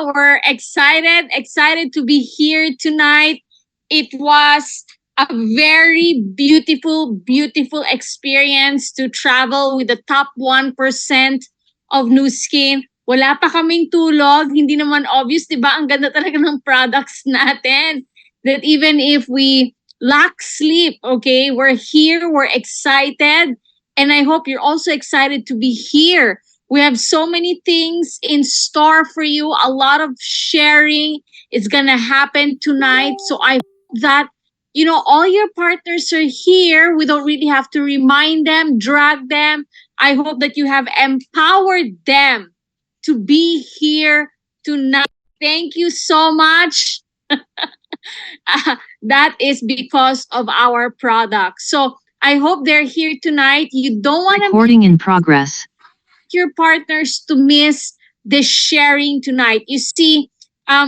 we're excited to be here tonight. It was a very beautiful experience to travel with the top 1% of New Skin. Wala pa kaming tulog, hindi naman obvious, di ba? Ang ganda talaga ng products natin. That even if we lack sleep, okay, we're here, we're excited, and I hope you're also excited to be here. We have so many things in store for you. A lot of sharing is going to happen tonight. So I hope that, all your partners are here. We don't really have to remind them, drag them. I hope that you have empowered them to be here tonight. Thank you so much. That is because of our product. So I hope they're here tonight. You don't want to Recording in progress. your partners to miss this sharing tonight. You see,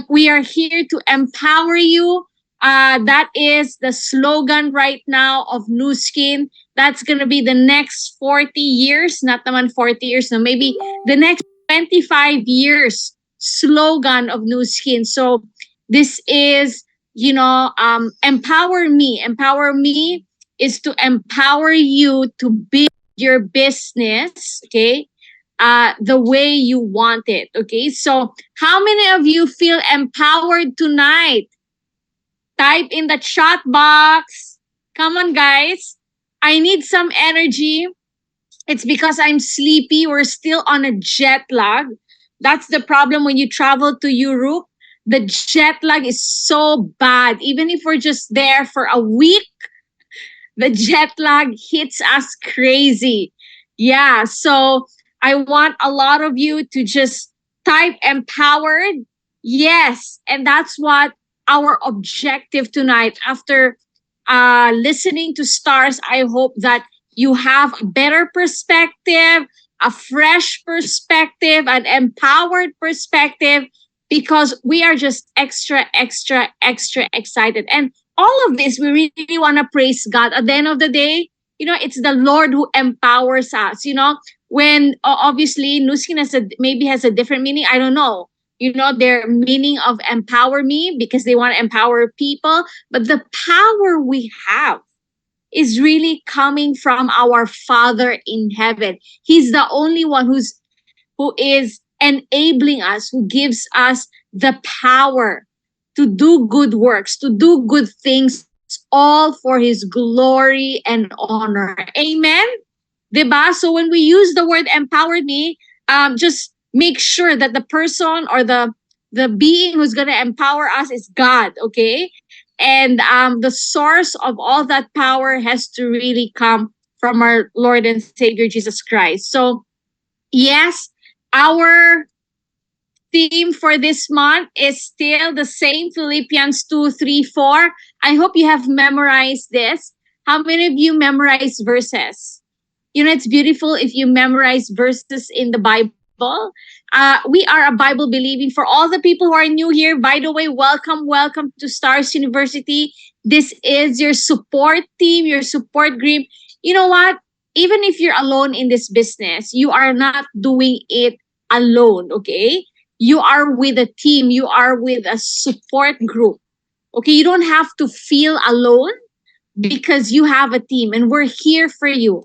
we are here to empower you. That is the slogan right now of New Skin. That's going to be the next 40 years, not naman 40 years, no, maybe the next 25 years slogan of New Skin. So this is, empower me. Empower me is to empower you to build your business, okay, the way you want it. Okay, so how many of you feel empowered tonight? Type in the chat box. Come on, guys. I need some energy. It's because I'm sleepy. We're still on a jet lag. That's the problem when you travel to Europe. The jet lag is so bad. Even if we're just there for a week, the jet lag hits us crazy. Yeah, so I want a lot of you to just type empowered. Yes, and that's what our objective tonight. After listening to stars, I hope that you have a better perspective, a fresh perspective, an empowered perspective, because we are just extra excited. And all of this, we really want to praise God. At the end of the day, it's the Lord who empowers us. When obviously Nuskin maybe has a different meaning. I don't know. Their meaning of empower me because they want to empower people. But the power we have is really coming from our Father in heaven. He's the only one who is enabling us, who gives us the power to do good works, to do good things, all for His glory and honor. Amen? Diba? So when we use the word empowered me, just make sure that the person or the being who's going to empower us is God, okay? And the source of all that power has to really come from our Lord and Savior Jesus Christ. So, yes, our theme for this month is still the same, Philippians 2:3-4. I hope you have memorized this. How many of you memorize verses? It's beautiful if you memorize verses in the Bible. We are a Bible believing. For all the people who are new here, by the way, welcome to Stars University. This is your support team, your support group. You know what? Even if you're alone in this business, you are not doing it alone, okay? You are with a team. You are with a support group, okay? You don't have to feel alone because you have a team, and we're here for you.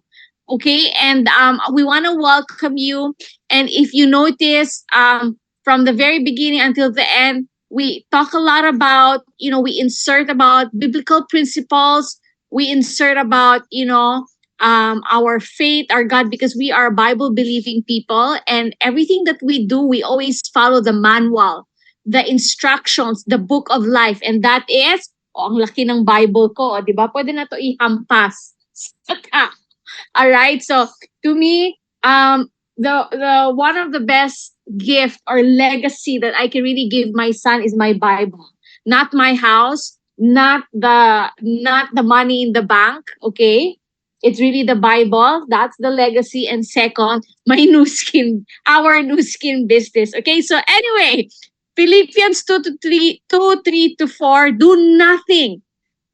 Okay, and we want to welcome you. And if you notice, from the very beginning until the end, we talk a lot about, we insert about biblical principles. We insert about, our faith, our God, because we are Bible-believing people. And everything that we do, we always follow the manual, the instructions, the book of life. And that is, ang laki ng Bible ko, di ba? Pwede na to ihampas. All right. So to me, the one of the best gift or legacy that I can really give my son is my Bible. Not my house, not the money in the bank. Okay. It's really the Bible. That's the legacy. And second, our New Skin business. Okay. So anyway, Philippians 2:3-4, do nothing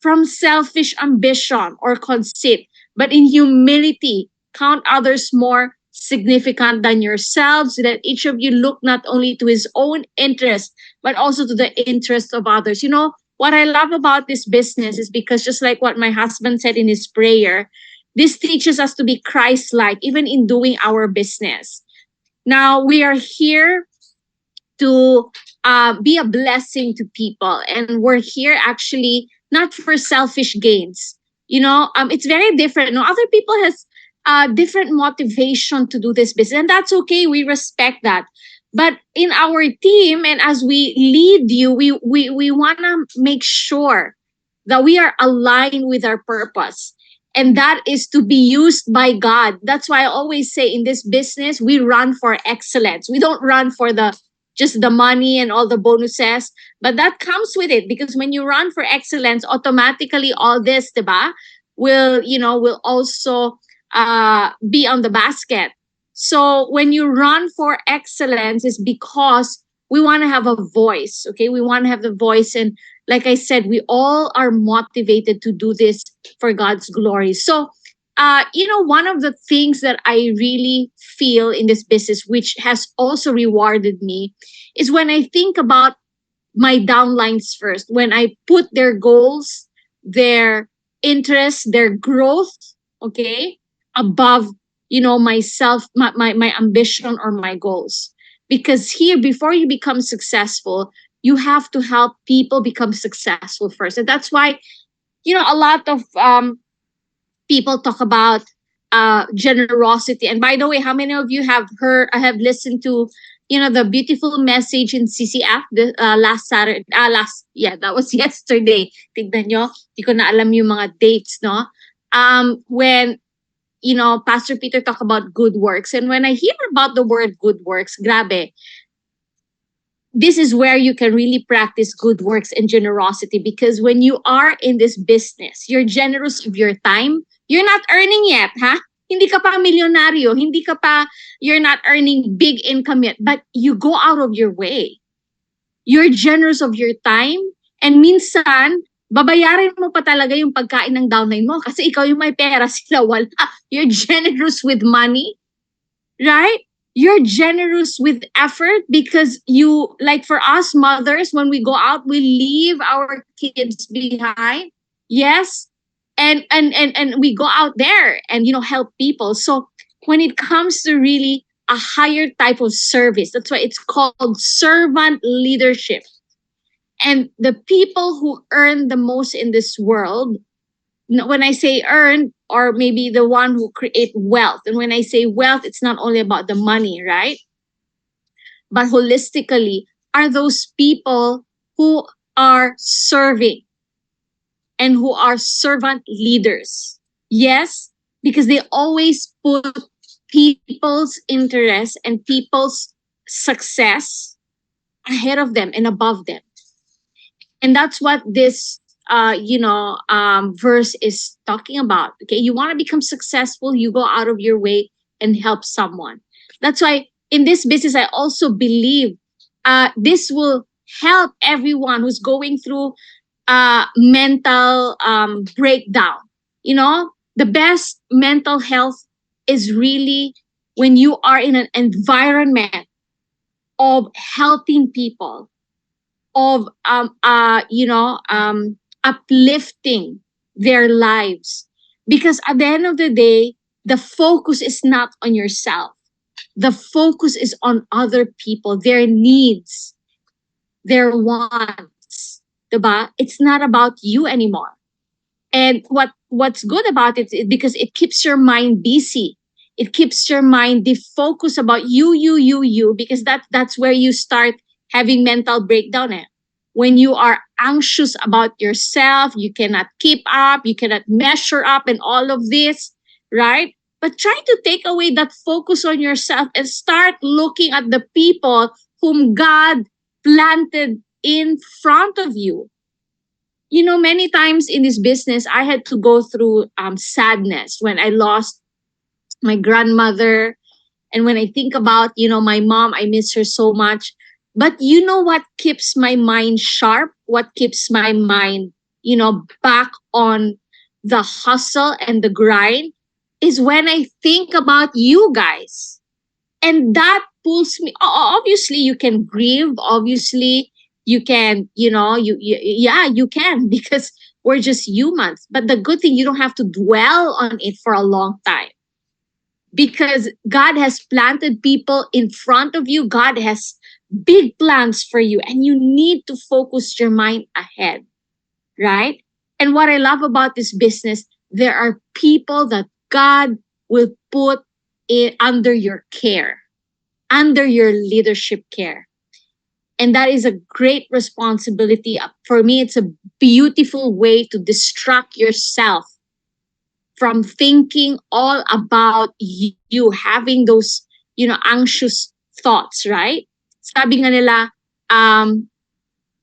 from selfish ambition or conceit, but in humility, count others more significant than yourselves, so that each of you look not only to his own interest, but also to the interest of others. You know, what I love about this business is because just like what my husband said in his prayer, this teaches us to be Christ-like, even in doing our business. Now, we are here to be a blessing to people. And we're here actually not for selfish gains. You know, it's very different. No, other people has different motivation to do this business, and that's okay. We respect that. But in our team, and as we lead you, we want to make sure that we are aligned with our purpose. And that is to be used by God. That's why I always say in this business, we run for excellence. We don't run for the just the money and all the bonuses, but that comes with it, because when you run for excellence, automatically all this, diba, will also be on the basket. So when you run for excellence, is because we want to have a voice. Okay, we want to have the voice, and like I said, we all are motivated to do this for God's glory. So, one of the things that I really feel in this business, which has also rewarded me, is when I think about my downlines first, when I put their goals, their interests, their growth, okay, above, myself, my ambition or my goals. Because here, before you become successful, you have to help people become successful first. And that's why, a lot of people talk about generosity. And by the way, how many of you have listened to, the beautiful message in CCF last Saturday? That was yesterday. Tignan nyo, di ko na alam yung mga dates, no? When, Pastor Peter talked about good works. And when I hear about the word good works, grabe, this is where you can really practice good works and generosity, because when you are in this business, you're generous of your time. You're not earning yet, ha? Hindi ka pa milyonaryo, you're not earning big income yet, but you go out of your way. You're generous of your time, and minsan, babayarin mo pa talaga yung pagkain ng downline mo kasi ikaw yung may pera, sila wala. You're generous with money, right? You're generous with effort, because like for us mothers, when we go out, we leave our kids behind. Yes. And we go out there and, help people. So when it comes to really a higher type of service, that's why it's called servant leadership. And the people who earn the most in this world, when I say earn, or maybe the one who create wealth. And when I say wealth, it's not only about the money, right? But holistically, are those people who are serving and who are servant leaders. Yes, because they always put people's interest and people's success ahead of them and above them. And that's what this verse is talking about. Okay, you want to become successful, you go out of your way and help someone. That's why in this business, I also believe this will help everyone who's going through mental breakdown. The best mental health is really when you are in an environment of helping people, of uplifting their lives. Because at the end of the day, the focus is not on yourself. The focus is on other people, their needs, their wants. Diba? It's not about you anymore. And what's good about it is because it keeps your mind busy. It keeps your mind defocused about you, because that's where you start having mental breakdown. When you are anxious about yourself, you cannot keep up, you cannot measure up and all of this, right? But try to take away that focus on yourself and start looking at the people whom God planted in front of you. Many times in this business, I had to go through sadness when I lost my grandmother. And when I think about, my mom, I miss her so much. But what keeps my mind sharp? What keeps my mind, back on the hustle and the grind is when I think about you guys. And that pulls me. Obviously, you can grieve. Obviously, you can, yeah, you can because we're just humans. But the good thing, you don't have to dwell on it for a long time because God has planted people in front of you. God has big plans for you, and you need to focus your mind ahead, right? And what I love about this business, there are people that God will put it under your care, under your leadership care. And that is a great responsibility. For me, it's a beautiful way to distract yourself from thinking all about you having those, anxious thoughts, right? Sabi nga nila,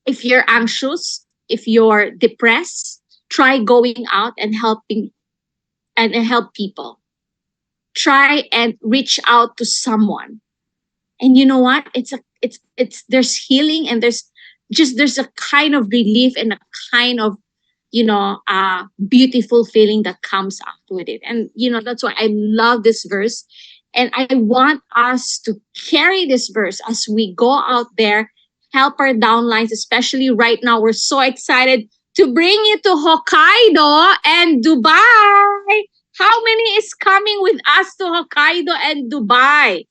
if you're anxious, if you're depressed, try going out and helping and help people. Try and reach out to someone. And you know what? It's there's healing and there's a kind of relief and a kind of beautiful feeling that comes out with it. And that's why I love this verse. And I want us to carry this verse as we go out there, help our downlines, especially right now. We're so excited to bring you to Hokkaido and Dubai. How many is coming with us to Hokkaido and Dubai?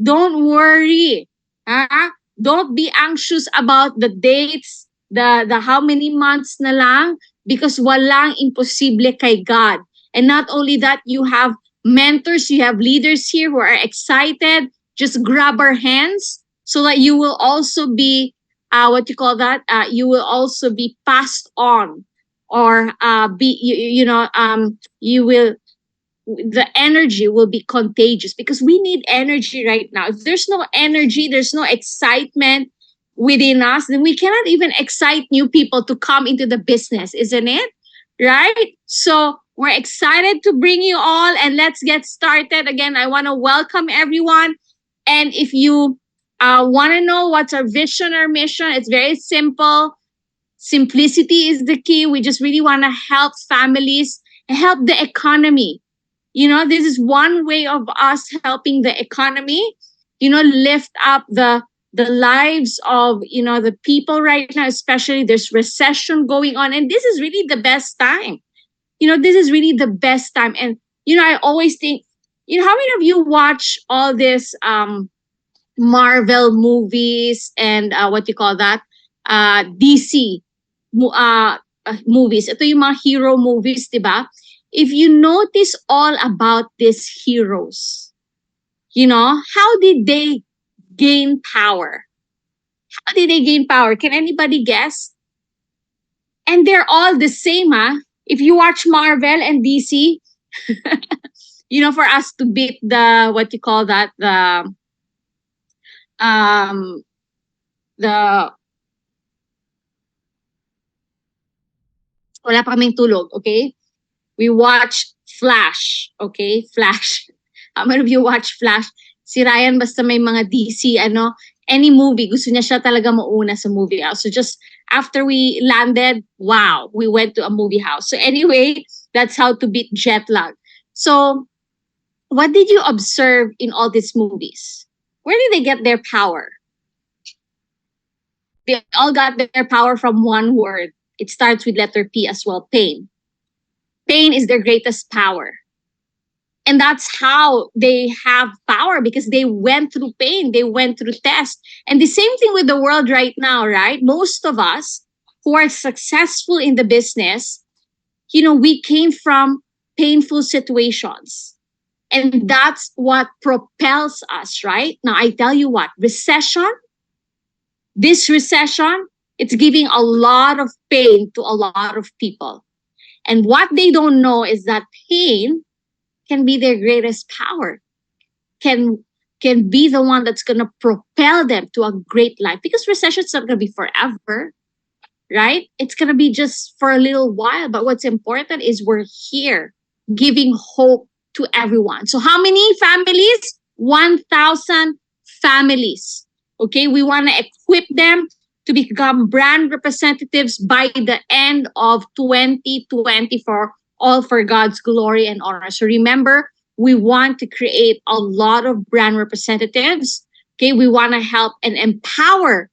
Don't worry. Huh? Don't be anxious about the dates, the how many months na lang, because walang imposible kay God. And not only that, you have mentors, you have leaders here who are excited. Just grab our hands so that you will also be, you will also be passed on, or you will, the energy will be contagious because we need energy right now. If there's no energy, there's no excitement within us, then we cannot even excite new people to come into the business, isn't it? Right? So we're excited to bring you all, and let's get started. Again, I want to welcome everyone. And if you want to know what's our vision or mission, it's very simple. Simplicity is the key. We just really want to help families, help the economy. This is one way of us helping the economy, lift up the lives of, the people right now, especially there's recession going on. And this is really the best time. This is really the best time. And, I always think, how many of you watch all this Marvel movies and DC movies? Ito yung mga hero movies, diba? If you notice all about these heroes, how did they gain power? How did they gain power? Can anybody guess? And they're all the same, huh? If you watch Marvel and DC, for us to beat the wala pa kaming tulog, okay? We watch Flash, okay? Flash. How many of you watch Flash? Si Ryan, basta may mga DC, any movie, gusto niya siya talaga mauna sa movie house. So just after we landed, wow, we went to a movie house. So anyway, that's how to beat jet lag. So what did you observe in all these movies? Where did they get their power? They all got their power from one word. It starts with letter P as well, pain. Pain is their greatest power. And that's how they have power, because they went through pain. They went through tests. And the same thing with the world right now, right? Most of us who are successful in the business, we came from painful situations. And that's what propels us, right? Now, I tell you what, this recession, it's giving a lot of pain to a lot of people. And what they don't know is that pain can be their greatest power, can be the one that's going to propel them to a great life. Because recession is not going to be forever, right? It's going to be just for a little while. But what's important is we're here giving hope to everyone. So how many families? 1,000 families. Okay, we want to equip them to become brand representatives by the end of 2024, all for God's glory and honor. So remember, we want to create a lot of brand representatives. Okay, we want to help and empower,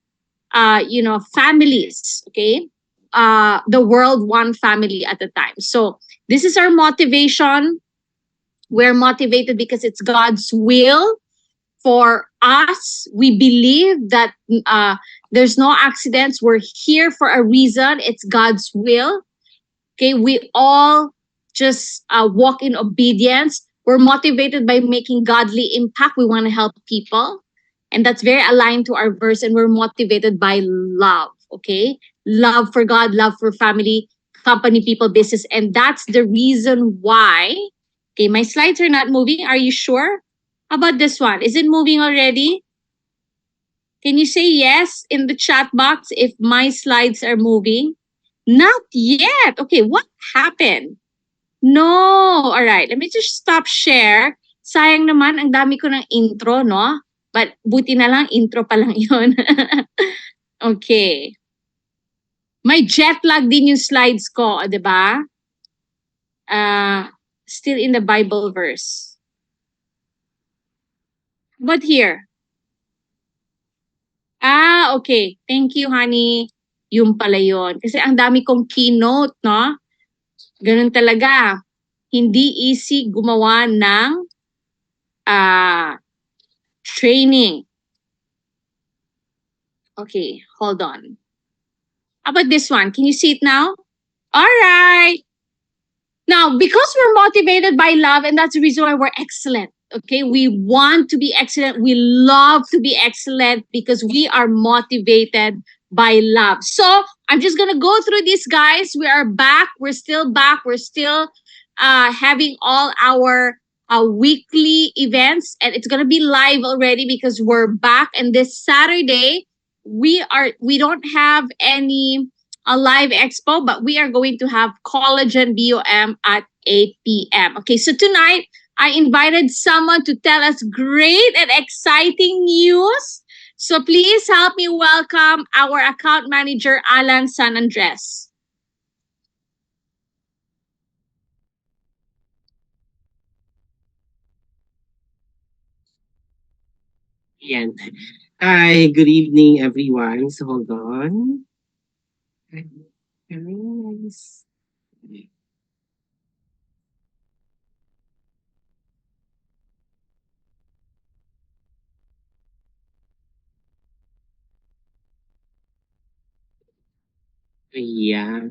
families. Okay, the world one family at a time. So this is our motivation. We're motivated because it's God's will for us. We believe that there's no accidents. We're here for a reason. It's God's will. Okay, we all just walk in obedience. We're motivated by making godly impact. We want to help people. And that's very aligned to our verse. And we're motivated by love. Okay, love for God, love for family, company, people, business. And that's the reason why. Okay, my slides are not moving. Are you sure? How about this one? Is it moving already? Can you say yes in the chat box if my slides are moving? Not yet. Okay, what happened? No. All right, let me just stop share. Sayang naman, ang dami ko ng intro, no? But buti na lang, intro pa lang yun. Okay. May jet lag din yung slides ko, di ba? Still in the Bible verse. But here. Okay. Thank you, honey. Yung pala yun. Kasi ang dami kong keynote, no? Ganun talaga. Hindi easy gumawa ng training. Okay, hold on. How about this one? Can you see it now? All right. Now, because we're motivated by love, and that's the reason why we're excellent. Okay, we want to be excellent. We love to be excellent because we are motivated by love. So I'm just gonna go through this, guys. We are back. We're still back. We're still having all our weekly events, and it's gonna be live already because we're back. And this Saturday, we don't have any a live expo, but we are going to have Collagen BOM at 8 p.m. Okay, so tonight I invited someone to tell us great and exciting news. So please help me welcome our account manager, Alan San Andres. Yan. Hi, good evening, everyone. So hold on. Yes. Ayan.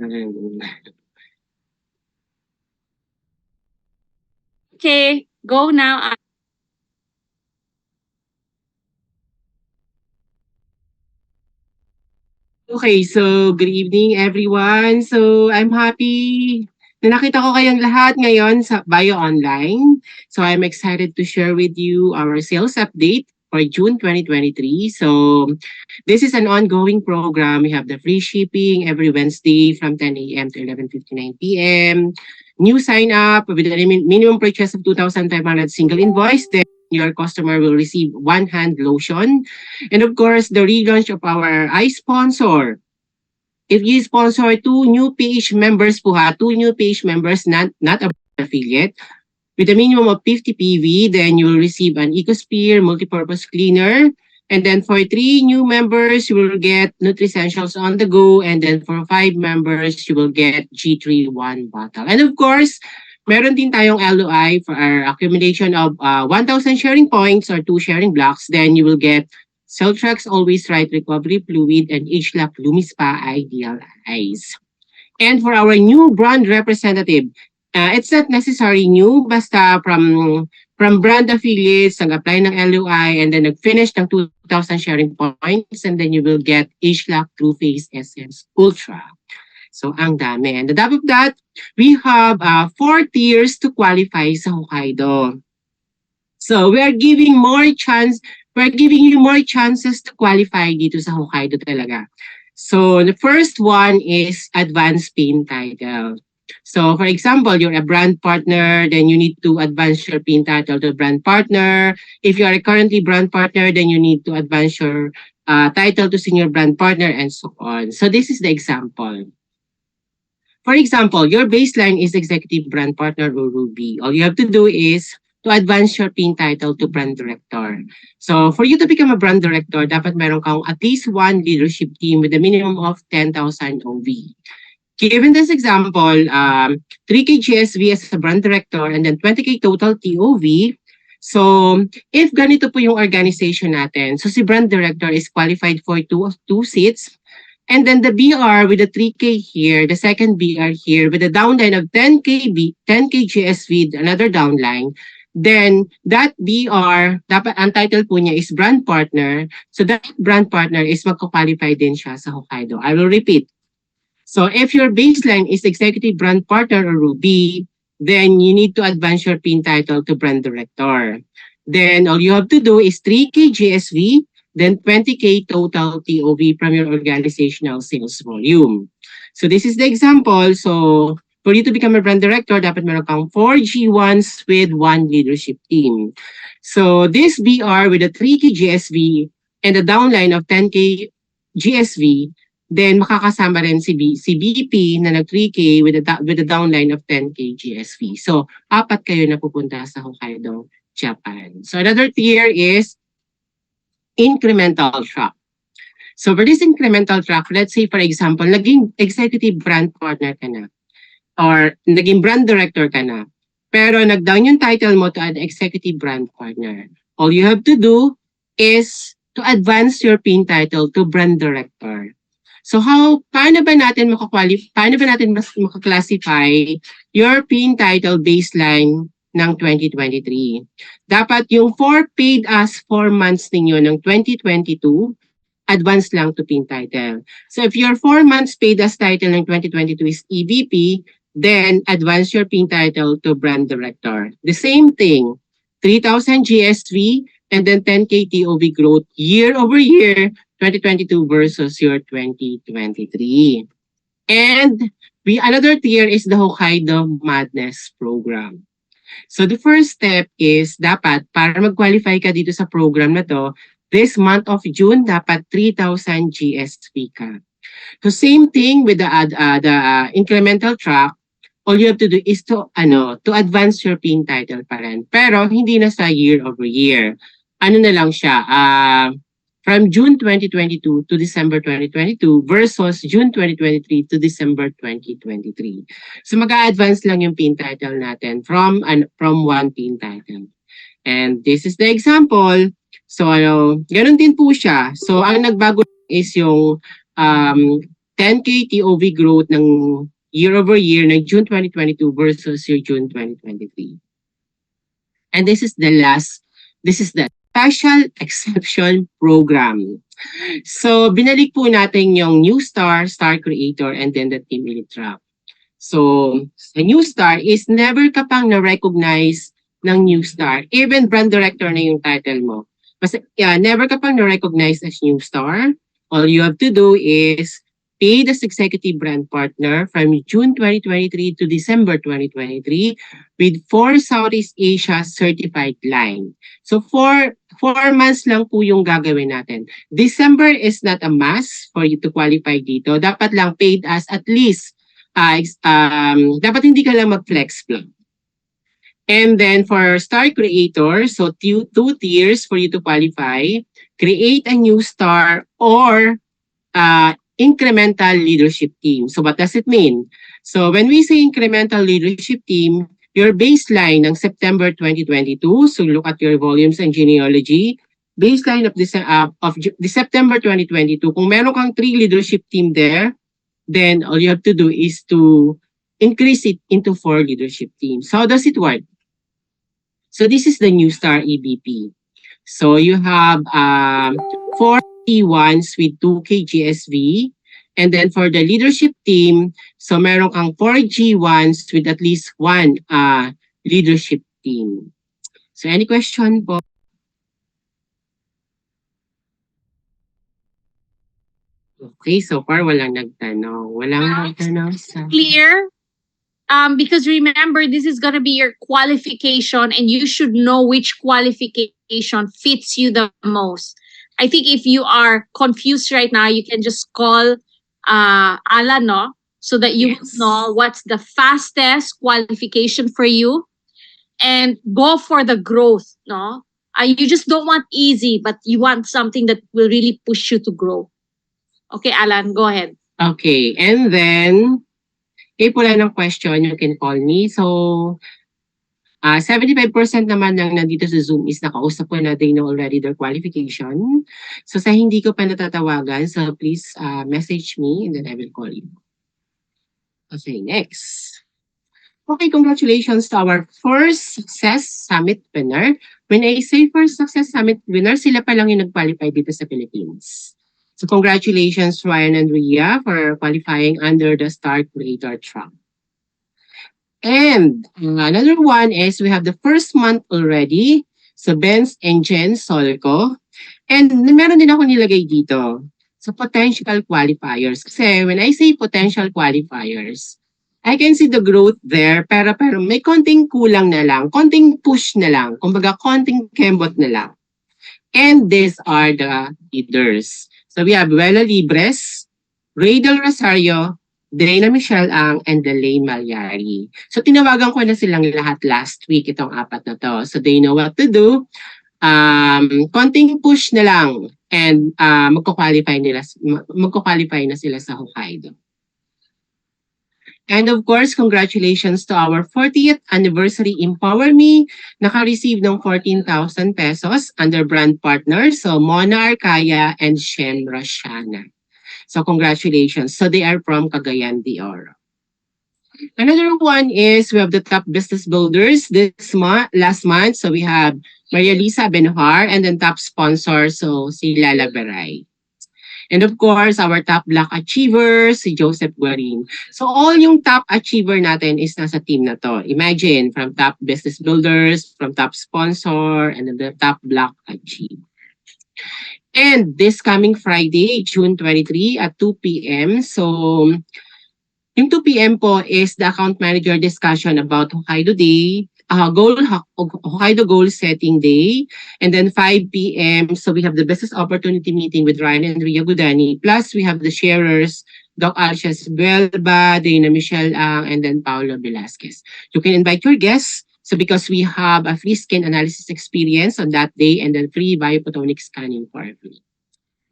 Okay, go now. Okay, so good evening, everyone. So I'm happy na nakita ko kayong lahat ngayon sa Bio Online. So I'm excited to share with you our sales update for June 2023. So this is an ongoing program. We have the free shipping every Wednesday from 10 a.m. to 11:59 p.m. New sign up with a minimum purchase of 2,500 single invoice. Then your customer will receive one hand lotion. And of course, the relaunch of our iSponsor. If you sponsor two new page members po ha, two new page members, not a affiliate, with a minimum of 50 PV, then you will receive an EcoSphere multipurpose cleaner. And then for 3 new members, you will get Nutri-Essentials on the go. And then for 5 members, you will get G3 1 bottle. And of course, meron din tayong LOI for our accumulation of 1,000 sharing points or 2 sharing blocks. Then you will get Celtrax Always Right Recovery Fluid and HLAC Lumispa Ideal Eyes. And for our new brand representative, it's not necessarily new, basta from brand affiliates, nag-apply ng LOI, and then nag-finish ng 2,000 sharing points, and then you will get HLAC True Face Essence Ultra. So, ang dami. And on top of that, we have 4 tiers to qualify sa Hokkaido. So, we're giving you more chances to qualify dito sa Hokkaido talaga. So, the first one is advanced pin title. So, for example, you're a brand partner, then you need to advance your pin title to brand partner. If you are currently brand partner, then you need to advance your title to senior brand partner and so on. So, this is the example. For example, your baseline is executive brand partner or Ruby. All you have to do is to advance your pin title to brand director. So for you to become a brand director, dapat meron kang at least one leadership team with a minimum of 10,000 OV. Given this example, 3K GSV as a brand director and then 20K total TOV. So, if ganito po yung organization natin, so si brand director is qualified for two seats. And then the BR with the 3K here, the second BR here with a downline of 10K GSV, another downline. Then that BR, dapat ang title po niya is brand partner. So that brand partner is magko-qualify din siya sa Hokkaido. I will repeat. So if your baseline is executive brand partner or Ruby, then you need to advance your pin title to brand director. Then all you have to do is 3K GSV, then 20K total TOV from your organizational sales volume. So this is the example. So for you to become a brand director, dapat meron kang 4 G1s with 1 leadership team. So this BR with a 3K GSV and a downline of 10K GSV, then makakasama rin si BP na nag 3K with a downline of 10K GSV. So, apat kayo na pupunta sa Hokkaido, Japan. So, another tier is incremental track. So, for this incremental track, let's say for example, naging executive brand partner ka na or naging brand director ka na, pero nag-down yung title mo to an executive brand partner. All you have to do is to advance your pin title to brand director. So paano ba natin makaklassify your pin title baseline ng 2023? Dapat yung 4 paid as 4 months ninyo ng 2022, advance lang to pin title. So if your 4 months paid as title ng 2022 is EVP, then advance your pin title to brand director. The same thing, 3,000 GSV and then 10K TOV growth year over year, 2022 versus your 2023. And another tier is the Hokkaido Madness Program. So the first step is dapat para mag-qualify ka dito sa program na to, this month of June dapat 3,000 GSV ka. So same thing with the incremental track, all you have to do is to advance your pin title pa rin. Pero hindi na sa year over year. Ano na lang siya, from June 2022 to December 2022 versus June 2023 to December 2023. So mag-a-advance lang yung pin title natin from one pin title. And this is the example. So ganun din po siya. So ang nagbago is yung 10K TOV growth ng year over year ng June 2022 versus your June 2023. And this is the Special Exception Program. So, binalik po natin yung new star, star creator, and then the team elite track. So, a new star is never ka pang na-recognize ng new star. Even brand director na yung title mo. Kasi, never ka pang na-recognize as new star. All you have to do is paid as executive brand partner from June 2023 to December 2023 with 4 Southeast Asia certified line. So 4 months lang po yung gagawin natin. December is not a must for you to qualify dito. Dapat lang paid as at least, dapat hindi ka lang mag-flex plan. And then for star creator, so 2 tiers for you to qualify, create a new star or incremental leadership team. So what does it mean? So when we say incremental leadership team, your baseline ng September 2022, so look at your volumes and genealogy, baseline of the September 2022, kung meron kang 3 leadership team there, then all you have to do is to increase it into 4 leadership teams. So how does it work? So this is the new star EBP. So you have 4 T1s with 2K GSV. And then for the leadership team, so meron kang 4 G1s with at least 1 leadership team. So any question po? Okay, so far walang nagtanong. Walang nagtanong sa... Clear? Because remember, this is gonna be your qualification and you should know which qualification fits you the most. I think if you are confused right now, you can just call Alan, no? So that you will know what's the fastest qualification for you. and go for the growth, no? You just don't want easy, but you want something that will really push you to grow. Okay, Alan, go ahead. Okay, and then, if wala ng question, you can call me. So, 75% naman ng nandito sa Zoom is nakausap ko na they know already their qualification. So, sa hindi ko pa natatawagan, so please message me and then I will call you. Okay, next. Okay, congratulations to our first Success Summit winner. When I say first Success Summit winner, sila pa lang yung nag-qualify dito sa Philippines. So congratulations, Ryan and Rhea, for qualifying under the Star Creator track. And another one is we have the first month already. So Benz and Jen Solco. And meron din ako nilagay dito. So potential qualifiers. Kasi when I say potential qualifiers, I can see the growth there, pero may konting kulang na lang, konting push na lang, kumbaga konting kembot na lang. And these are the leaders. So we have Arevalo-Libres, Rhea del Rosario, Dana Michelle Ang, and Delaine Malyari. So tinawagan ko na silang lahat last week, itong apat na to. So they know what to do. Konting push na lang and magko-qualify na sila sa Hokkaido. And of course, congratulations to our 40th anniversary Empower Me. Naka-receive ng 14,000 pesos under brand partners. So Mona Arcaya and Shem Rashana. So congratulations. So they are from Cagayan de Oro. Another one is we have the top business builders last month. So we have Maria Lisa Benhar and then top sponsor, so si Lala Beray. And of course, our top black achievers, si Joseph Guarin. So all yung top achiever natin is nasa team na to. Imagine, from top business builders, from top sponsor, and then the top black achiever. And this coming Friday, June 23 at 2 p.m. So yung 2 p.m. po is the account manager discussion about Hokkaido Day, Hokkaido Goal Setting Day, and then 5 p.m. So we have the business opportunity meeting with Ryan and Rhea Gudani. Plus we have the sharers, Doc Alcias Belba, Dana Michelle Ang, and then Paolo Velasquez. You can invite your guests. So because we have a free skin analysis experience on that day and then free biophotonic scanning for free.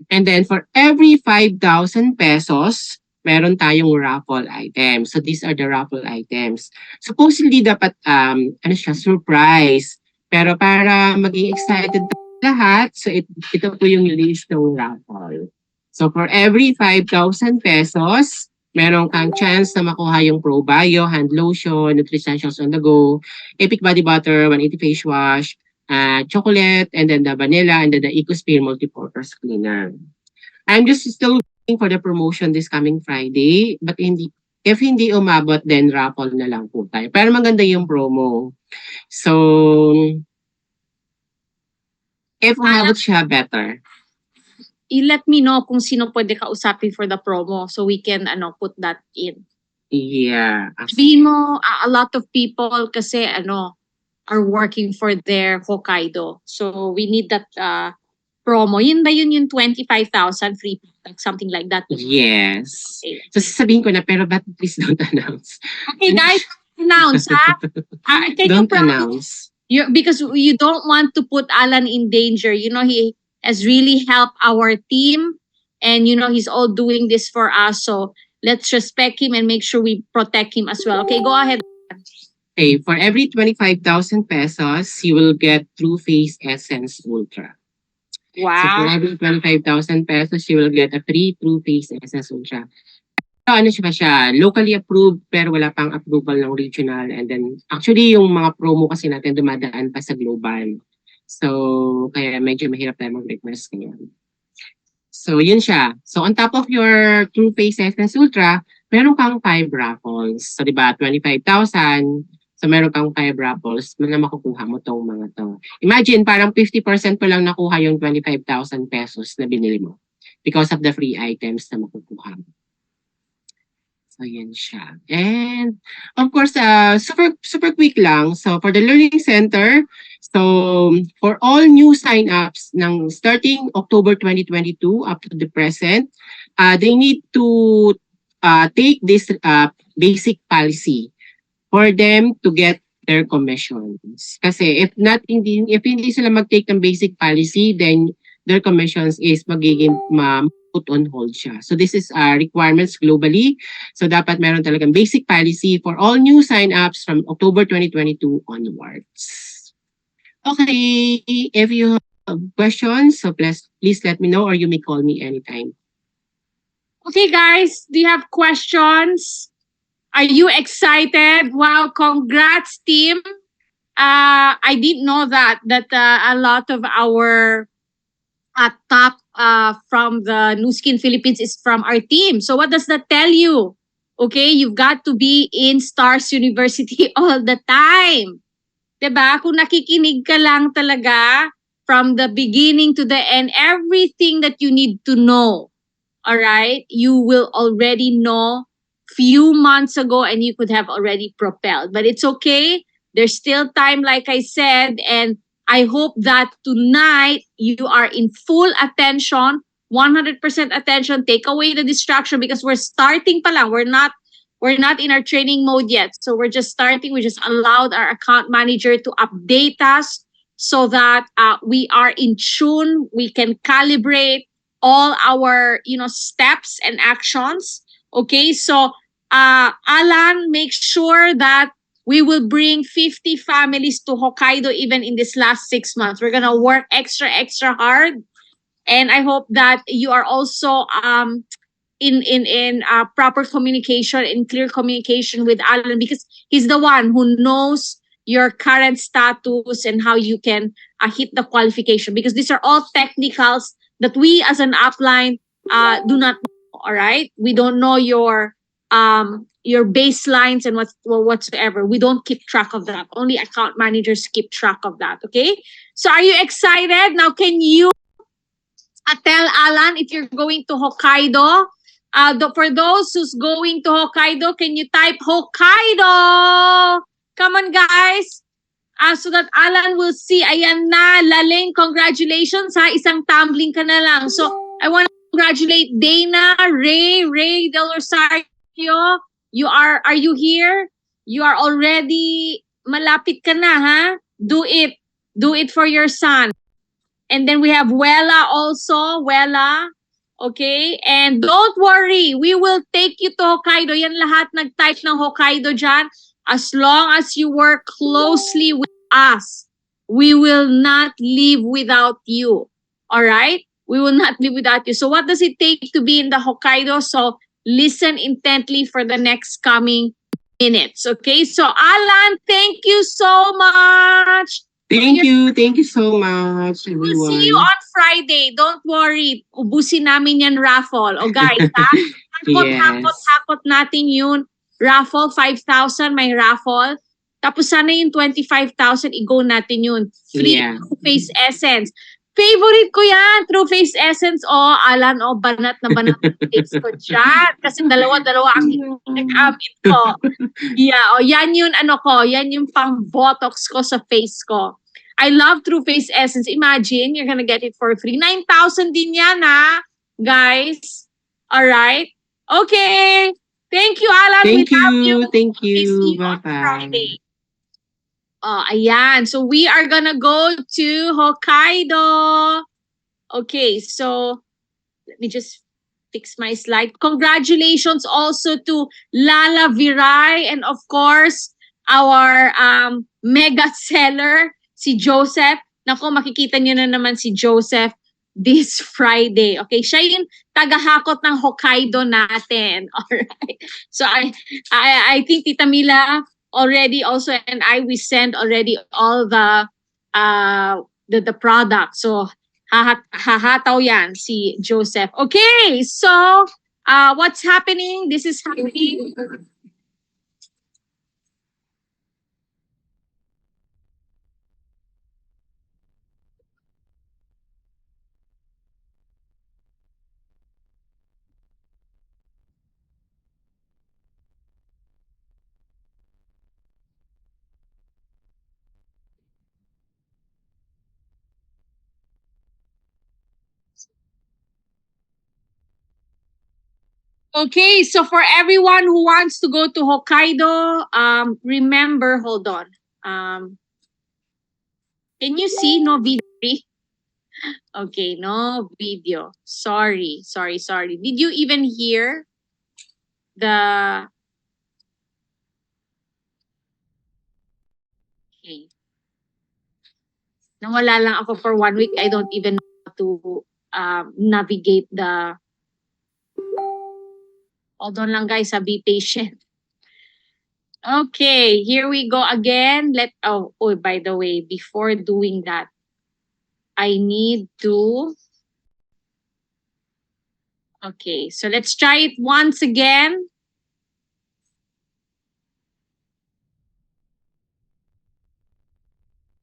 And then for every 5,000 pesos, meron tayong raffle items. So these are the raffle items. Supposedly dapat surprise. Pero para maging excited lahat, so ito po yung list ng raffle. So for every 5,000 pesos, meron kang chance na makuha yung Pro Bio, hand lotion, Nutricentials on the go, Epic Body Butter, 180 face wash, chocolate, and then the vanilla, and then the EcoSphere multipurpose cleaner. I'm just still for the promotion this coming Friday, but if hindi umabot, then raffle na lang po tayo. Pero maganda yung promo. So, if umabot siya, better. I-let me know kung sino pwede kausapin for the promo so we can put that in. Yeah. Sabihin mo, a lot of people kasi are working for their Hokkaido. So we need that promo. Yun ba yun yung 25,000 free product, something like that? Yes. Okay. So sasabihin ko na, pero but please don't announce. Okay guys, announce ha? Don't announce. Because you don't want to put Alan in danger. He has really helped our team and he's all doing this for us. So let's respect him and make sure we protect him as well. Okay, go ahead. Okay, for every 25,000 pesos, you will get True Face Essence Ultra. Wow. So for every 25,000 pesos, you will get a free True Face Essence Ultra. So siya, locally approved pero wala pang approval ng regional. And then actually yung mga promo kasi natin dumadaan pa sa global. So kaya medyo mahirap tayo mag-request ngayon. So yun siya. So on top of your True Face Essence Ultra, meron kang 5 raffles. So diba, 25,000. So meron kang 5 raffles na makukuha mo tong mga to. Imagine, parang 50% ko lang nakuha yung 25,000 pesos na binili mo because of the free items na makukuha mo. So yan siya. And of course, super quick lang. So for the Learning Center, so for all new sign-ups ng starting October 2022 up to the present, they need to take this basic policy for them to get their commissions. Kasi if hindi sila mag-take ng basic policy, then their commissions is magiging put on hold siya. So this is requirements globally. So dapat meron talagang basic policy for all new sign-ups from October 2022 onwards. Okay, if you have questions, so please let me know or you may call me anytime. Okay, guys, do you have questions? Are you excited? Wow, congrats, team. I didn't know that a lot of our top from the New Skin Philippines is from our team. So what does that tell you? Okay, you've got to be in Stars University all the time. 'Di ba? Kung nakikinig ka lang talaga from the beginning to the end, everything that you need to know, all right, you will already know few months ago and you could have already propelled. But it's okay. There's still time, like I said, and I hope that tonight you are in full attention, 100% attention. Take away the distraction because we're starting pa lang. We're not in our training mode yet. So we're just starting. We just allowed our account manager to update us so that we are in tune. We can calibrate all our steps and actions. Okay, so Alan, make sure that we will bring 50 families to Hokkaido even in this last 6 months. We're gonna work extra hard, and I hope that you are also in proper communication, in clear communication with Alan, because he's the one who knows your current status and how you can hit the qualification, because these are all technicals that we as an upline do not know. All right, we don't know your baselines and whatsoever. We don't keep track of that. Only account managers keep track of that. Okay, so are you excited now? Can you tell Alan if you're going to Hokkaido? For those who's going to Hokkaido, can you type Hokkaido? Come on, guys. So that Alan will see. Ayan na, Laling, congratulations ha. Isang tumbling ka na lang. So, I want to congratulate Dana, Ray Del Rosario. Are you here? You are already, malapit ka na ha. Do it. Do it for your son. And then we have Wella also. Wella. Okay? And don't worry, we will take you to Hokkaido. Yan lahat nag-type ng Hokkaido dyan. As long as you work closely with us, we will not leave without you. All right? We will not leave without you. So what does it take to be in the Hokkaido? So listen intently for the next coming minutes. Okay? So Alan, thank you so much. Thank you so much, We'll see you everyone. on Friday. Don't worry. Ubusin namin yan raffle. O guys, ha? Yes. Hakot natin yun. Raffle, 5,000 may raffle. Tapos sana yung 25,000, i-go natin yun. Free Yeah. True Face Essence. Favorite ko yan, True Face Essence. Oh, Alan, banat na banat ang face ko dyan. Kasi dalawa-dalawa ang nagamit ko. Yeah, yan yung yan yung pang botox ko sa face ko. I love True Face Essence. Imagine, you're gonna get it for free. 9,000 din yan, ha? Guys. Alright? Okay. Thank you, Alan. Thank We love you. you. Thank See you. you on Bye-bye. Friday. Ayan. So, we are gonna go to Hokkaido. Okay, so, let me just fix my slide. Congratulations also to Lala Viray and of course, our mega seller, si Joseph. Nako, makikita niyo na naman si Joseph this Friday. Okay, siya yung tagahakot ng Hokkaido natin. Alright. So I think Tita Mila already also and we send already all the product. So hahataw yan si Joseph. Okay, so what's happening? This is happening. Okay, so for everyone who wants to go to Hokkaido, remember, hold on. Can you see no video? Okay, no video. Sorry. Did you even hear the... Okay. Nawala lang ako for 1 week. I don't even know how to navigate the... Hold on lang guys, be patient. Okay, here we go again. By the way, before doing that, I need to... Okay, so let's try it once again.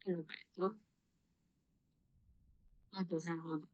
Ano ba ito? Ito na.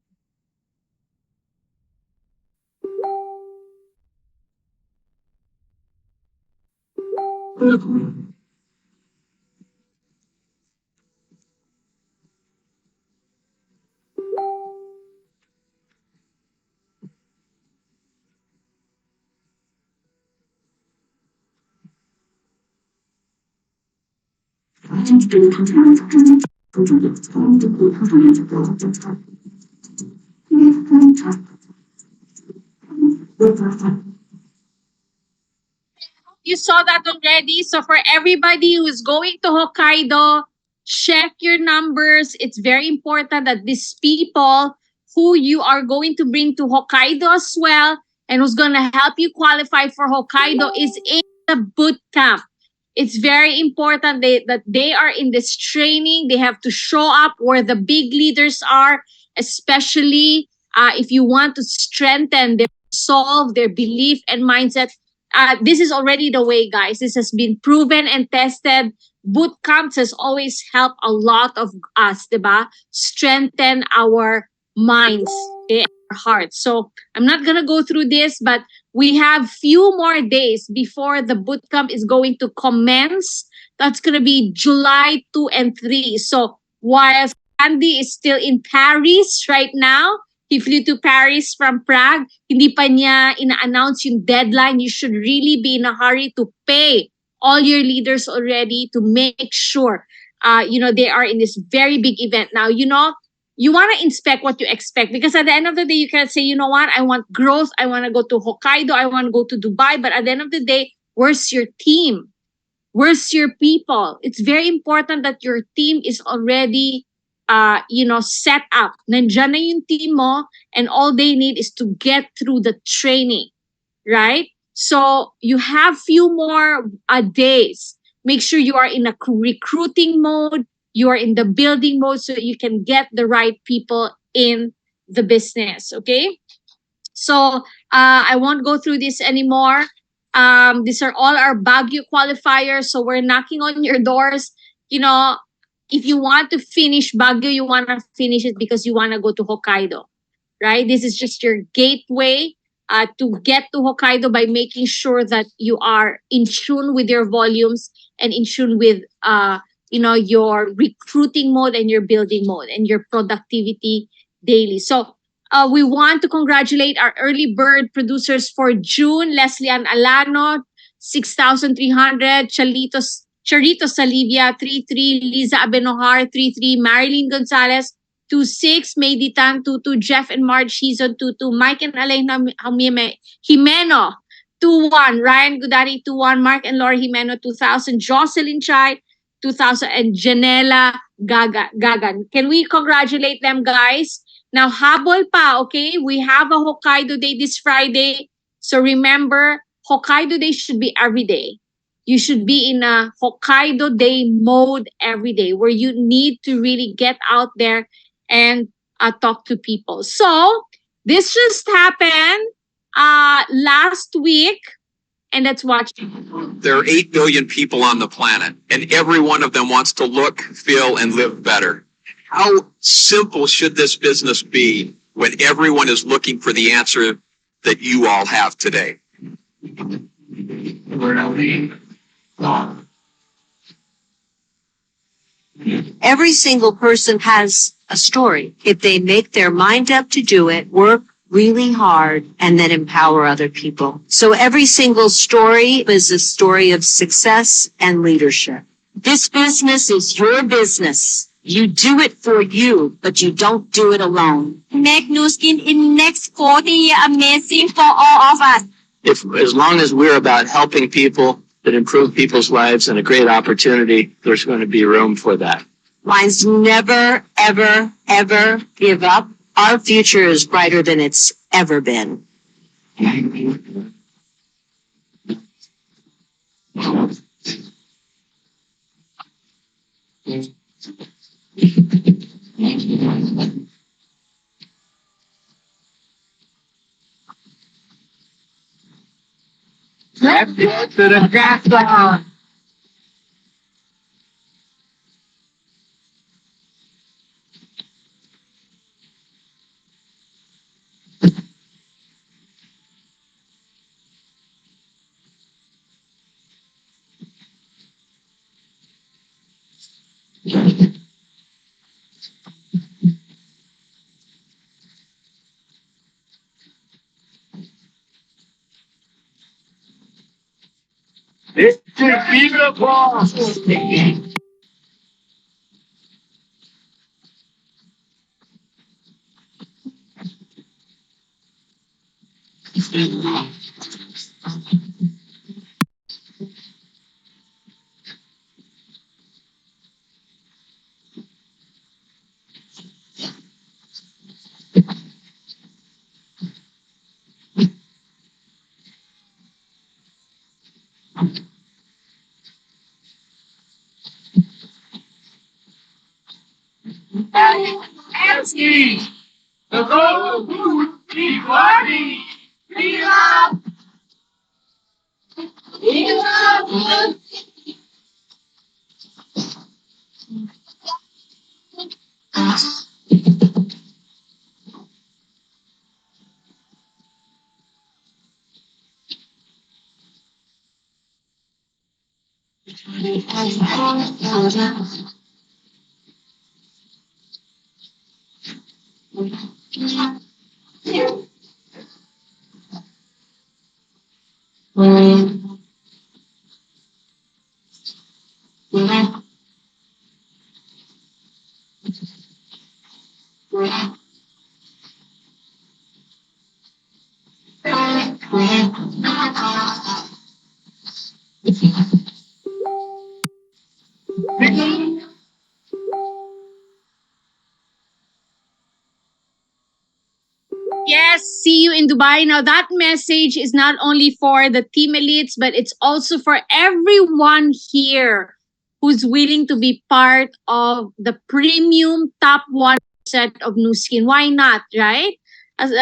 You saw that already. So for everybody who's going to Hokkaido, check your numbers. It's very important that these people who you are going to bring to Hokkaido as well and who's going to help you qualify for Hokkaido is in the boot camp. It's very important that they are in this training. They have to show up where the big leaders are, especially if you want to strengthen their resolve, their belief and mindset. This is already the way, guys. This has been proven and tested. Boot camps has always helped a lot of us, diba? Strengthen our minds, okay, our hearts. So I'm not gonna go through this, but we have few more days before the boot camp is going to commence. That's gonna be July 2 and 3. So while Andy is still in Paris right now, he flew to Paris from Prague. Hindi pa niya ina-announce yung deadline. You should really be in a hurry to pay all your leaders already to make sure, they are in this very big event. Now, you want to inspect what you expect because at the end of the day, you can say, you know what, I want growth. I want to go to Hokkaido. I want to go to Dubai. But at the end of the day, where's your team? Where's your people? It's very important that your team is already set up. Nandiyan na yung team mo and all they need is to get through the training, right? So you have few more days. Make sure you are in a recruiting mode. You are in the building mode so you can get the right people in the business, okay? So I won't go through this anymore. These are all our Baguio qualifiers. So we're knocking on your doors. If you want to finish Baguio, you want to finish it because you want to go to Hokkaido, right? This is just your gateway to get to Hokkaido by making sure that you are in tune with your volumes and in tune with, your recruiting mode and your building mode and your productivity daily. So we want to congratulate our early bird producers for June. Leslie Ann Alano, 6,300. Charito Salivia, 3-3. Liza Abenojar, 3-3. Marilyn Gonzalez, 2-6. Mayditan, 2-2. Jeff and Marge Hizon, 2-2. Mike and Elena Jimeno, 2-1. Ryan Gudani, 2-1. Mark and Laura Jimeno, 2,000. Jocelyn Chai, 2,000. And Janela Gagan. Can we congratulate them, guys? Now, habol pa, okay? We have a Hokkaido Day this Friday. So remember, Hokkaido Day should be every day. You should be in a Hokkaido Day mode every day where you need to really get out there and talk to people. So this just happened last week, and let's watch. There are 8 billion people on the planet, and every one of them wants to look, feel, and live better. How simple should this business be when everyone is looking for the answer that you all have today? Every single person has a story. If they make their mind up to do it, work really hard, and then empower other people. So every single story is a story of success and leadership. This business is your business. You do it for you, but you don't do it alone. Make Nu Skin in next 40 years amazing for all of us. If as long as we're about helping people that improve people's lives and a great opportunity, there's going to be room for that. Lines never, ever, ever give up. Our future is brighter than it's ever been. Let's go to the grass. It's beautiful. Nancy, the road, be worthy, be love, be love. Yes, see you in Dubai. Now, that message is not only for the team elites, but it's also for everyone here who's willing to be part of the premium top 1% of Nu Skin. Why not, right? As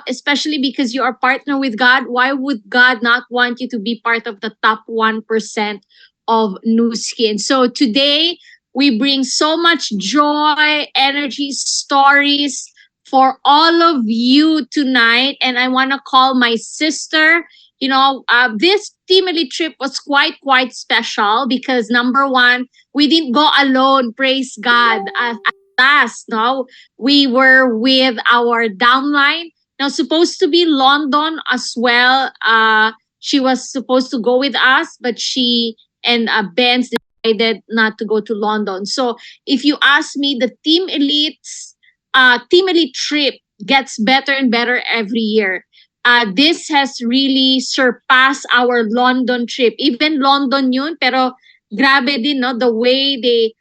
especially because you are partner with God, why would God not want you to be part of the top 1% of Nu Skin? So today, we bring so much joy, energy, stories for all of you tonight. And I want to call my sister. This Team Elite trip was quite special because number one, we didn't go alone. Praise God. At last, no, we were with our downline. Now, supposed to be London as well. She was supposed to go with us, but she and Benz decided not to go to London. So, if you ask me, the Team Elite trip gets better and better every year. This has really surpassed our London trip. Even London yun, pero grabe din, no? The way they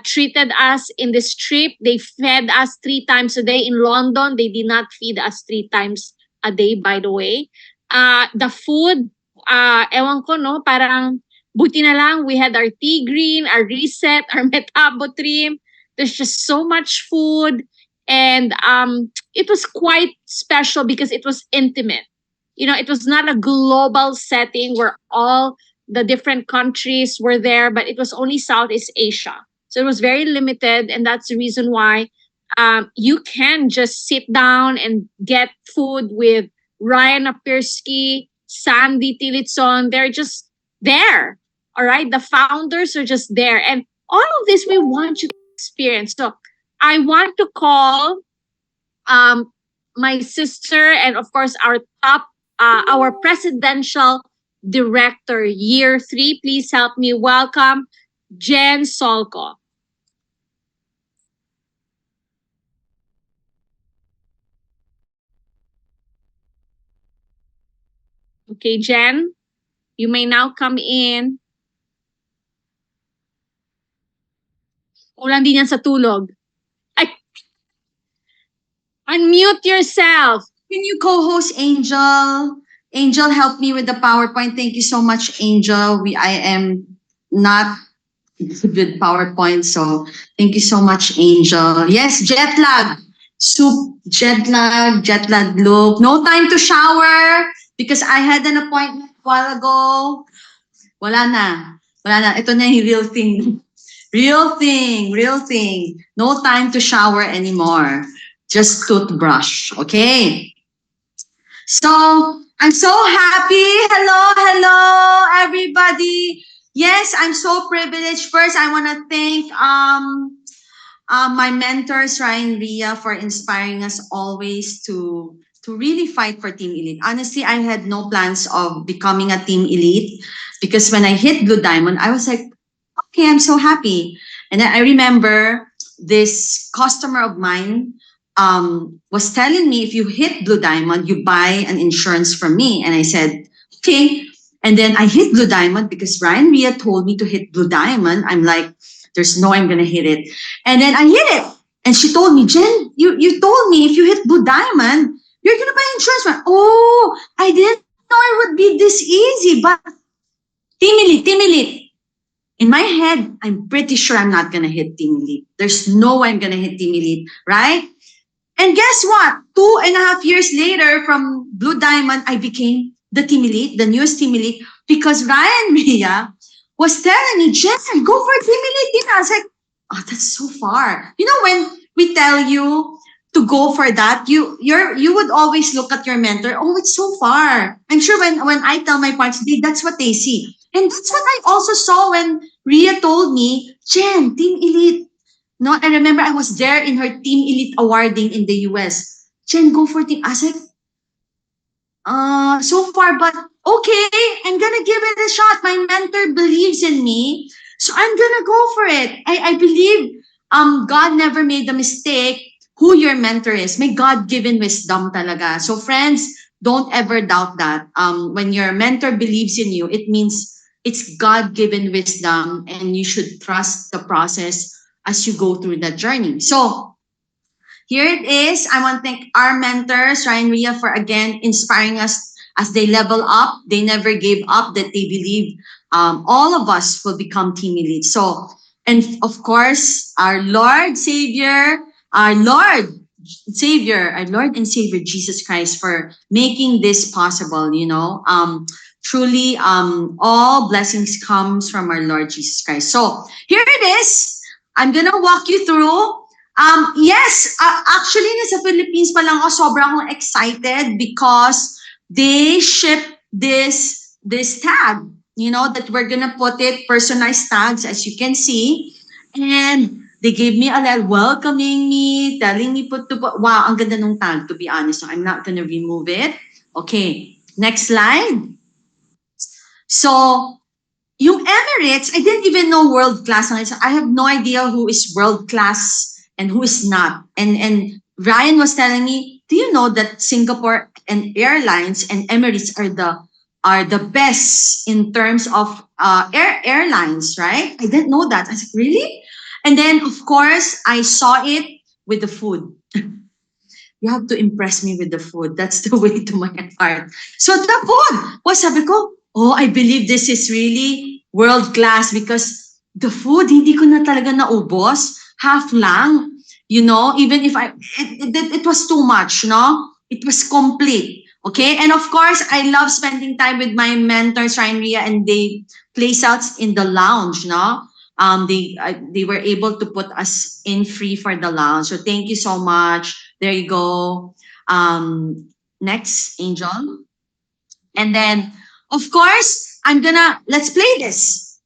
treated us in this trip. They fed us 3 times a day. In London, they did not feed us 3 times a day, by the way. The food, ewan ko, no? Parang, buti na lang, we had our tea green, our reset, our metabotrim. There's just so much food. And it was quite special because it was intimate. It was not a global setting where all the different countries were there, but it was only Southeast Asia. So it was very limited, and that's the reason why you can just sit down and get food with Ryan Apirski, Sandy Tillotson. They're just there. All right. The founders are just there. And all of this we want you to experience. So I want to call my sister and of course our presidential director year 3. Please help me welcome Jen Solco. Okay, Jen, you may now come in. Kulang din yan sa tulog. Ay, unmute yourself. Can you co-host Angel? Angel, help me with the PowerPoint. Thank you so much, Angel. I am not good with PowerPoint, so thank you so much, Angel. Yes, jet lag. Jet lag look. No time to shower because I had an appointment a while ago. Wala na. Ito na yung real thing. Real thing. No time to shower anymore. Just toothbrush, okay? So, I'm so happy. Hello, everybody. Yes, I'm so privileged. First, I want to thank my mentors, Ryan, Rhea, for inspiring us always to really fight for Team Elite. Honestly, I had no plans of becoming a Team Elite because when I hit Blue Diamond, I was like, okay, I'm so happy. And then I remember this customer of mine was telling me, if you hit Blue Diamond, you buy an insurance from me. And I said, okay. And then I hit Blue Diamond because Ryan Rhea told me to hit Blue Diamond. I'm like, there's no way I'm going to hit it. And then I hit it. And she told me, Jen, you told me if you hit Blue Diamond, you're going to buy insurance. Oh, I didn't know it would be this easy. But Team Elite. In my head, I'm pretty sure I'm not going to hit Team Elite. There's no way I'm going to hit Team Elite, right? And guess what? 2.5 years later from Blue Diamond, I became the Team Elite, the newest Team Elite, because Ryan Rhea was telling me, Jen, go for Team Elite. I was like, oh, that's so far. You know, when we tell you to go for that, you would always look at your mentor, oh, it's so far. I'm sure when I tell my partners, that's what they see. And that's what I also saw when Rhea told me, Jen, Team Elite. No, I remember I was there in her Team Elite awarding in the US. Jen, go for Team. I was like, so far, but okay, I'm gonna give it a shot. My mentor believes in me, so I'm gonna go for it. I believe God never made the mistake who your mentor is. May God-given wisdom talaga. So friends, don't ever doubt that. When your mentor believes in you, it means it's God-given wisdom and you should trust the process as you go through that journey. So here it is. I want to thank our mentors, Ryan Rhea, for again inspiring us as they level up. They never gave up, that they believe all of us will become Team Elite. So, and of course, our Lord and Savior, Jesus Christ for making this possible, you know. Truly, all blessings comes from our Lord Jesus Christ. So here it is. I'm gonna walk you through. Yes, actually, nasa Philippines pa lang ako, sobrang akong excited because they ship this tag, you know, that we're gonna put it, personalized tags, as you can see. And they gave me a letter welcoming me, telling me wow, ang ganda nung tag, to be honest. So I'm not gonna remove it. Okay, next slide. So, yung Emirates, I didn't even know world class. I have no idea who is world class and who is not. And Ryan was telling me, do you know that Singapore and airlines and Emirates are the best in terms of airlines, right? I didn't know that. I was like, really? And then of course I saw it with the food. You have to impress me with the food. That's the way to my heart. So the food was, sabi ko, oh, I believe this is really world class because the food, hindi ko na talaga naubos. Half lang. You know, even if it was too much, no? It was complete. Okay? And of course, I love spending time with my mentors, Ryan Rhea, and they place us in the lounge, no? They were able to put us in free for the lounge. So thank you so much. There you go. Next, Angel. And then, of course, let's play this.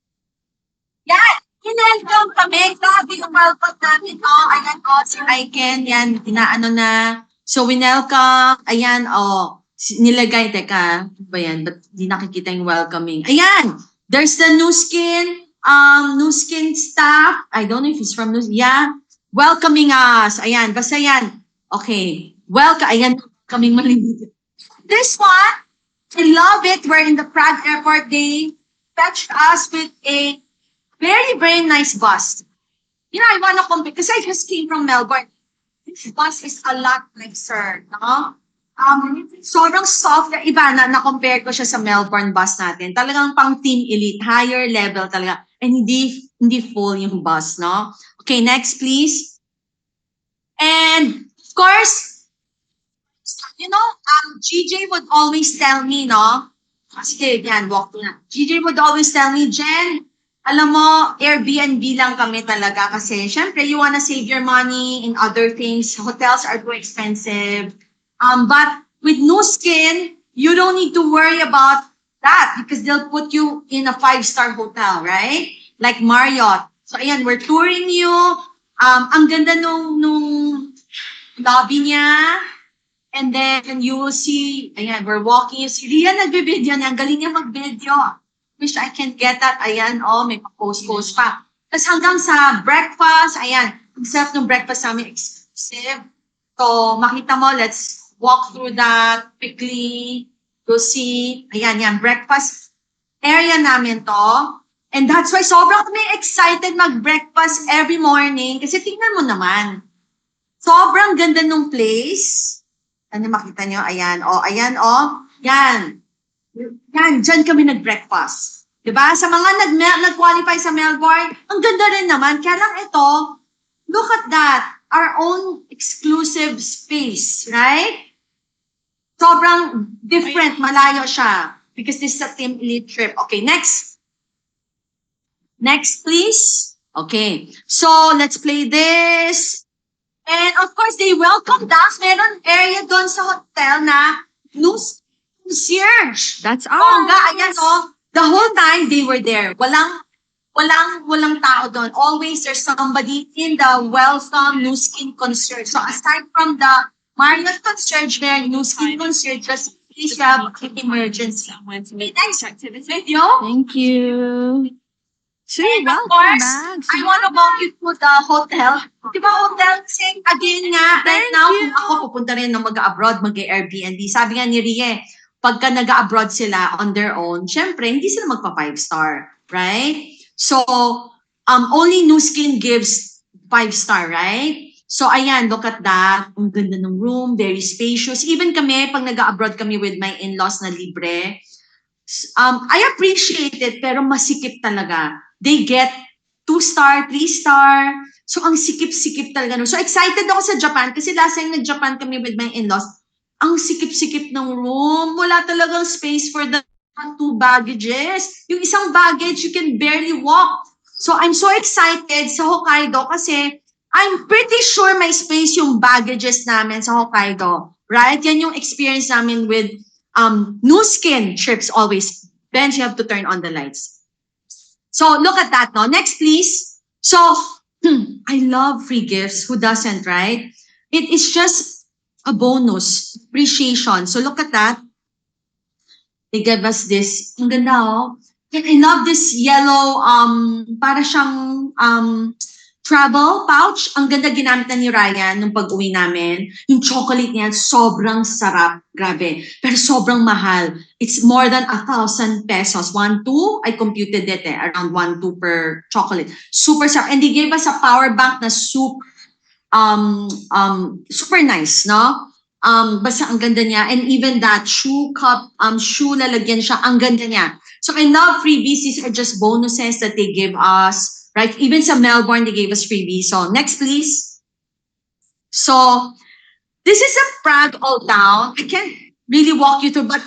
Yeah, in-welcome kami. Grabe yung welcome namin. Oh, ayan, oh, si Aiken, yan, inaano na. So, winelcome, ayan, oh, nilagay, teka, ba yan? Ba't di nakikita yung welcoming? Ayan, there's the new skin. New Skin staff, I don't know if he's from New, yeah, welcoming us. Ayan, basta yan. Okay, welcome, ayan, kaming maliliit. This one, I love it. We're in the Prague airport. They fetched us with a very, very nice bus. You know, I want to compare, because I just came from Melbourne. This bus is a lot nicer, no? Sobrang soft na iba na compare ko siya sa Melbourne bus natin. Talagang pang team elite, higher level talaga. And hindi full yung bus, no? Okay, next please. And of course, you know, GJ would always tell me, no? Sige, yan, walk na. GJ would always tell me, Jen, alam mo, Airbnb lang kami talaga kasi syempre, you wanna save your money in other things. Hotels are too expensive. But with New Skin, you don't need to worry about that because they'll put you in a 5-star hotel, right? Like Marriott. So, ayan, we're touring you. Ang ganda nung lobby niya. And then you will see, ayan, we're walking. You see, Rhea nagbe-video niya. Ang galing niya mag-video. Wish I can get that. Ayan, oh, may post pa. Tapos hanggang sa breakfast, ayan, ang sarap ng breakfast namin, exclusive. So, makita mo, let's walk through that quickly. You'll see, ayan, yan, breakfast area namin to. And that's why sobrang kami excited mag-breakfast every morning. Kasi tingnan mo naman, sobrang ganda nung place. Ano makita nyo? Ayan, yan. Yan, dyan kami nag-breakfast. Diba? Sa mga nag-qualify sa Melbourne, ang ganda rin naman. Kaya lang ito, look at that. Our own exclusive space, right? Sobrang different, malayo siya. Because this is a team elite trip. Okay, next. Next, please. Okay, so let's play this. And of course, they welcomed us. Meron area doon sa hotel na concierge. That's all. Ayan, oh. The whole time they were there. Walang tao doon. Always there's somebody in the welcome New Skin concierge. So aside from the Marriott concierge there, New Skin concierge, just please have an emergency. Next video. Thank you. Sure, And of welcome course, back. I want to walk you to the hotel. Diba hotel? Kasi again nga, right now, kung ako pupunta rin na mag-abroad, mag-Airbnb. Sabi nga ni Rhea, pagka nag-abroad sila on their own, syempre, hindi sila magpa 5-star, right? So, only New Skin gives 5-star, right? So, ayan, look at that. Ang ganda ng room, very spacious. Even kami, pag nag-abroad kami with my in-laws na libre, I appreciate it, pero masikip talaga. They get 2-star, 3-star. So, ang sikip-sikip talaga. So, excited ako sa Japan kasi last time nag-Japan kami with my in-laws, ang sikip-sikip ng room. Wala talagang space for the 2 baggages. Yung isang baggage, you can barely walk. So, I'm so excited sa Hokkaido kasi I'm pretty sure may space yung baggages namin sa Hokkaido. Right? Yan yung experience namin with New Skin trips always. Then you have to turn on the lights. So, look at that, no? Next, please. So, I love free gifts. Who doesn't, right? It is just a bonus, appreciation. So, look at that. They gave us this. Ang ganda, oh. And I love this yellow, para siyang travel pouch. Ang ganda ginamit na ni Ryan nung pag-uwi namin. Yung chocolate niya, sobrang sarap. Grabe. Pero sobrang mahal. It's more than 1,000 pesos. 1,200, I computed it around 1,200 per chocolate. Super sarap. And they gave us a power bank na super nice, no? Basta ang ganda niya. And even that shoe cup, shoe lalagyan siya, ang ganda niya. So I love freebies. These are just bonuses that they give us. Right? Even sa Melbourne, they gave us freebies. So, next, please. So, this is a Prague Old Town. I can't really walk you through, but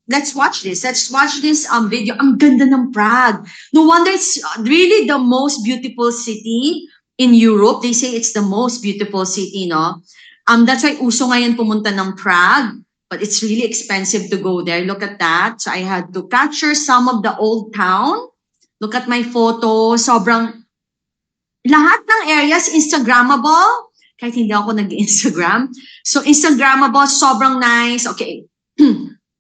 let's watch this. Let's watch this video. Ang ganda ng Prague. No wonder it's really the most beautiful city in Europe. They say it's the most beautiful city, no? That's why uso ngayon pumunta ng Prague. But it's really expensive to go there. Look at that. So, I had to capture some of the old town. Look at my photo. Sobrang, lahat ng areas Instagrammable. Kahit hindi ako nag-Instagram. So, Instagrammable, sobrang nice. Okay.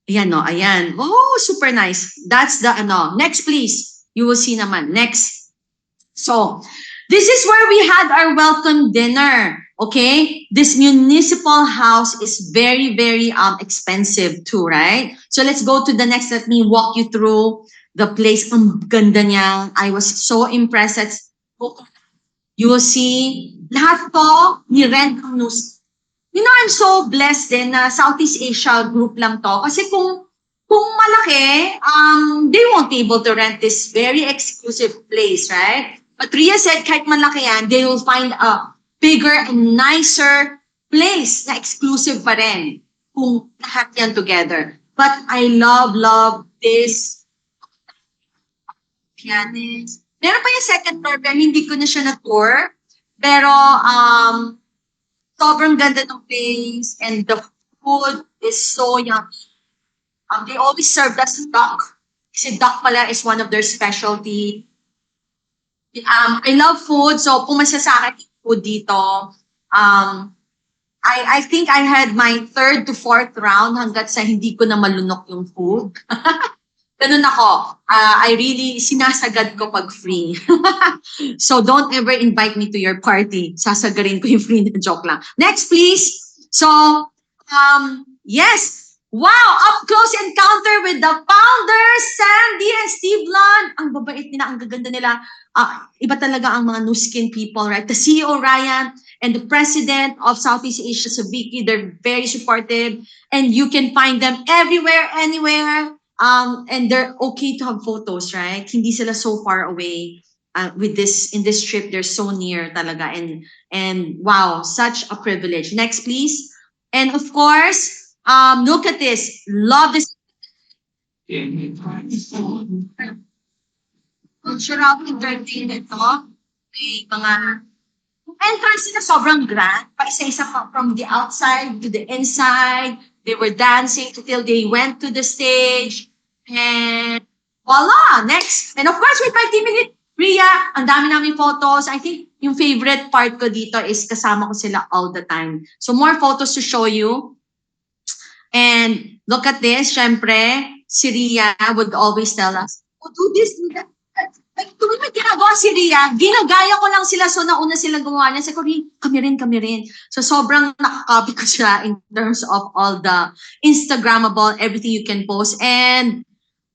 Ayan, no, ayan. Oh, super nice. That's the, next please. You will see naman. Next. So, this is where we had our welcome dinner. Okay, this municipal house is very, very expensive too, right? So let's go to the next. Let me walk you through the place. Ang ganda niya. I was so impressed. You will see lahat to ni-rent ang news. You know, I'm so blessed din na Southeast Asia group lang to. Kasi kung malaki, they won't be able to rent this very exclusive place, right? But Rhea said kahit malaki yan, they will find a bigger and nicer place na exclusive pa rin kung lahat yan together. But I love this pianist. Meron pa yung second floor, pero hindi ko na siya na-tour. Pero, sobrang ganda ng place and the food is so yummy. They always serve us duck. Kasi duck pala is one of their specialty. I love food, so pumasa sa akin yung food dito. I think I had my third to fourth round hanggat sa hindi ko na malunok yung food. Ganun ako. I really, sinasagad ko pag free. So don't ever invite me to your party. Sasagarin ko yung free na joke lang. Next, please. So, yes. Wow! Up close encounter with the founders, Sandy and Steve Lund. Ang babait nila, ang gaganda nila. Iba talaga ang mga Nu Skin people, right? The CEO, Ryan, and the president of Southeast Asia, Sabiki, they're very supportive. And you can find them everywhere, anywhere. And they're okay to have photos, right? Hindi sila so far away. With this, in this trip, they're so near talaga. And wow, such a privilege. Next, please. And of course, look at this. Love this. Cultural entertainment ito. May mga entrance na sobrang grand. Pa-isa-isa from the outside to the inside. They were dancing until they went to the stage. And voila! Next. And of course, with my team in Rhea, ang dami namin photos. I think yung favorite part ko dito is kasama ko sila all the time. So more photos to show you. And look at this, syempre, si Rhea would always tell us, oh, do this, do that. Like, tuwing may ginagawa si Rhea, ginagaya ko lang sila, so nauna sila gumawa niya. Sabi ko, kami rin. So sobrang nakakopy ko siya in terms of all the Instagrammable, everything you can post. And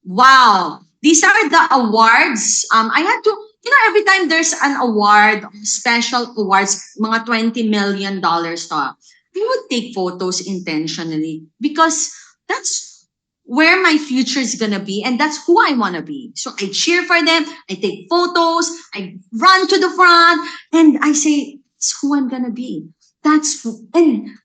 wow, these are the awards. I had to, you know, every time there's an award, special awards, mga $20 million to, I would take photos intentionally because that's where my future is gonna be and that's who I wanna be. So I cheer for them, I take photos, I run to the front, and I say, it's who I'm gonna be. And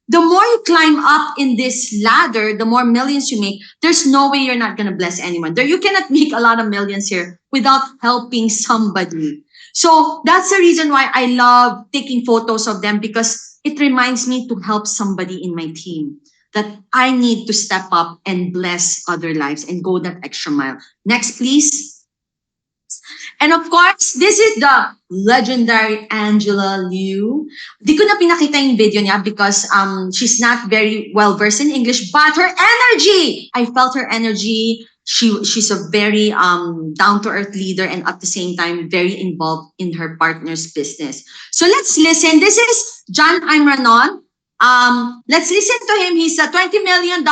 the more you climb up in this ladder, the more millions you make, there's no way you're not gonna bless anyone. You cannot make a lot of millions here without helping somebody. So that's the reason why I love taking photos of them because it reminds me to help somebody in my team, that I need to step up and bless other lives and go that extra mile. Next, please. And of course, this is the legendary Angela Liu. Di ko na pinakita yung video niya because she's not very well versed in English, but her energy, I felt her energy. She's a very down-to-earth leader and at the same time very involved in her partner's business. So let's listen. This is John Imranon. Let's listen to him. He's a $20 million.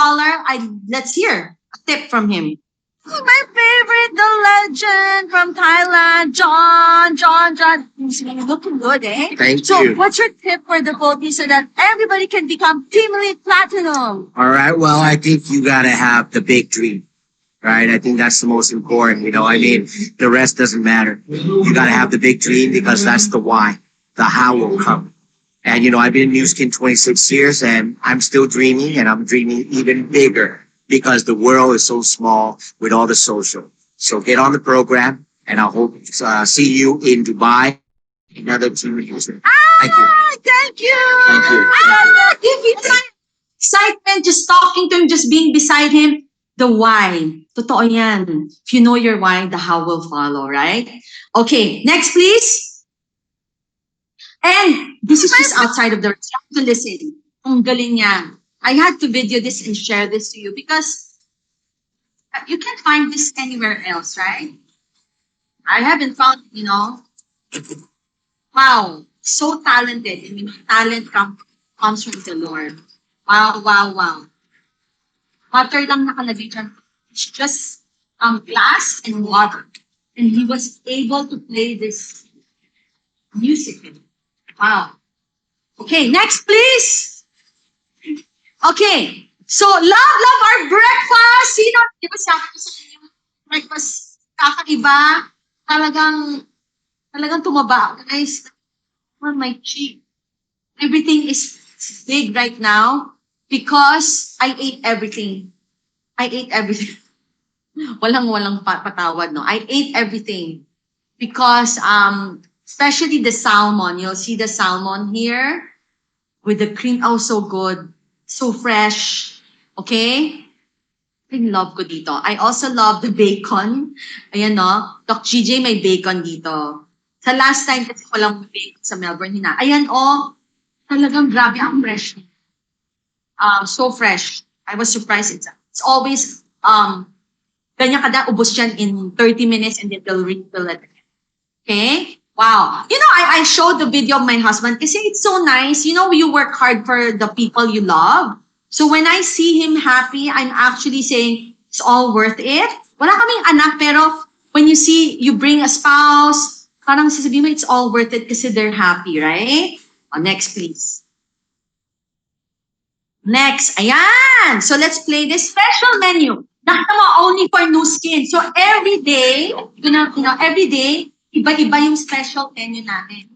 Let's hear a tip from him. My favorite, the legend from Thailand, John. He's looking good, eh? Thank so you. What's your tip for the devotees so that everybody can become Team Platinum? All right. Well, I think you got to have the big dream, right? I think that's the most important. You know, I mean, the rest doesn't matter. You got to have the big dream because that's the why. The how will come. And, you know, I've been in Nu Skin 26 years and I'm still dreaming and I'm dreaming even bigger because the world is so small with all the social. So get on the program and I hope see you in Dubai in another 2 years. Thank you. Thank you. Thank you. Give me excitement just talking to him, just being beside him. The why. Totoo yan. If you know your why, the how will follow, right? Okay, next please. And this is just outside of the restaurant to listen. Ang galing niya. I had to video this and share this to you because you can't find this anywhere else, right? I haven't found, you know, Wow, so talented. I mean, comes from the Lord. Wow, wow, wow. Water lang nakalagay dyan. It's just glass and water. And he was able to play this music. Wow. Okay, next please. Okay. So, love our breakfast. Sino? Di ba sabi ko sa inyo, breakfast kakaiba. Talagang tumaba. Guys, on my cheek. Everything is big right now because I ate everything. I ate everything. Walang patawad, no? I ate everything because especially the salmon. You'll see the salmon here with the cream. Oh, so good. So fresh. Okay? I love ko dito. I also love the bacon. Ayan, no? Doc GJ, may bacon dito. Sa last time kasi walang bacon sa Melbourne, ayan, oh. Talagang grabe ang fresh. So fresh. I was surprised. It's always, ganyan kada ubos yan in 30 minutes and then they'll refill it. Okay? Wow. You know, I showed the video of my husband kasi it's so nice. You know, you work hard for the people you love. So when I see him happy, I'm actually saying, it's all worth it. Wala kaming anak, pero when you see, you bring a spouse, parang sasabihin mo, it's all worth it kasi they're happy, right? Next, please. Next, ayan. So let's play this special menu. Nakita mo, only for new skin. So every day, every day, iba-iba yung special menu natin.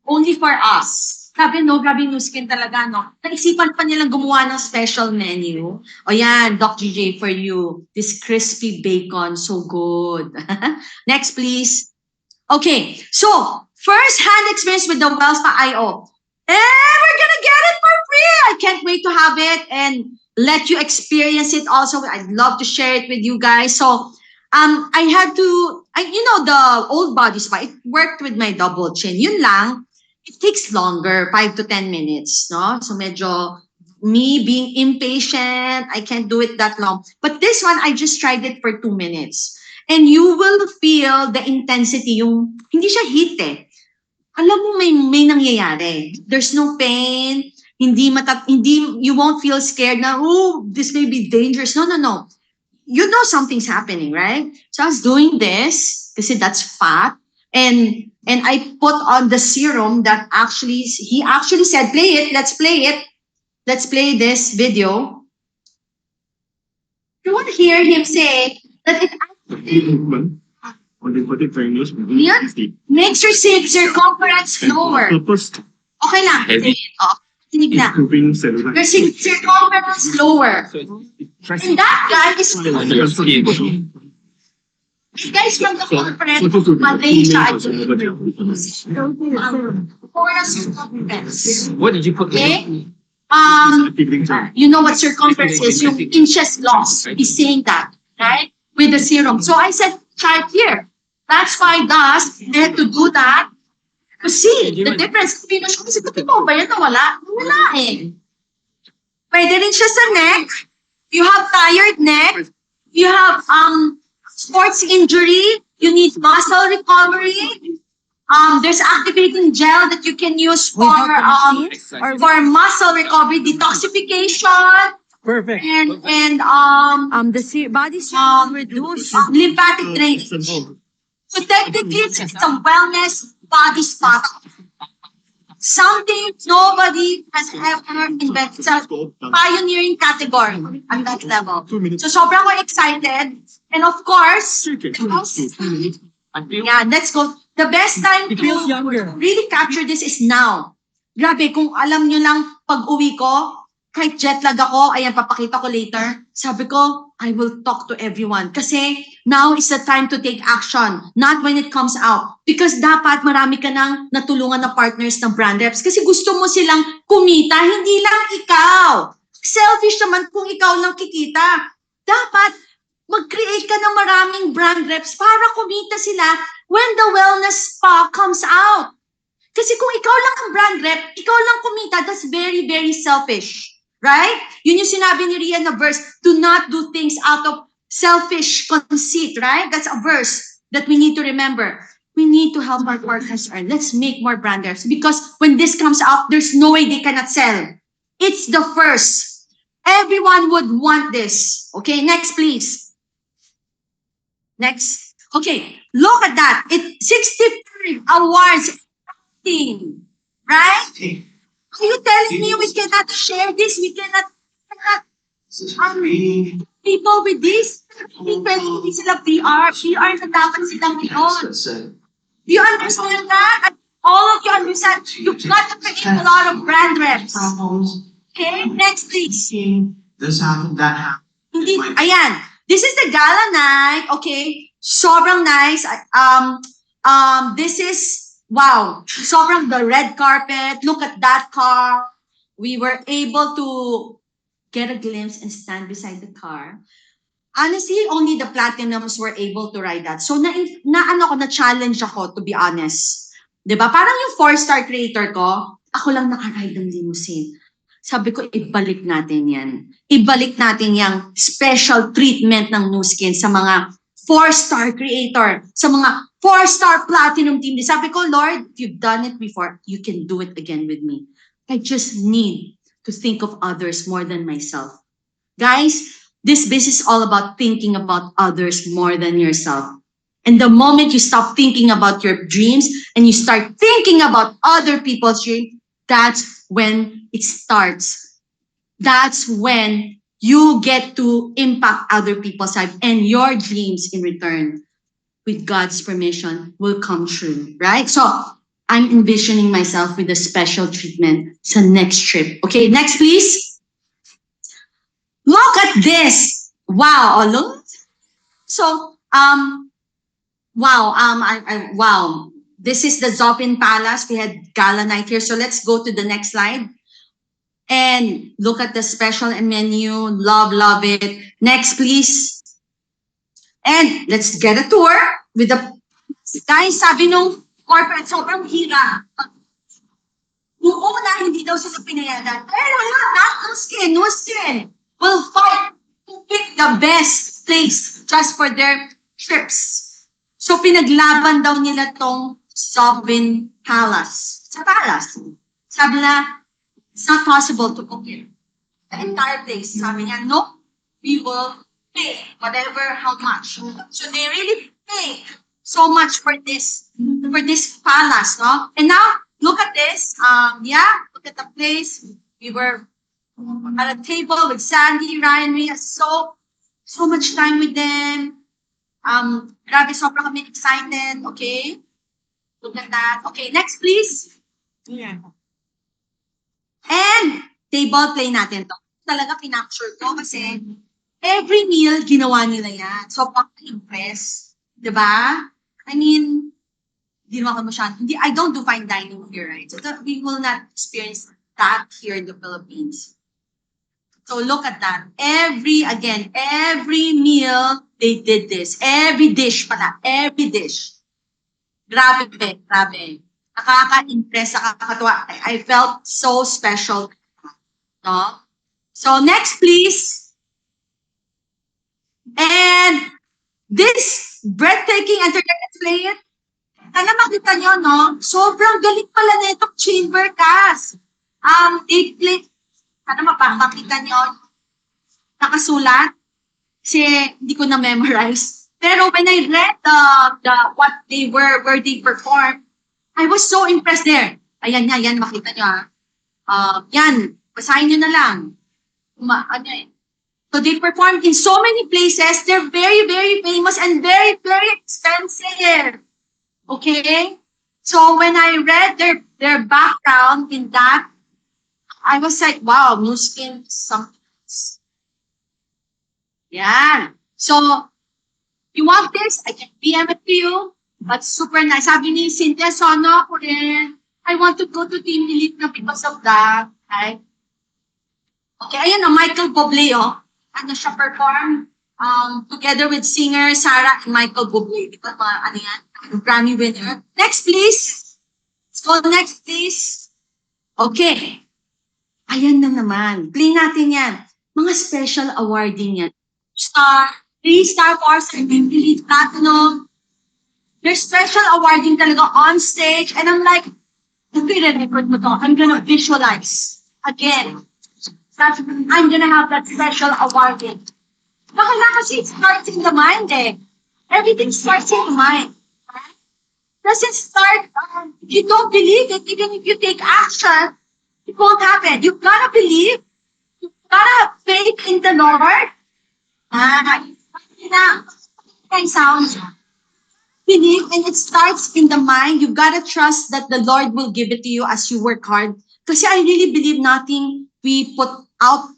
Only for us. Grabe, no? Grabe new skin talaga, no? Naisipan pa nilang gumawa ng special menu. O yan, Doc GJ, for you. This crispy bacon, so good. Next, please. Okay, so, first-hand experience with the Wells pa.io. We're gonna get it for free! I can't wait to have it and let you experience it also. I'd love to share it with you guys. So, I had to, the old body spa, it worked with my double chin. Yun lang, it takes longer, 5 to 10 minutes, no? So medyo me being impatient, I can't do it that long. But this one, I just tried it for 2 minutes. And you will feel the intensity, yung, hindi siya heat eh. Alam mo may nangyayari. There's no pain, you won't feel scared na, oh, this may be dangerous. No. You know something's happening, right? So I was doing this, kasi that's fat. And I put on the serum that he actually said, play it, let's play it. Let's play this video. You want to hear him say that it actually makes your circumference lower. Okay lang. Tinig na. Your circumference lower. And that guy is guys from the conference, Malaysia, for a circumference. What did you put? Okay? You know what circumference is? Yung inches lost. He's saying that, right? With the serum. So I said, try it here. That's why I had to do that. To see the difference. Kasi totoo ba yan na wala? Wala eh. Pwede rin siya sa neck. You have tired neck. You have sports injury. You need muscle recovery. There's activating gel that you can use for muscle recovery, detoxification. Perfect. And Body serum reduce. lymphatic drainage. So technically, it's a wellness body spa. Something nobody has ever invented. It's a pioneering category at that level. So sobrang ko excited. And of course, yeah, let's go. The best time to really capture this is now. Grabe, kung alam nyo lang pag-uwi ko, kahit jet lag ako, ayan, papakita ko later. Sabi ko, I will talk to everyone. Kasi now is the time to take action. Not when it comes out. Because dapat marami ka nang natulungan na partners ng brand reps. Kasi gusto mo silang kumita, hindi lang ikaw. Selfish naman kung ikaw lang kikita. Dapat mag-create ka ng maraming brand reps para kumita sila when the wellness spa comes out. Kasi kung ikaw lang ang brand rep, ikaw lang kumita, that's very, very selfish. Right? Yun yung sinabi ni Rhea na verse, do not do things out of selfish conceit, right? That's a verse that we need to remember. we need to help our partners earn. Let's make more branders because when this comes out, there's no way they cannot sell. It's the first. Everyone would want this. Okay, next please. Next. Okay, look at that. It 65 awards. Right? Are you telling me we cannot share this? We cannot people with this? Hindi sila PR. PR na dapat silang ngayon. Do you understand that? All of you understand? You've got to create a lot of brand reps. Okay, next please. This happened, that happened. Hindi, ayan. This is the gala night. Okay, sobrang nice. This is, wow, sobrang the red carpet. Look at that car. We were able to get a glimpse and stand beside the car. Honestly, only the platinums were able to ride that. So, na-challenge ako, to be honest. Diba? Parang yung 4-star creator ko, ako lang nakaride ng limousine. Sabi ko, ibalik natin yan. Ibalik natin yung special treatment ng Nu Skin sa mga 4-star creator, sa mga 4-star platinum team. Sabi ko, Lord, if you've done it before, you can do it again with me. I just need to think of others more than myself. Guys, this business is all about thinking about others more than yourself. And the moment you stop thinking about your dreams and you start thinking about other people's dreams, that's when it starts. That's when you get to impact other people's lives and your dreams in return, with God's permission, will come true, right? So I'm envisioning myself with a special treatment sa next trip. Okay, next please. Look at this. Wow, look. So, wow. This is the Zopin Palace. We had gala night here. So let's go to the next slide. And look at the special menu. Love it. Next, please. And let's get a tour with the guys. Sabi nung corporate, sobrang hira. Noong una, hindi daw sila pinayagan. Pero not No Skin will fight to pick the best place just for their trips. So pinaglaban daw nila tong Zopin Palace. Sa Palace. Sabi na, it's not possible to book it. The entire place. Sabi niya, no, we will pay whatever, how much. So they really pay so much for this palace, no? And now, look at this. Look at the place. We were at a table with Sandy, Ryan, Rhea, so much time with them. Grabe, sobrang kami excited. Okay? Look at that. Okay, next please. Yeah. And table play natin to. Talaga kinapture ko kasi every meal ginawa nila yan. So, impress. Diba? I mean, di naman ako masyadong, I don't do fine dining here, right? So, we will not experience that here in the Philippines. So look at that. Every meal, they did this. Every dish. Grabe. Nakaka-impress, nakakatuwa. I felt so special. No? So next, please. And this breathtaking entertainment play, sana makita nyo, no? Sobrang galing pala na itong chamber cast. They play, sana mapapakita nyo, nakasulat, kasi hindi ko na-memorize. Pero when I read what they were, where they performed, I was so impressed there. Ayan, makita nyo yan, basahin nyo na lang. So they performed in so many places. They're very, very famous and very, very expensive. Okay? So when I read their background in that, I was like, wow, Nu Skin, something else. Yeah. So, you want this? I can PM it to you. But super nice. Sabi ni Cynthia Sono ako rin, I want to go to Team Elite na because of that. Right? Okay, ayan na, Michael Bublé, ano siya perform together with singer Sarah and Michael Bublé. Diba mga Grammy winner. Next, please. Let's go next, please. Okay. Ayan na naman. Play natin yan. Mga special awarding yan. 3-star, 4-star, Elite Platinum. There's special awarding talaga on stage. And I'm like, record mo to. I'm gonna visualize again. I'm gonna have that special awarding. Bakala kasi it starts in the mind eh. Everything starts in the mind. Doesn't start, if you don't believe it, even if you take action, it won't happen. You've gotta believe. You've gotta have faith in the Lord. Sounds believe, and it starts in the mind. You've got to trust that the Lord will give it to you as you work hard. Because I really believe nothing we put out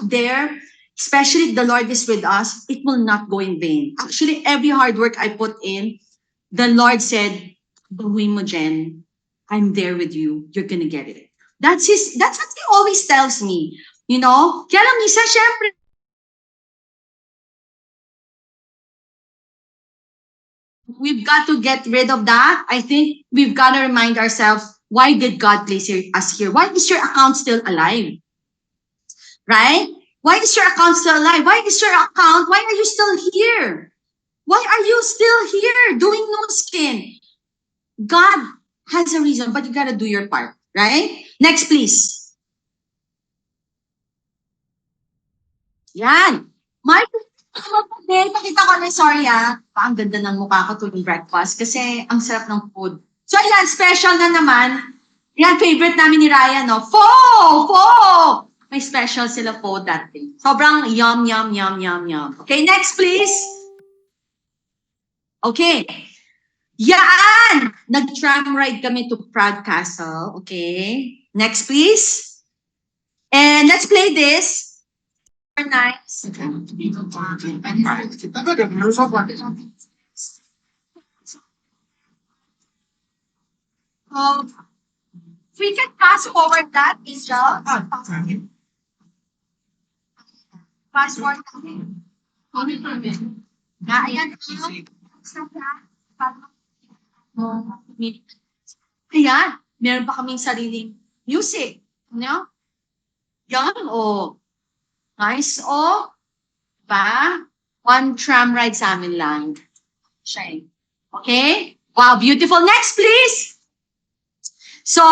there, especially if the Lord is with us, it will not go in vain. Actually, every hard work I put in, the Lord said, "Gawin mo, Jen. I'm there with you. You're gonna get it." That's what He always tells me. You know? Kaya lang, Misa, syempre, we've got to get rid of that. I think we've got to remind ourselves, why did God place us here? Why is your account still alive? Right? Why is your account still alive? Why is your account? Why are you still here? Why are you still here doing no skin? God has a reason, but you got to do your part. Right? Next, please. Yan. My pakita ko na, sorry ang ganda ng mukha ko tuwing breakfast kasi ang sarap ng food. So ayan, special na naman. Yan, favorite namin ni Rhea, no? Pho! May special sila pho that day. Sobrang yum. Okay, next please. Okay. Yan! Nag-tram ride kami to Prague Castle. Okay. Next please. And let's play this. Nice. If we can fast forward that, Angel. Fast forward. Ayan. Ayan. Meron pa kaming sariling music. No? Yan, nice, ba? One tram ride sa amin lang. Okay? Wow, beautiful. Next, please. So,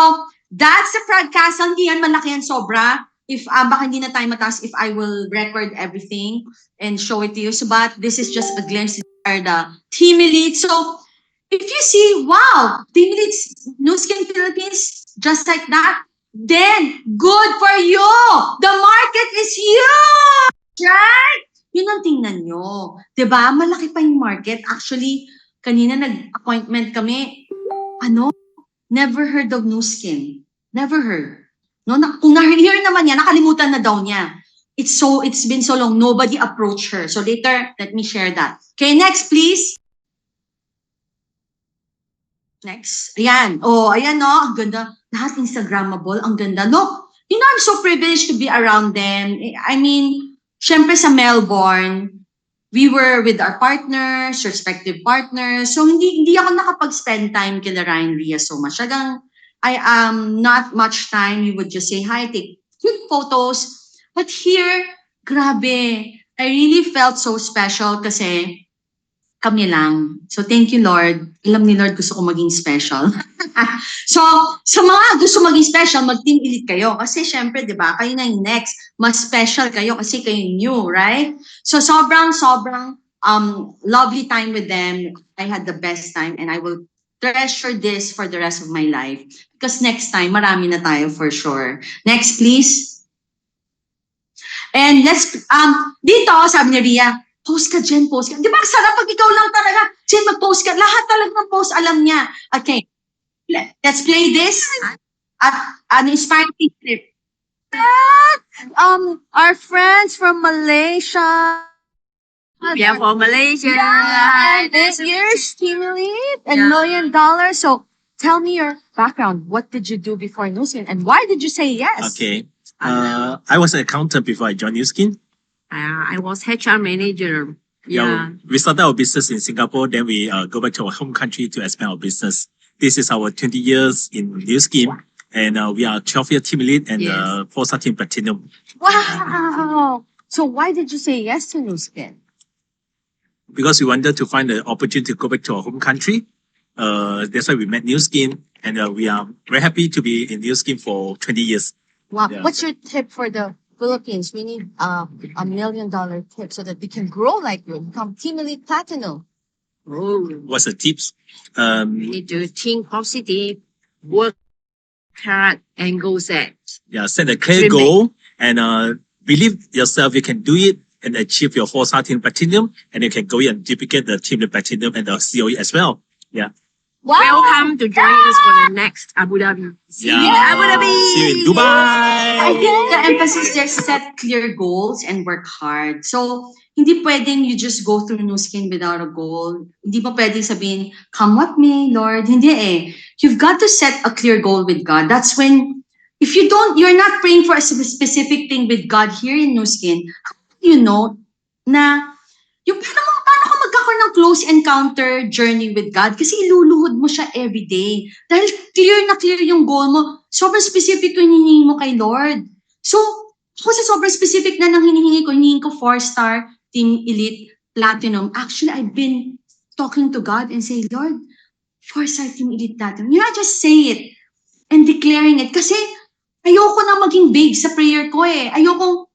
that's the Prague Castle. Hindi yan malaki yan sobra. If, baka hindi na tayo mataas if I will record everything and show it to you. So, but this is just a glimpse of the Team Elite. So, if you see, wow, Team Elite's New Skin Philippines, just like that, then, good for you! The market is huge! Right? Yun ang tingnan nyo. Diba? Malaki pa yung market. Actually, kanina nag-appointment kami. Never heard of Nu Skin. Never heard. No, kung na-hear naman niya, nakalimutan na daw niya. It's been so long, nobody approached her. So later, let me share that. Okay, next please. Next. Ayan. Ayan no, ang ganda. Lahat Instagrammable, ang ganda. Look, you know, I'm so privileged to be around them. I mean, syempre sa Melbourne, we were with our partners, respective partners. So, hindi ako nakapag-spend time kila Ryan Rhea so much. Not much time. We would just say hi, take quick photos. But here, grabe. I really felt so special kasi kami lang. So, thank you, Lord. Alam ni Lord, gusto ko maging special. So, sa mga gusto maging special, mag-Team Elite kayo. Kasi, syempre, di ba, kayo na yung next. Mas special kayo kasi kayo new, right? So, sobrang lovely time with them. I had the best time and I will treasure this for the rest of my life. Because next time, marami na tayo for sure. Next, please. And let's, dito, sabi ni Rhea, post ka, Jen, post ka. Di ba, sarap pag ikaw lang talaga. Jen, mag-post ka. Lahat talaga ng post, alam niya. Okay. Let's play this. An inspiring trip. Our friends from Malaysia. Yeah, for Malaysia. Yeah, this year's Team Elite, $1 million. So, tell me your background. What did you do before Nu Skin, and why did you say yes? Okay. I was an accountant before I joined Nu Skin. I was HR manager. Yeah. We started our business in Singapore, then we go back to our home country to expand our business. This is our 20 years in Nu Skin, and we are 12-year Team Elite and Yes. 4-star Team Platinum. Wow. So, why did you say yes to Nu Skin? because we wanted to find the opportunity to go back to our home country. That's why we met New Skin, and we are very happy to be in New Skin for 20 years. Wow. Yeah. What's your tip for the Philippines? We need $1 million tip so that we can grow like you, become Team Elite Platinum. Oh, What's the tips? you need to think positive, work hard, and go set. Yeah, set a clear Dream big. goal and believe yourself you can do it and achieve your whole Team Platinum, and you can go and duplicate the Team Platinum and the COE as well. Yeah. Wow. Welcome to join us for the next Abu Dhabi. See you in Abu Dhabi. See you in Dubai. I think the emphasis there is set clear goals and work hard. So, hindi pwedeng you just go through New Skin without a goal. Hindi mo pwedeng sabihin, come what may, Lord. Hindi eh. You've got to set a clear goal with God. That's when, if you don't, you're not praying for a specific thing with God here in New Skin, how do you know na yung paano ka magkakaroon ng close encounter journey with God? Kasi iluluhod mo siya every day. Dahil clear na clear yung goal mo. Sobrang specific yung hinihingi mo kay Lord. So, ako sa sobrang specific na nang hinihingi ko 4-star Team Elite Platinum. Actually, I've been talking to God and saying, Lord, 4-star Team Elite Platinum. You know, I just say it and declaring it. Kasi ayoko na maging vague sa prayer ko eh. Ayoko,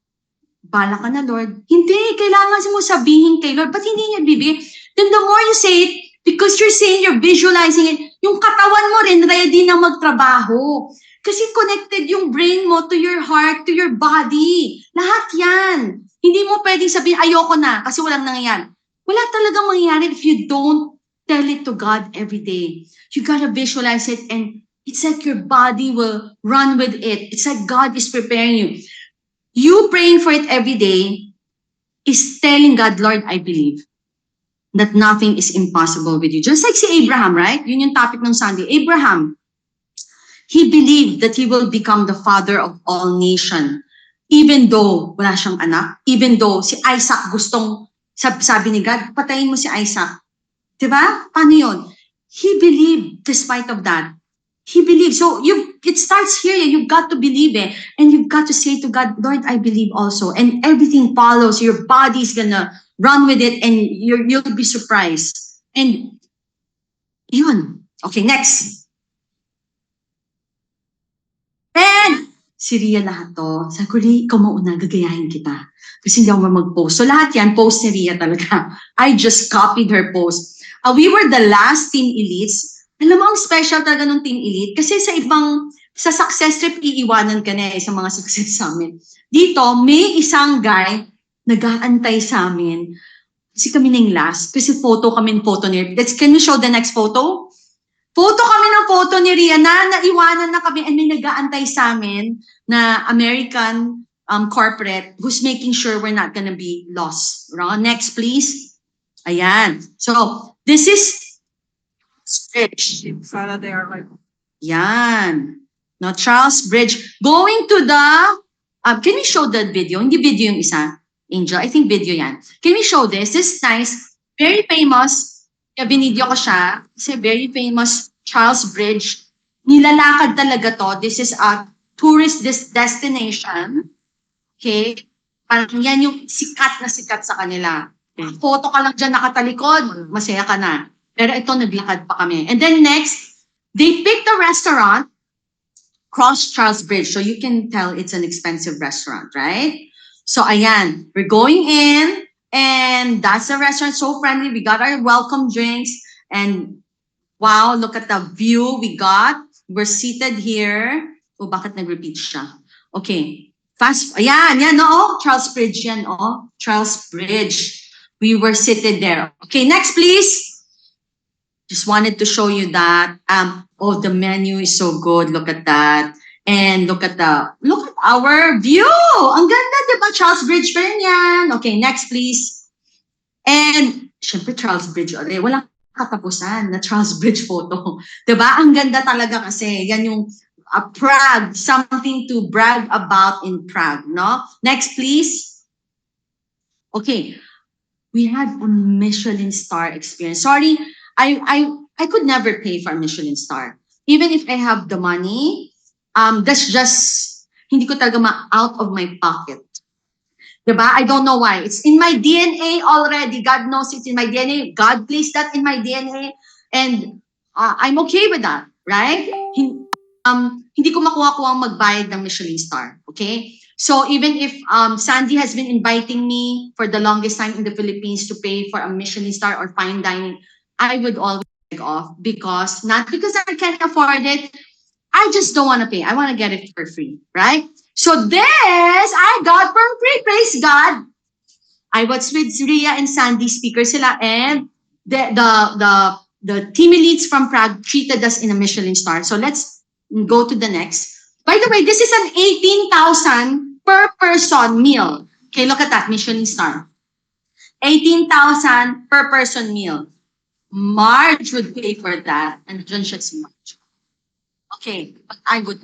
bala ka na, Lord. Hindi, kailangan mo sabihin kay Lord. Ba't hindi niya bibigay? Then the more you say it, because you're saying, you're visualizing it, yung katawan mo rin ready na magtrabaho. Kasi connected yung brain mo to your heart, to your body. Lahat yan. Hindi mo pwedeng sabihin, ayoko na, kasi walang nangyayari. Wala talagang mangyayari if you don't tell it to God every day. You gotta visualize it, and it's like your body will run with it. It's like God is preparing you. You praying for it every day is telling God, Lord, I believe that nothing is impossible with you. Just like si Abraham, right? Yun yung topic ng Sunday. Abraham, he believed that he will become the father of all nations. Even though wala siyang anak, even though si Isaac gustong, sabi ni God, patayin mo si Isaac. Diba? Paano yun? He believed despite of that. He believed. So it starts here. You've got to believe it. And you've got to say to God, Lord, I believe also. And everything follows. Your body's gonna run with it and you'll be surprised. And yun. Okay, next. And si Rhea lahat to. Sabi ko, Rhea, ikaw mauna, gagayahin kita. Kasi hindi ako mag-post. So lahat yan, post ni Rhea talaga. I just copied her post. We were the last Team Elites. Alam mo, ang special talaga ng Team Elite. Kasi sa success trip, iiwanan ka na sa mga success sa amin. Dito, may isang guy nag-aantay sa amin. Kasi kami ng last. Kasi photo ni Rhea. Can you show the next photo? Photo kami ng photo ni Rhea na naiwanan na kami and may nag-aantay sa amin na American corporate who's making sure we're not gonna be lost. Next, please. Ayan. So, this is Bridge. Sana they are like, Yan. No, Charles Bridge. Going to the, can we show the video? Hindi video yung isa, Angel. I think video yan. Can we show this? This is nice. Very famous. Kaya binidyo ko siya. Kasi very famous Charles Bridge. Nilalakad talaga to. This is a tourist destination. Okay? Parang yan yung sikat na sikat sa kanila. Photo ka lang dyan nakatalikod. Masaya ka na. Pero ito, naglakad pa kami. And then next, they picked a restaurant across Charles Bridge. So you can tell it's an expensive restaurant, right? So ayan, we're going in and that's the restaurant, so friendly. We got our welcome drinks and wow, look at the view we got. We're seated here. Oh, bakit nag-repeat siya? Okay, ayan, Charles Bridge yan, Charles Bridge. We were seated there. Okay, next please. Just wanted to show you that. The menu is so good. Look at that. And look at our view. Ang ganda, diba? Charles Bridge pa rin yan. Okay, next please. And, syempre Charles Bridge ulit. Walang katapusan na Charles Bridge photo. Diba? Ang ganda talaga kasi. Yan yung Prague. Something to brag about in Prague, no? Next please. Okay. We had a Michelin star experience. Sorry, I could never pay for a Michelin star. Even if I have the money, that's just, hindi ko talaga out of my pocket. Diba? I don't know why. It's in my DNA already. God knows it's in my DNA. God placed that in my DNA. And I'm okay with that. Right? Hindi ko makuha-kuha ang magbayad ng Michelin star. Okay? So even if Sandy has been inviting me for the longest time in the Philippines to pay for a Michelin star or fine dining, I would always beg off because, not because I can't afford it, I just don't want to pay. I want to get it for free. Right? So this I got for free. Praise God. I was with Rhea and Sandy, speaker sila, and the team elites from Prague treated us in a Michelin star. So let's go to the next. By the way, this is an 18,000 per person meal. Okay, look at that, Michelin star. 18,000 per person meal. Marge would pay for that, and dyan siya si Marge. Okay, but I would.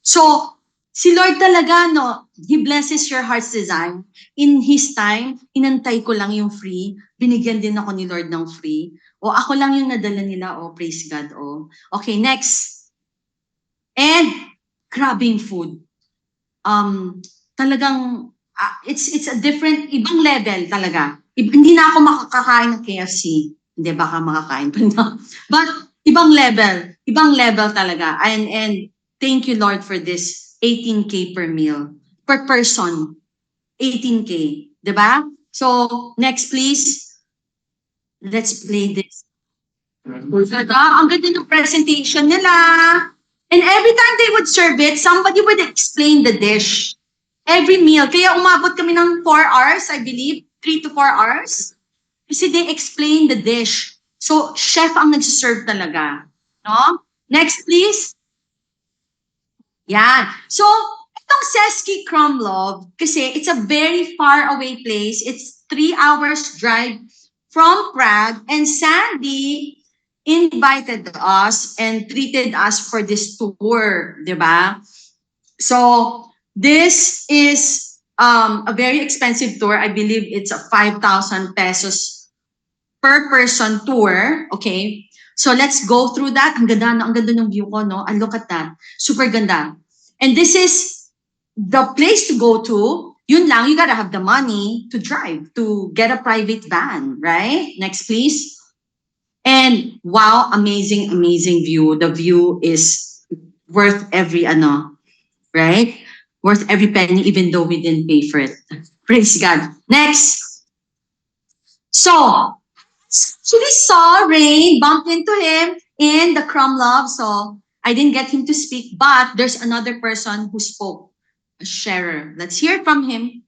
So, si Lord talaga, no, He blesses your heart's design. In His time, inantay ko lang yung free. Binigyan din ako ni Lord ng free. O ako lang yung nadala nila. O, praise God. O. Okay, next. And, grabbing food. Talagang, it's a different, ibang level talaga. Hindi na ako makakakain ng KFC. Hindi, baka makakain pa na. But, ibang level talaga. And thank you, Lord, for this 18K per meal. Per person. 18K. Diba? So, next please. Let's play this. Ang ganda ng presentation nila. And every time they would serve it, somebody would explain the dish. Every meal. Kaya umabot kami ng 4 hours, I believe. 3 to 4 hours. Kasi they explain the dish. So, chef ang nag-serve talaga. No? Next, please. Yan. So, itong Seski Krumlov, kasi it's a very far away place. It's 3 hours drive from Prague. And Sandy invited us and treated us for this tour. Diba? So, this is a very expensive tour. I believe it's a 5,000 pesos per person tour. Okay? So let's go through that. Ang ganda ng view ko, no? And look at that. Super ganda. And this is the place to go to. Yun lang, you gotta have the money to drive, to get a private van, right? Next, please. And wow, amazing view. The view is worth every right? Worth every penny, even though we didn't pay for it. Praise God. Next. So, we saw Rain bumped into him in the Krumlov. So, I didn't get him to speak, but there's another person who spoke, a sharer. Let's hear from him.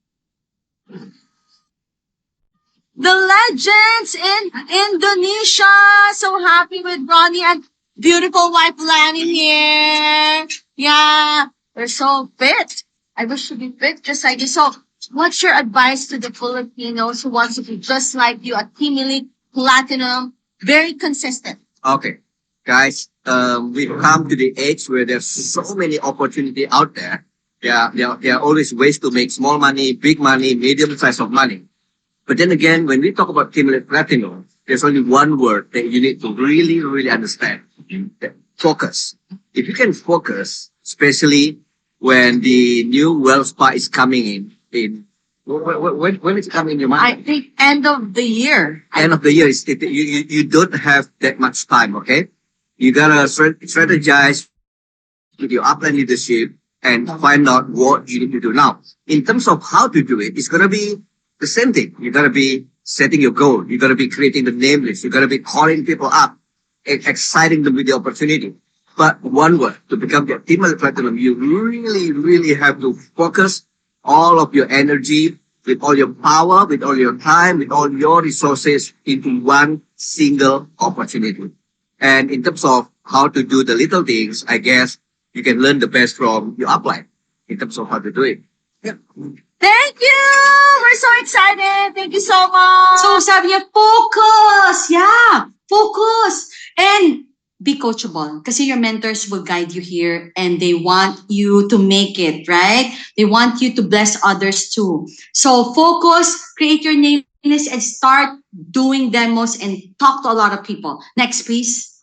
The legends in Indonesia. So happy with Ronnie and beautiful wife Lani here. Yeah, they're so fit. I wish to be fit just like you. So, what's your advice to the Filipinos who wants to be just like you, a team elite, platinum, very consistent? Okay, guys, we've come to the age where there's so many opportunity out there. Yeah, there are always ways to make small money, big money, medium size of money. But then again, when we talk about team elite platinum, there's only one word that you need to really, really understand. Focus. If you can focus, especially when the new well spa is coming in when it's coming in your mind? I think end of the year. End of the year, you don't have that much time, okay? You gotta strategize with your upline leadership and find out what you need to do. Now, in terms of how to do it, it's gonna be the same thing. You gotta be setting your goal. You gotta be creating the name list. You gotta be calling people up and exciting them with the opportunity. But one word, to become the team elite platinum, you really, really have to focus all of your energy, with all your power, with all your time, with all your resources into one single opportunity. And in terms of how to do the little things, I guess you can learn the best from your upline in terms of how to do it. Yeah. Thank you! We're so excited. Thank you so much. So sabi niya, focus! Yeah, focus! And be coachable. Kasi your mentors will guide you here and they want you to make it, right? They want you to bless others too. So focus, create your name list, and start doing demos and talk to a lot of people. Next, please.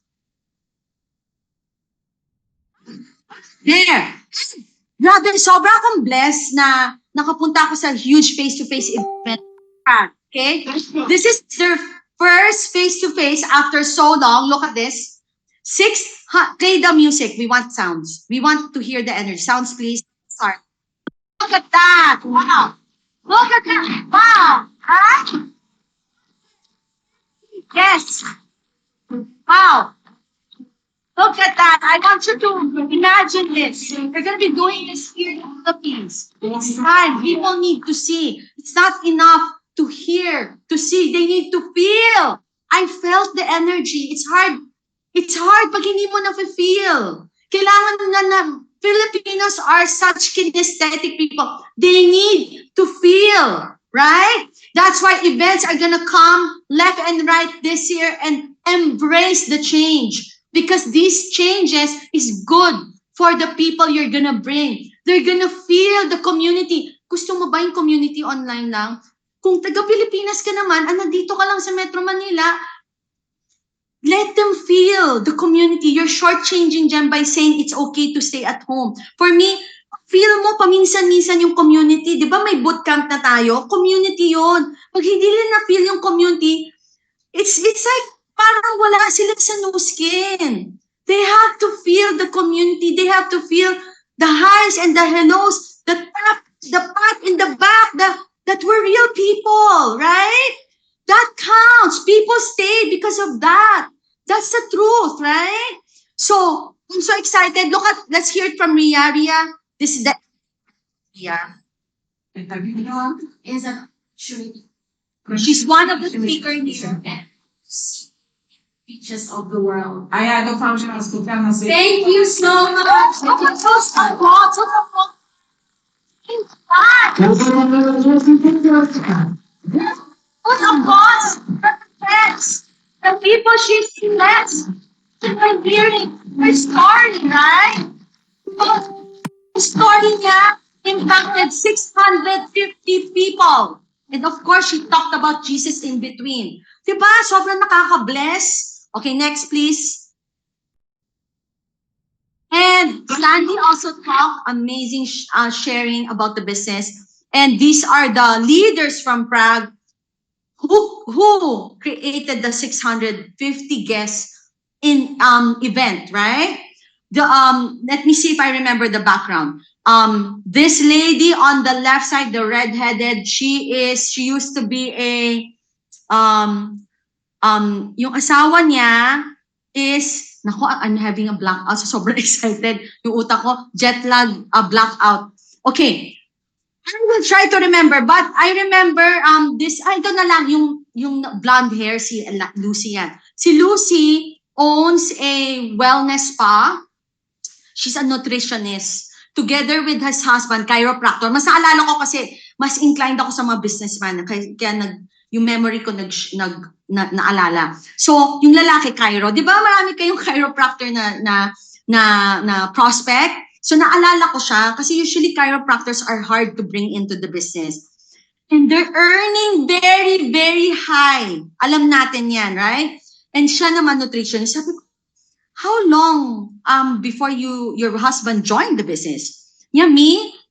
There. Grabe, sobra akong blessed na nakapunta ako sa huge face-to-face event. Okay? This is their first face-to-face after so long. Look at this. Play the music. We want sounds. We want to hear the energy. Sounds, please. Start. Look at that. Wow. Look at that. Wow. Huh? Yes. Wow. Look at that. I want you to imagine this. We're going to be doing this here in the Philippines. It's time. People need to see. It's not enough to hear, to see. They need to feel. I felt the energy. It's hard. It's hard pag hindi mo na-feel. Kailangan na Filipinos are such kinesthetic people. They need to feel, right? That's why events are gonna come left and right this year and embrace the change. Because these changes is good for the people you're gonna bring. They're gonna feel the community. Gusto mo ba yung community online lang? Kung taga-Pilipinas ka naman, nandito ka lang sa Metro Manila, let them feel the community. You're shortchanging them by saying it's okay to stay at home. For me, feel mo paminsan-minsan yung community. Di ba may bootcamp na tayo? Community yon. Pag hindi nila na-feel yung community, it's like parang wala sila sa no skin. They have to feel the community. They have to feel the highs and the hellos, the pat in the back, that we're real people, right? That counts. People stay because of that. That's the truth, right? So, I'm so excited. Let's hear it from Rhea. Rhea, this is the Rhea. She's one of the speakers here. Beaches of the world. I had no function as to tell us. Thank you so much. What a boss! The people she's blessed. She's hearing her story, right? The story niya impacted 650 people. And of course, she talked about Jesus in between. Diba? Sobrang nakaka-bless. Okay, next please. And Sandy also talked amazing sharing about the business. And these are the leaders from Prague who created the 650 guests in event, right? Let me see if I remember the background. This lady on the left side, the red-headed, she used to be a yung asawa niya is, naku, I'm having a blackout, so sobrang excited. Yung utak ko, jet lag, blackout. Okay. I will try to remember, but I remember ito na lang, yung blonde hair, si Lucy yan. Si Lucy owns a wellness spa. She's a nutritionist. Together with his husband, chiropractor. Mas naalala ko kasi, mas inclined ako sa mga businessman. Kaya yung memory ko naalala. So, yung lalaki, chiro. Di ba marami kayong chiropractor na prospect? So, naalala ko siya kasi usually chiropractors are hard to bring into the business. And they're earning very, very high. Alam natin yan, right? And siya naman nutritionist. Sabi ko, how long before your husband joined the business? Yeah,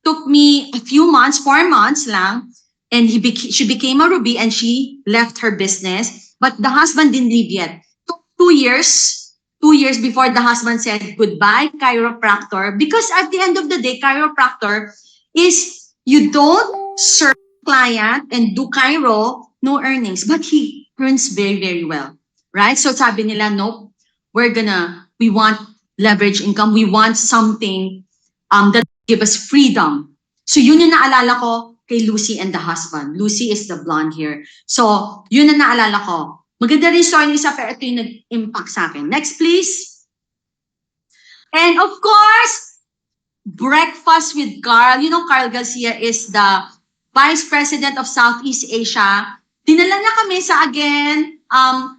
took me a few months, 4 months lang. And she became a Ruby and she left her business. But the husband didn't leave yet. Took 2 years. 2 years before the husband said goodbye, chiropractor. Because at the end of the day, chiropractor is you don't serve client and do chiro, no earnings. But he earns very, very well. Right? So sabi nila, nope, we want leverage income. We want something that give us freedom. So yun yung naalala ko kay Lucy and the husband. Lucy is the blonde here. So yun ang naalala ko. Maganda rin story ni isa, pero ito yung nag-impact sa akin. Next, please. And of course, breakfast with Carl. You know, Carl Garcia is the Vice President of Southeast Asia. Dinala niya kami sa, again, a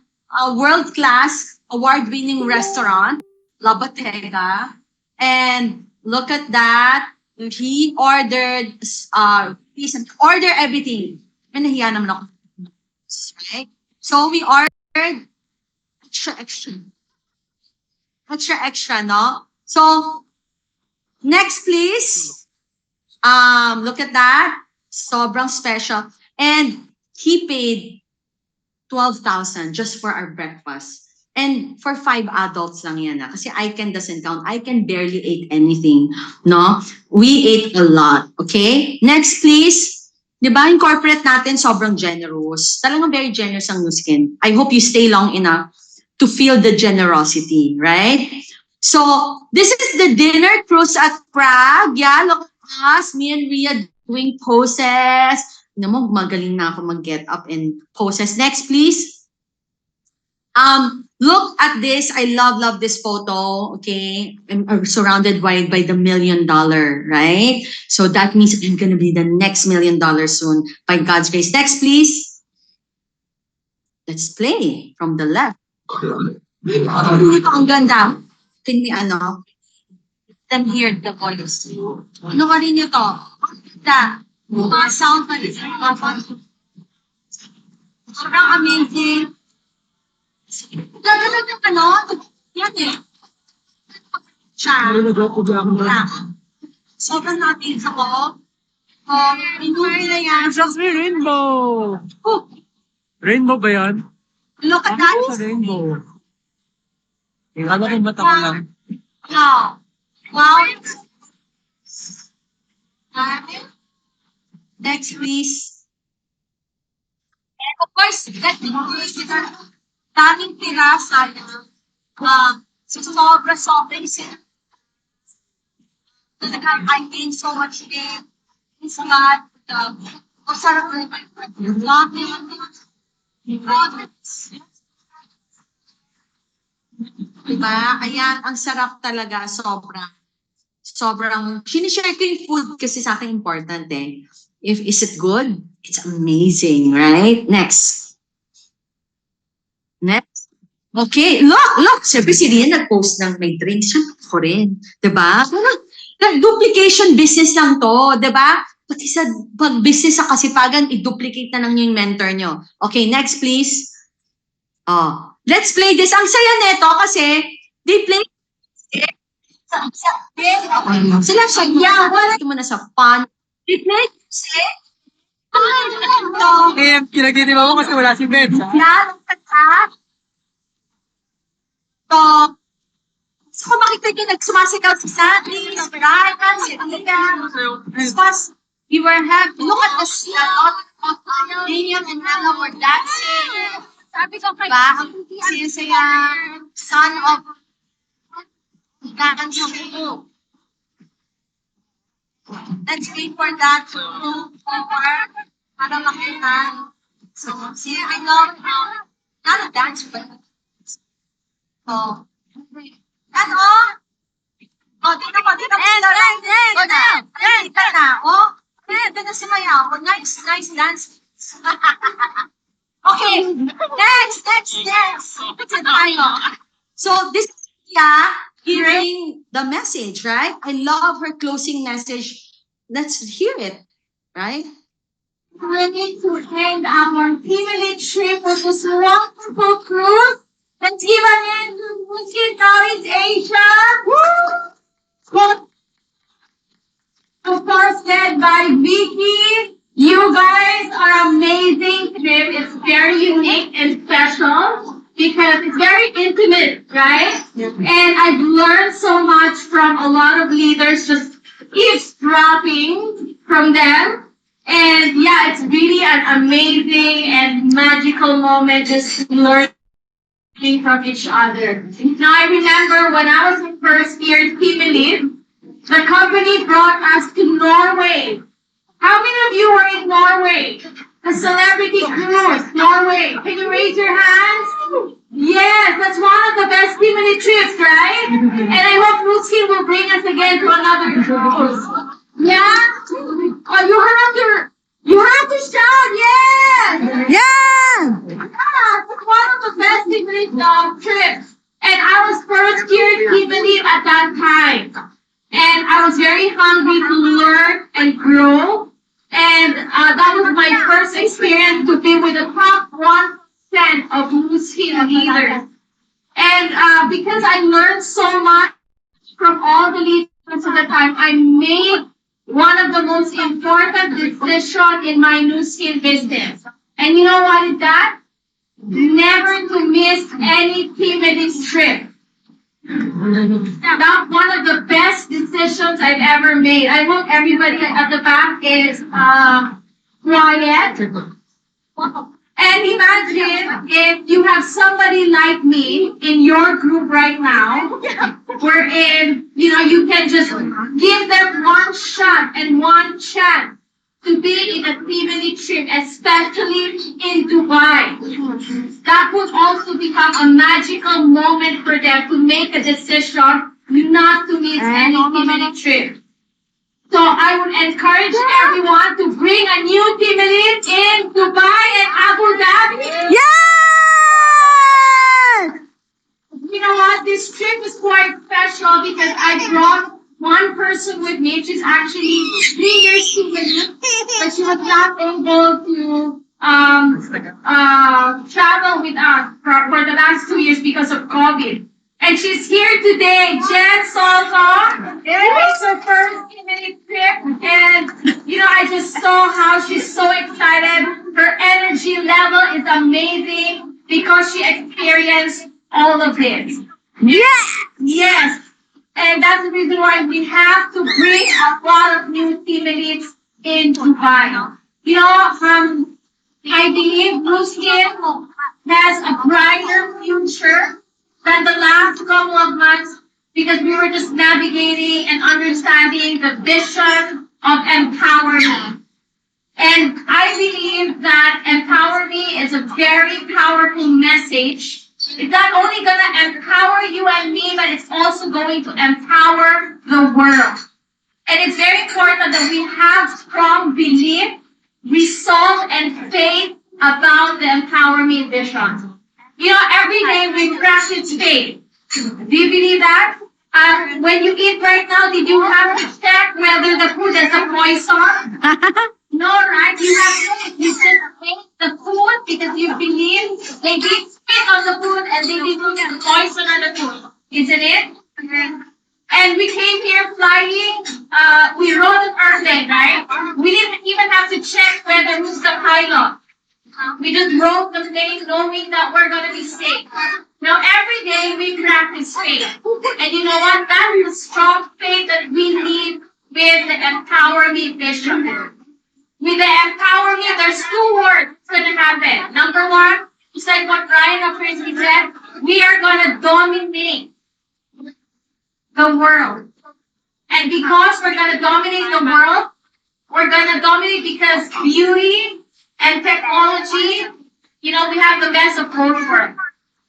world-class, award-winning restaurant, La Bottega. And look at that. He ordered, order everything. May nahiya naman ako. Right? So we ordered extra, no? So Next, please. Look at that. Sobrang special. And he paid 12,000 just for our breakfast. And for 5 adults lang yan. Kasi I-Can doesn't count. I-Can barely ate anything. No? We ate a lot. Okay? Next, please. Di ba, yung corporate natin, sobrang generous. Talagang very generous ang Nuskin. I hope you stay long enough to feel the generosity, right? So, this is the dinner cruise at Prague. Yeah, look at us, me and Rhea doing poses. Magaling na ako mag-get up and poses. Next, please. Look at this. I love this photo. Okay, I'm surrounded by the $1 million, right? So that means I'm gonna be the next $1 million soon by God's grace. Next, please. Let's play from the left. Ito ang ganda. Can we them hear the voice? Ano ka rin nyo to? The sound pa rin. Sobrang amazing. Gagawin ng yan eh. Siya. Sobrang natin ako. Inuwi na yan. Just me rainbow! Oh, Rainbow ba yan? look at that. Rainbow. Kala ko mata ko lang. Wow. Wow. Next, please. And of course, that is daming pirasa na sobra-sobra I gained so much weight. It's not, masarap diba? Ayan, ang sarap talaga, sobrang, sinishare ko yung food kasi sa akin important eh. Is it good? It's amazing, right? Next. Okay, look. Siyempre si Rhea nag-post ng may drinks. Siyempre ko rin. Diba? Duplication business lang to. Diba? Pati sa pag-business sa kasipagan, i-duplicate na lang yung mentor nyo. Okay, next please. Let's play this. Ang saya neto kasi they play sila siya. Wala mo na sa fun. They play Eh, kinagdidiba mo kasi wala si Ben. So, makikita nyo, nagsumasigaw si Sandy, si Ryan, si Rhea. Because we were happy. Look at the scene. Daniel and Nana were dancing. Sabi ko kay siya son of dance. Let's wait for that to move forward para makita. So, see, I love not a dance, but that's all. Dito mo. Dito na. Dito na si Maya. Nice dance. Okay, next. So, this is hearing the message, right? I love her closing message. Let's hear it, right? Ready to end our family trip with this wonderful cruise. Let's give an end to Muslim Southeast Asia. Woo! Of course, led by Vicky. You guys are amazing trip. It's very unique and special because it's very intimate, right? And I've learned so much from a lot of leaders, just eavesdropping from them. And yeah, it's really an amazing and magical moment just learning from each other. Now I remember when I was in first year at Team the company brought us to Norway. How many of you were in Norway? A celebrity cruise, Norway. Can you raise your hands? Yes, that's one of the best Team trips, right? And I hope Ruskin will bring us again to another cruise. Yeah? Oh, you have to shout, yes! Yeah! It's one of the best trips. And I was first year at Team at that time. And I was very hungry to learn and grow. And that was my first experience to be with the top 1% of Muslim leaders. And because I learned so much from all the leaders Most of the time, I made one of the most important decisions in my new skin business. And you know what is that? Never to miss any team meeting trip. That's one of the best decisions I've ever made. I hope everybody at the back is quiet. And imagine if you have somebody like me in your group right now, wherein, you can just give them one shot and one chance to be in a family trip, especially in Dubai. That would also become a magical moment for them to make a decision not to miss any family trip. So I would encourage everyone to bring a new team in Dubai and Abu Dhabi. You know what? This trip is quite special because I brought one person with me. She's actually 3 years too with me, but she was not able to travel with us for the last 2 years because of COVID. And she's here today, Jen Solco. It's her first community trip. And, I just saw how she's so excited. Her energy level is amazing because she experienced all of this. Yes. And that's the reason why we have to bring a lot of new teammates in Dubai. I believe Blue Skin has a brighter future than the last couple of months because we were just navigating and understanding the vision of Empower Me. And I believe that Empower Me is a very powerful message. It's not only going to empower you and me, but it's also going to empower the world. And it's very important that we have strong belief, resolve, and faith about the Empower Me vision. Every day we practice faith. Do you believe that? When you eat right now, did you have to check whether the food is a poison? No, right? You have to you just make the food because you believe they did spit on the food and they didn't put poison on the food. Isn't it? And we came here flying. We rode an airplane, right? We didn't even have to check whether who's the pilot. We just rode the plane knowing that we're going to be safe. Now, every day we practice faith. And you know what? That is a strong faith that we need with the Empower Me vision. With the Empower Me, there's 2 words going to happen. Number 1, just like what Ryan of Praise said, we are going to dominate the world. And because we're going to dominate the world, we're going to dominate because beauty and technology, we have the best of both worlds.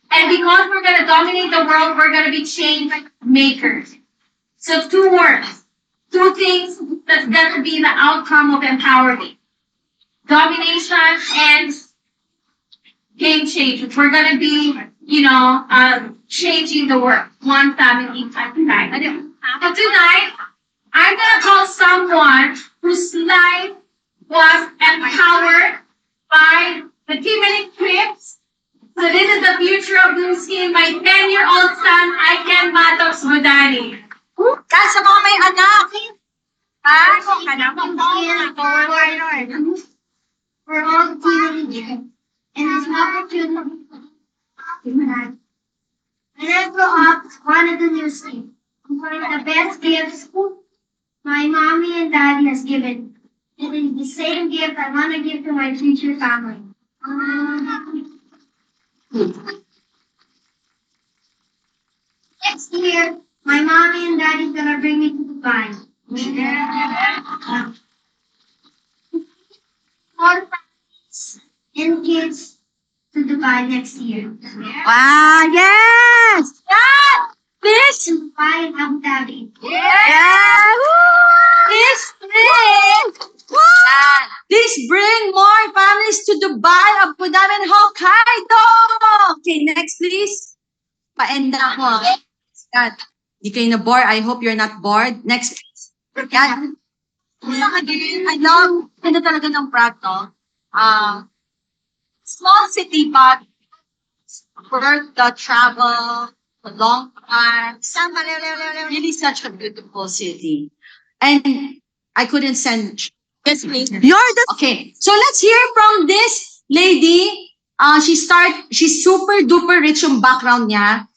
And because we're going to dominate the world, we're going to be change makers. So 2 words, 2 things that's going to be the outcome of empowerment. Domination and game change. We're going to be, changing the world. One family at a time. So tonight, I'm going to call someone whose life was empowered by the team trips. So this is the future of Blue Skin, my 10-year-old son, Aiken Matos Gudani. Sa mga may anak. We're all teenagers, and it's an opportunity. When I grow up, wanted the new skin. One of the best gifts my mommy and daddy has given. It is the same gift I want to give to my future family. Next year, my mommy and daddy's gonna bring me to Dubai. All families and kids to Dubai next year. Wow, yes! This Dubai and Abu Dhabi. Please bring more families to Dubai, Abu Dhabi, and Hokkaido. Okay, next please. Paenda ko. God, di kayo na bored. I hope you're not bored. Next please. Yan. I love, talaga ng Prague, no? Small city, but worth the travel, long time. Really such a beautiful city. And I couldn't send. Yes, please. You're the okay. So let's hear from this lady. She's super duper rich yung background niya.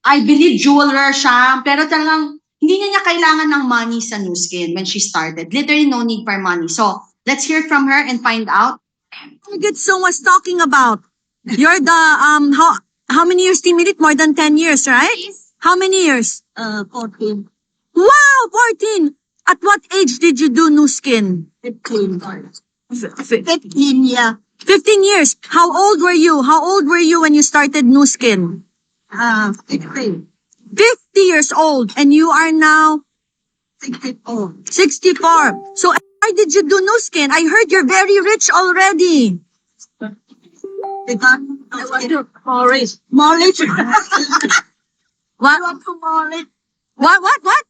I believe jeweler siya, pero talagang hindi niya kailangan ng money sa Nu Skin when she started. Literally no need for money. So let's hear from her and find out. Gitso was talking about. You're the how many years team elite? More than 10 years, right? How many years? 14. Wow, 14. At what age did you do Nu Skin? 15. 15, yeah. 15 years. How old were you? How old were you when you started Nu Skin? 16. 50 years old. And you are now 64. 64. So why did you do Nu Skin? I heard you're very rich already. Because I want to more rich. More rich. I want to more rich. What? What? What?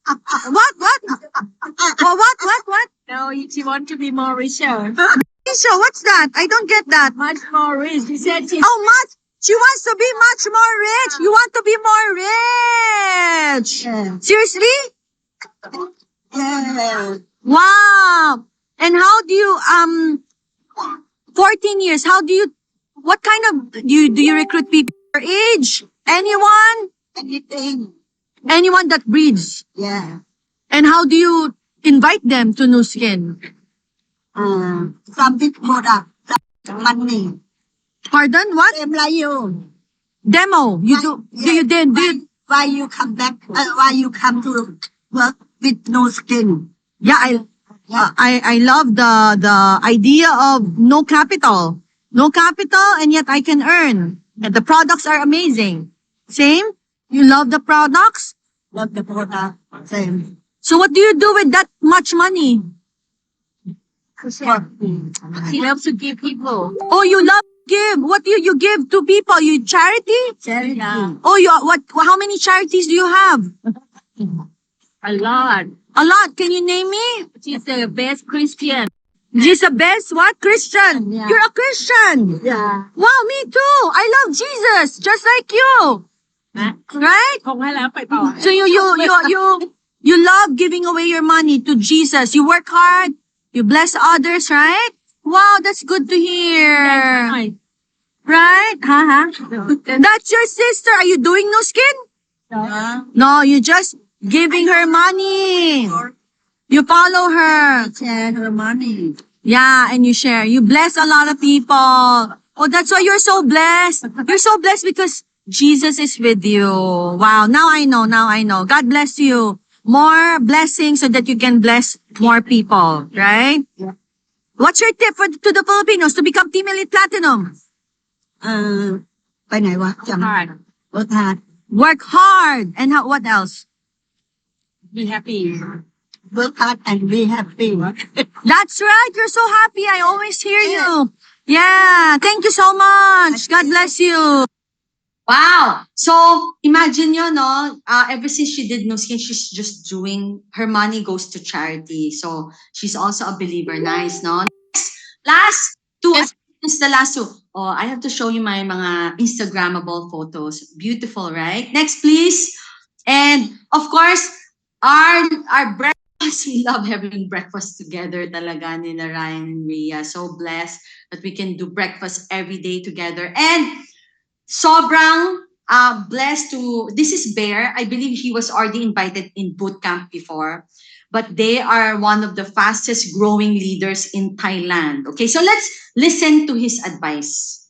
No, she want to be more richer. So what's that? I don't get that. Much more rich. She said she How much? She wants to be much more rich. You want to be more rich. Yeah. Seriously? Yeah. Wow. And how do you 14 years, how do you what kind of do you recruit people your age? Anyone? Anything. Anyone that breeds? Yeah. And how do you invite them to Nu Skin? Some big product. Money. Pardon? What? Same like you. Demo. You do you then do you, Why you come back? Why you come to work with No Skin? yeah, I love the idea of no capital. No capital and yet I can earn. And the products are amazing. Same? You love the products? Love the product. Same. So what do you do with that much money? She loves to give people. Oh, you love to give. What do you give to people? You charity? Charity. Oh, you what? How many charities do you have? A lot. A lot. Can you name me? She's the best Christian. She's the best what? Christian. Yeah. You're a Christian. Yeah. Wow, me too. I love Jesus, just like you. Right? คงให้แล้วไปต่อ So you love giving away your money to Jesus. You work hard. You bless others, right? Wow, that's good to hear. Right? That's your sister. Are you doing No Skin? No, you just giving her money. You follow her. Share her money. Yeah, and you share. You bless a lot of people. Oh, that's why you're so blessed. You're so blessed because Jesus is with you. Wow, now I know. God bless you. More blessings so that you can bless more people, right? Yeah. What's your tip to the Filipinos to become Team Elite Platinum? ไปไหนวะจำ Hard. Work hard. Work hard. And what else? Be happy. Work hard and be happy. That's right. You're so happy. I always hear you. Yeah. Thank you so much. God bless you. Wow! So, imagine nyo, no? Ever since she did No Skin, she's just doing, her money goes to charity. So, she's also a believer. Nice, no? Last two. It's the last two. Oh, I have to show you my mga Instagrammable photos. Beautiful, right? Next, please. And, of course, our breakfast. We love having breakfast together talaga nila Ryan and Rhea. So blessed that we can do breakfast every day together. And, sobrang blessed to, this is Bear. I believe he was already invited in boot camp before, but they are one of the fastest growing leaders in Thailand. Okay, so let's listen to his advice.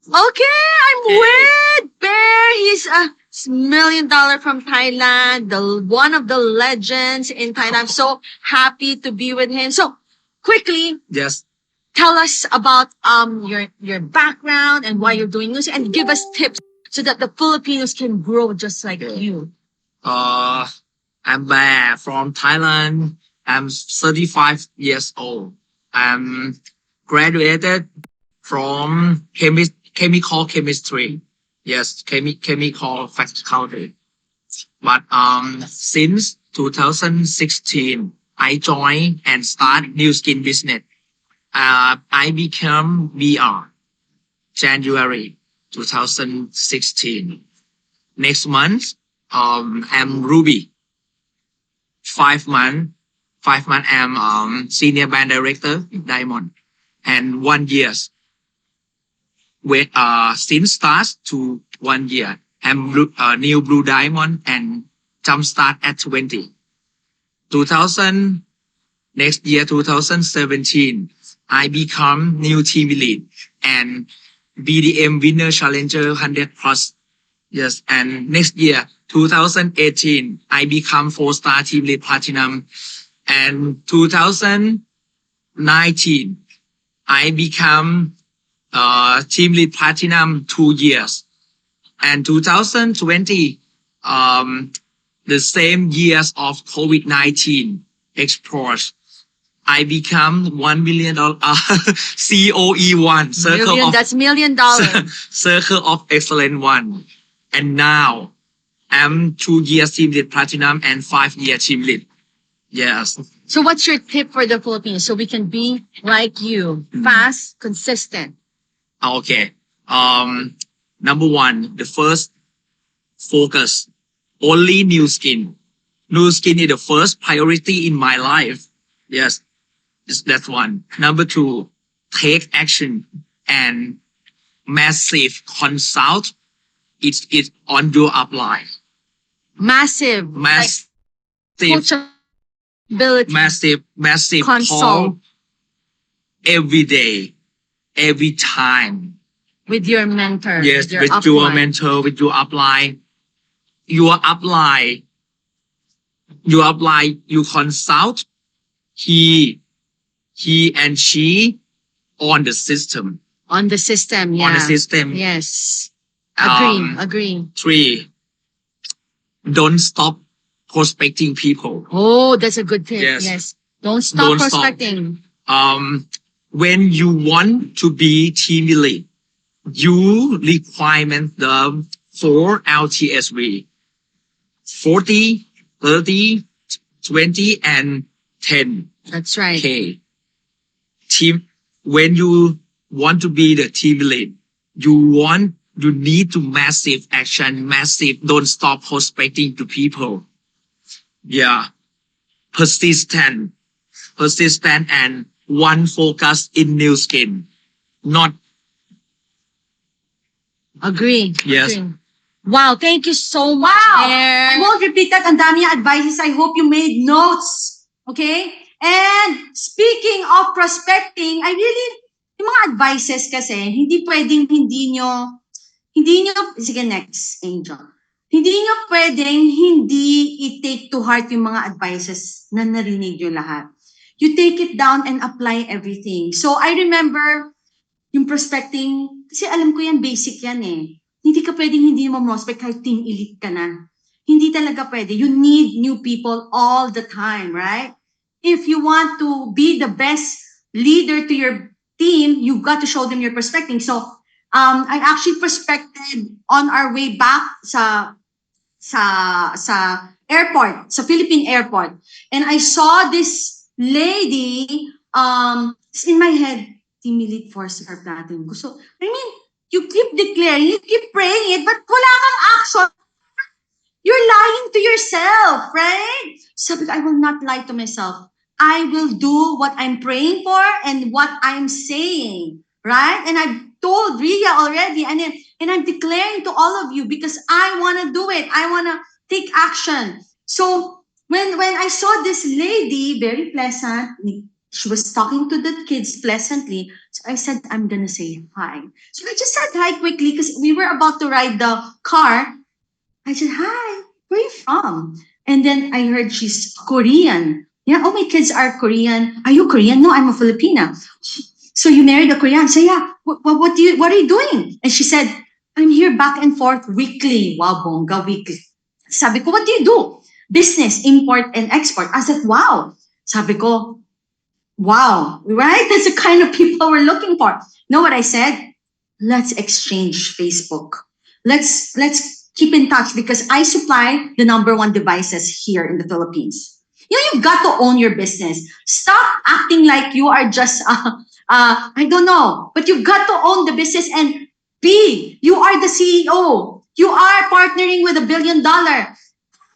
Okay, I'm with Bear. He's a $1 million from Thailand, one of the legends in Thailand. I'm so happy to be with him. So quickly, Yes. tell us about your background and why you're doing this, and give us tips so that the Filipinos can grow just like you. I'm Bear from Thailand. I'm 35 years old. I'm graduated from chemical chemistry. Yes, chemical faculty. But since 2016, I joined and start Nu Skin business. I became VR January 2016. next month, I'm Ruby. 5 month, 5 month, I'm senior band director, Diamond, and 1 year. With since start to 1 year, I'm new blue diamond and jump start at 20. 2000 next year 2017, I become new team lead and BDM winner challenger 100 plus. Yes, and next year 2018, I become 4-star team lead platinum, and 2019, I become team lead platinum 2 years, and 2020, the same years of COVID-19 export, I become $1 million COE1 circle Million, of that's $1 million. circle of excellence 1, and now I'm 2 years team lead platinum and 5-year team lead. Yes. So what's your tip for the Philippines so we can be like you, fast, consistent? Okay. Number one, the first focus, only new skin. New skin is the first priority in my life. Yes, that's one. Number two, take action and massive consult. It's on your upline. Massive. Massive, Coachability. massive Consult. call every day, every time. With your mentor. Yes, your with upline. your mentor, with your upline. Your upline, you consult he and she on the system. On the system, yeah. On the system. Yes. Um, Agree. 3, don't stop prospecting people. Oh, that's a good tip. Yes. Don't stop Don't stop. prospecting. When you want to be team lead, you requirement the 4 LTSV, 40, 30, 20, and 10. That's right. Okay. Team, when you want to be the team lead, you need to massive action, don't stop prospecting to people. Yeah. Persistent and one focus in new skin. Not, Agree. yes. Agree. Wow, thank you so much. Wow! Claire. I won't repeat that. Ang dami niyang advices. I hope you made notes. Okay? And speaking of prospecting, yung mga advices kasi, hindi pwedeng sige next, Angel. Hindi nyo pwedeng hindi i-take to heart yung mga advices na narinig nyo lahat. You take it down and apply everything. So I remember yung prospecting, kasi alam ko yan, basic yan eh. Hindi ka pwedeng hindi mo prospect kahit team elite ka na. Hindi talaga pwede. You need new people all the time, right? If you want to be the best leader to your team, you've got to show them your prospecting. So, I actually prospected on our way back sa airport, sa Philippine airport. And I saw this lady, in my head, team elite four-star platinum. So, I mean, you keep declaring, you keep praying it, but wala kang action. You're lying to yourself, right? Sabi ko, I will not lie to myself. I will do what I'm praying for and what I'm saying, right? And I've told Rhea already, and I'm declaring to all of you because I want to do it. I want to take action. So when I saw this lady, very pleasant, she was talking to the kids pleasantly. So I said, I'm going to say hi. So I just said hi quickly because we were about to ride the car. I said, hi, where are you from? And then I heard she's Korean. Yeah, oh, my kids are Korean. Are you Korean? No, I'm a Filipina. So you married a Korean? So yeah, what are you doing? And she said, I'm here back and forth weekly. Wow, bongga, weekly. Sabi ko, what do you do? Business, import and export. I said, wow. Sabi ko, wow, right? That's the kind of people we're looking for. You know what I said? Let's exchange Facebook. Let's keep in touch because I supply the #1 devices here in the Philippines. You know, you've got to own your business. Stop acting like you are just, I don't know, but you've got to own the business and you are the CEO. You are partnering with $1 billion.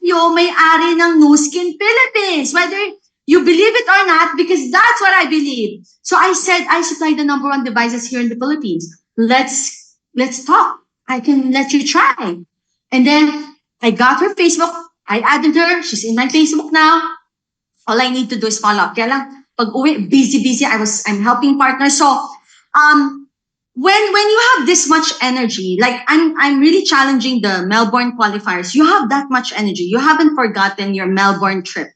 Yung may-ari ng Nu Skin Philippines, whether you believe it or not, because that's what I believe. So I said, I supply the #1 devices here in the Philippines. Let's talk. I can let you try. And then I got her Facebook. I added her. She's in my Facebook now. All I need to do is follow up. Kaya lang, pag uwi, busy. I'm helping partners. So, when you have this much energy, like I'm really challenging the Melbourne qualifiers. You have that much energy. You haven't forgotten your Melbourne trip.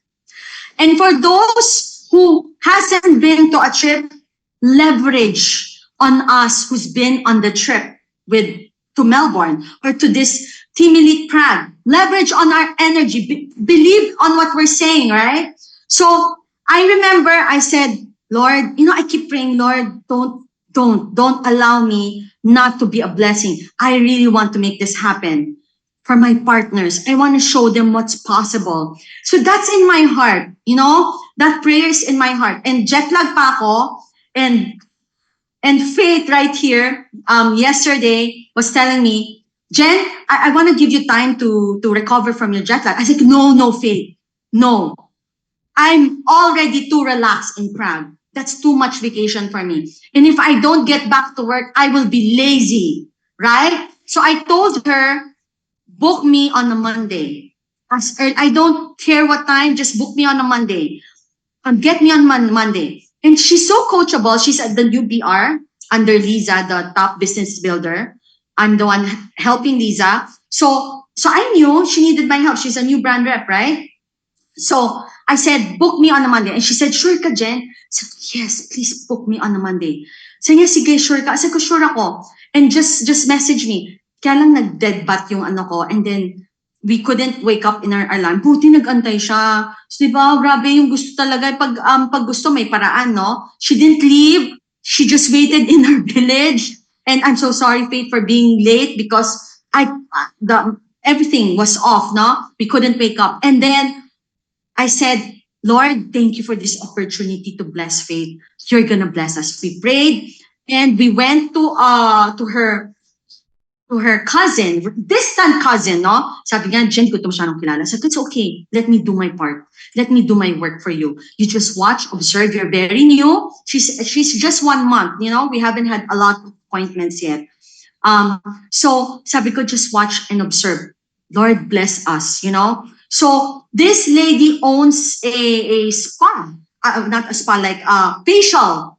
And for those who hasn't been to a trip, leverage on us who's been on the trip to Melbourne or to this Team Elite Prague. Leverage on our energy. Believe on what we're saying, right? So I remember I said, Lord, I keep praying, Lord, don't allow me not to be a blessing. I really want to make this happen for my partners. I want to show them what's possible. So that's in my heart, that prayer is in my heart. And jet lag pa ako, and Faith right here, yesterday was telling me, Jen, I want to give you time to recover from your jet lag. I said, no, Faith, no. I'm already too relaxed in Prague. That's too much vacation for me. And if I don't get back to work, I will be lazy, right? So I told her, book me on a Monday. I don't care what time, just book me on a Monday. Get me on Monday. And she's so coachable. She's at the new BR under Lisa, the top business builder. I'm the one helping Lisa. So I knew she needed my help. She's a new brand rep, right? So I said, book me on a Monday. And she said, sure ka, Jen? I said, yes, please book me on a Monday. Sabi niya, sige, sure ka? I said, sure ako. And just message me. Kaya lang nag-dead bat yung ko. And then, we couldn't wake up in our alarm. Buti nag-antay siya. So, diba, grabe yung gusto talaga. Pag gusto, may paraan, no? She didn't leave. She just waited in her village. And I'm so sorry, Faith, for being late because everything was off, no? We couldn't wake up. And then, I said, Lord, thank you for this opportunity to bless Faith. You're gonna bless us. We prayed and we went to her cousin, distant cousin, no? Sabi niya, Jen, ko ito masyadong kilala. Sabi, it's okay. Let me do my part. Let me do my work for you. You just watch, observe. You're very new. She's just 1 month, We haven't had a lot of appointments yet. So sabi ko, just watch and observe. Lord bless us, So this lady owns a spa, not a spa, like facial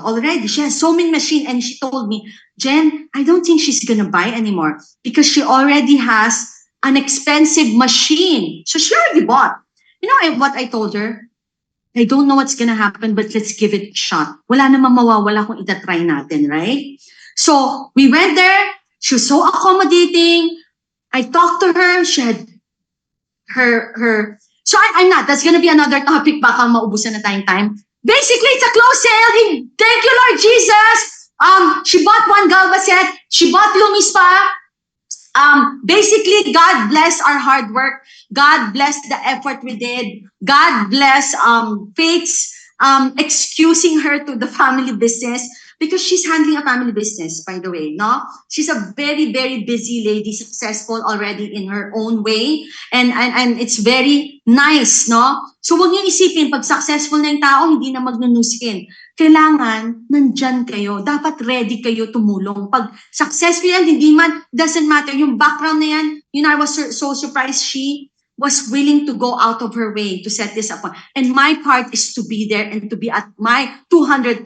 already. She has so many machines, and she told me, Jen, I don't think she's gonna buy anymore because she already has an expensive machine. So she already bought. What I told her? I don't know what's gonna happen, but let's give it a shot. Wala namang mawawala kung itatry natin, right? So we went there. She was so accommodating. I talked to her. She had her. So I'm not. That's gonna be another topic. Baka maubusan na tayong time. Basically, it's a close sale. Thank you, Lord Jesus. She bought one Galva set. She bought Lumis pa. Basically, God bless our hard work. God bless the effort we did. God bless Faith's excusing her to the family business because she's handling a family business, by the way, no? She's a very, very busy lady, successful already in her own way. And it's very nice, no? So huwag niyo isipin, pag successful na yung tao, hindi na magnunuskin. Kailangan, nandyan kayo. Dapat ready kayo tumulong. Pag successful yan, hindi man, doesn't matter. Yung background na yan, I was so surprised she was willing to go out of her way to set this up. And my part is to be there and to be at my 200%.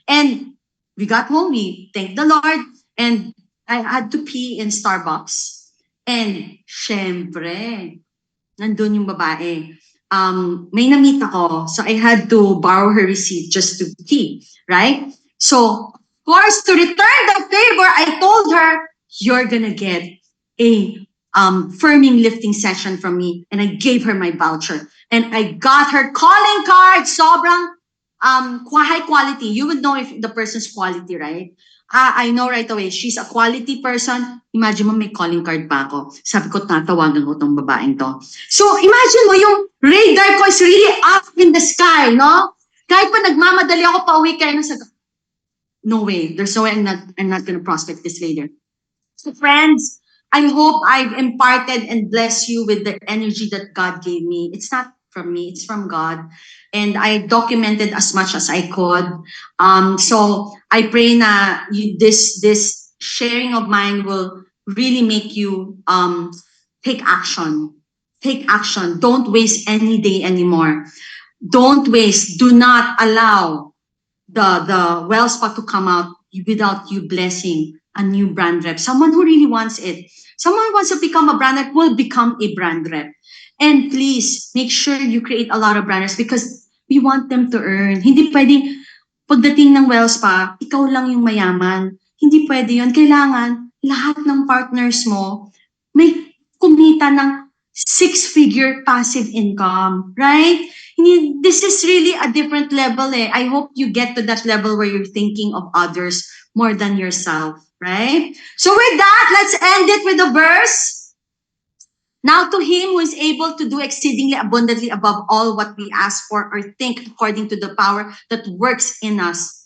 And we got home, we thanked the Lord, and I had to pee in Starbucks. And syempre, nandun yung babae. May na-meet ako, so I had to borrow her receipt just to pee, right? So, of course, to return the favor, I told her, you're gonna get a firming lifting session from me, and I gave her my voucher. And I got her calling card, sobrang high quality. You would know if the person's quality, right? I know right away. She's a quality person. Imagine mo, may calling card pa ako. Sabi ko, tatawagan ko tong babaeng to. So, imagine mo, yung radar ko is really up in the sky, no? Kahit pa nagmamadali ako pa uwi, kaya no way. There's no way I'm not gonna prospect this later. So, friends, I hope I've imparted and blessed you with the energy that God gave me. It's not from me, it's from God. And I documented as much as I could. So I pray na this sharing of mine will really make you take action. Take action. Don't waste any day anymore. Don't waste. Do not allow the wellspot to come out without you blessing a new brand rep. Someone who really wants it. Someone who wants to become a brand rep will become a brand rep. And please make sure you create a lot of brand reps because we want them to earn. Hindi pwedeng pagdating ng Wellspa, ikaw lang yung mayaman. Hindi pwede yun. Kailangan lahat ng partners mo may kumita ng six-figure passive income, right? This is really a different level eh. I hope you get to that level where you're thinking of others more than yourself, right? So with that, let's end it with a verse. Now to him who is able to do exceedingly abundantly above all what we ask for or think according to the power that works in us.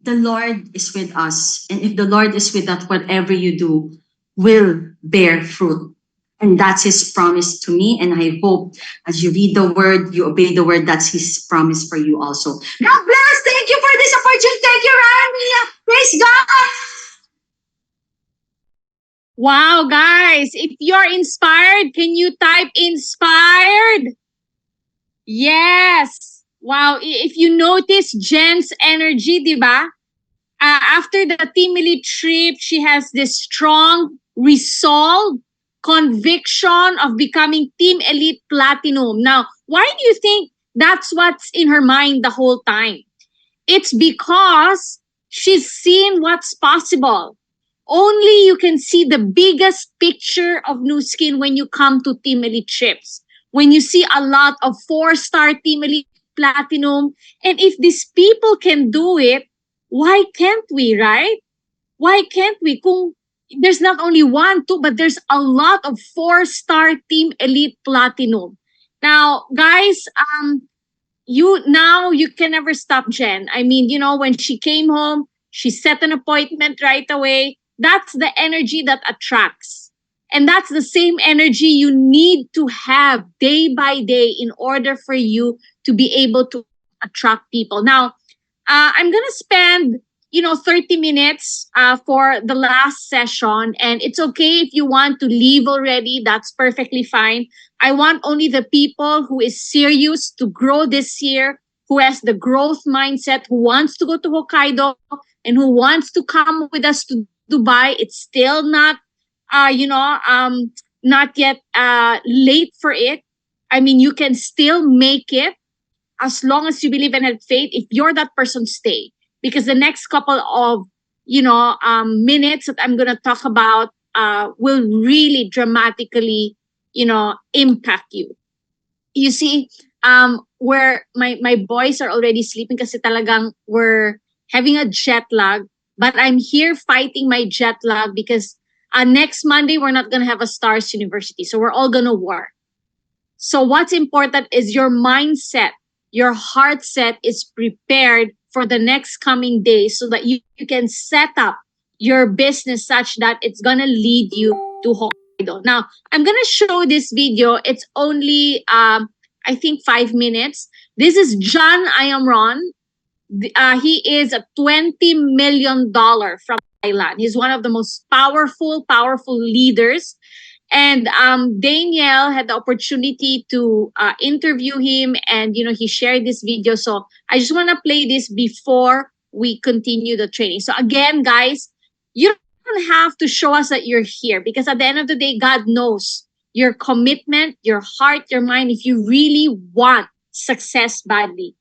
The Lord is with us. And if the Lord is with us, whatever you do will bear fruit. And that's his promise to me. And I hope as you read the word, you obey the word. That's his promise for you also. God bless. Thank you for this opportunity. Thank you, Rhea. Praise God. Wow, guys, if you're inspired, can you type inspired? Yes. Wow, if you notice Jen's energy, di ba? After the Team Elite trip, she has this strong resolve, conviction of becoming Team Elite Platinum. Now, why do you think that's what's in her mind the whole time? It's because she's seen what's possible. Only you can see the biggest picture of Nu Skin when you come to Team Elite trips. When you see a lot of 4-star Team Elite Platinum. And if these people can do it, why can't we, right? Why can't we? Kung there's not only 1, 2, but there's a lot of 4-star Team Elite Platinum. Now, guys, you can never stop Jen. I mean, when she came home, she set an appointment right away. That's the energy that attracts. And that's the same energy you need to have day by day in order for you to be able to attract people. Now, I'm going to spend, 30 minutes for the last session. And it's okay if you want to leave already. That's perfectly fine. I want only the people who is serious to grow this year, who has the growth mindset, who wants to go to Hokkaido, and who wants to come with us to Dubai. It's still not, not yet late for it. I mean, you can still make it as long as you believe and have faith. If you're that person, stay. Because the next couple of, minutes that I'm going to talk about will really dramatically, impact you. You see, where my boys are already sleeping kasi talagang we're having a jet lag. But I'm here fighting my jet lag because next Monday, we're not going to have a Stars University. So we're all going to work. So what's important is your mindset, your heart set is prepared for the next coming days so that you can set up your business such that it's going to lead you to Hokkaido. Now, I'm going to show this video. It's only, I think, 5 minutes. This is John Ayamron. He is a $20 million from Thailand. He's one of the most powerful leaders. And Danielle had the opportunity to interview him, and he shared this video. So I just want to play this before we continue the training. So again, guys, you don't have to show us that you're here, because at the end of the day, God knows your commitment, your heart, your mind, if you really want success badly.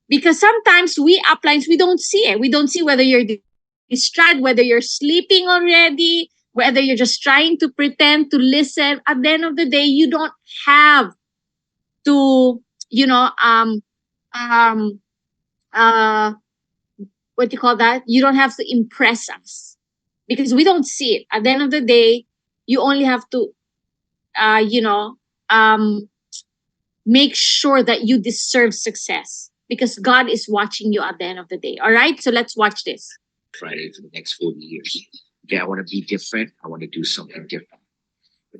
Because sometimes we uplines, we don't see it. We don't see whether you're distracted, whether you're sleeping already, whether you're just trying to pretend to listen. At the end of the day, you don't have to, what do you call that? You don't have to impress us because we don't see it. At the end of the day, you only have to, make sure that you deserve success because God is watching you at the end of the day. All right? So let's watch this. Friday for the next 40 years. Okay, I want to be different. I want to do something different.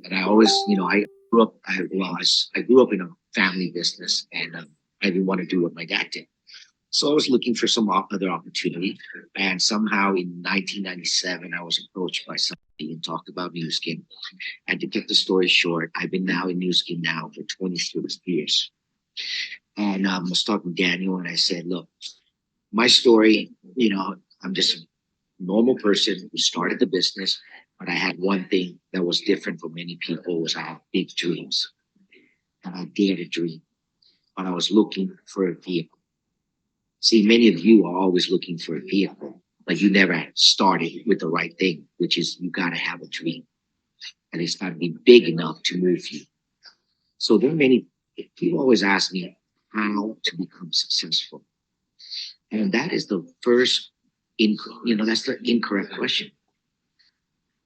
And I always, I grew up. I grew up in a family business, and I didn't want to do what my dad did. So I was looking for some other opportunity, and somehow in 1997, I was approached by somebody and talked about New Skin. And to get the story short, I've been now in New Skin now for 26 years. And I was talking to Daniel, and I said, "Look, my story, I'm just a normal person who started the business, but I had one thing that was different from many people was I had big dreams, and I dared to dream, but I was looking for a vehicle. See, many of you are always looking for a vehicle, but you never started with the right thing, which is you got to have a dream, and it's got to be big enough to move you. So there are many people always ask me how to become successful, and that is the first, that's the incorrect question.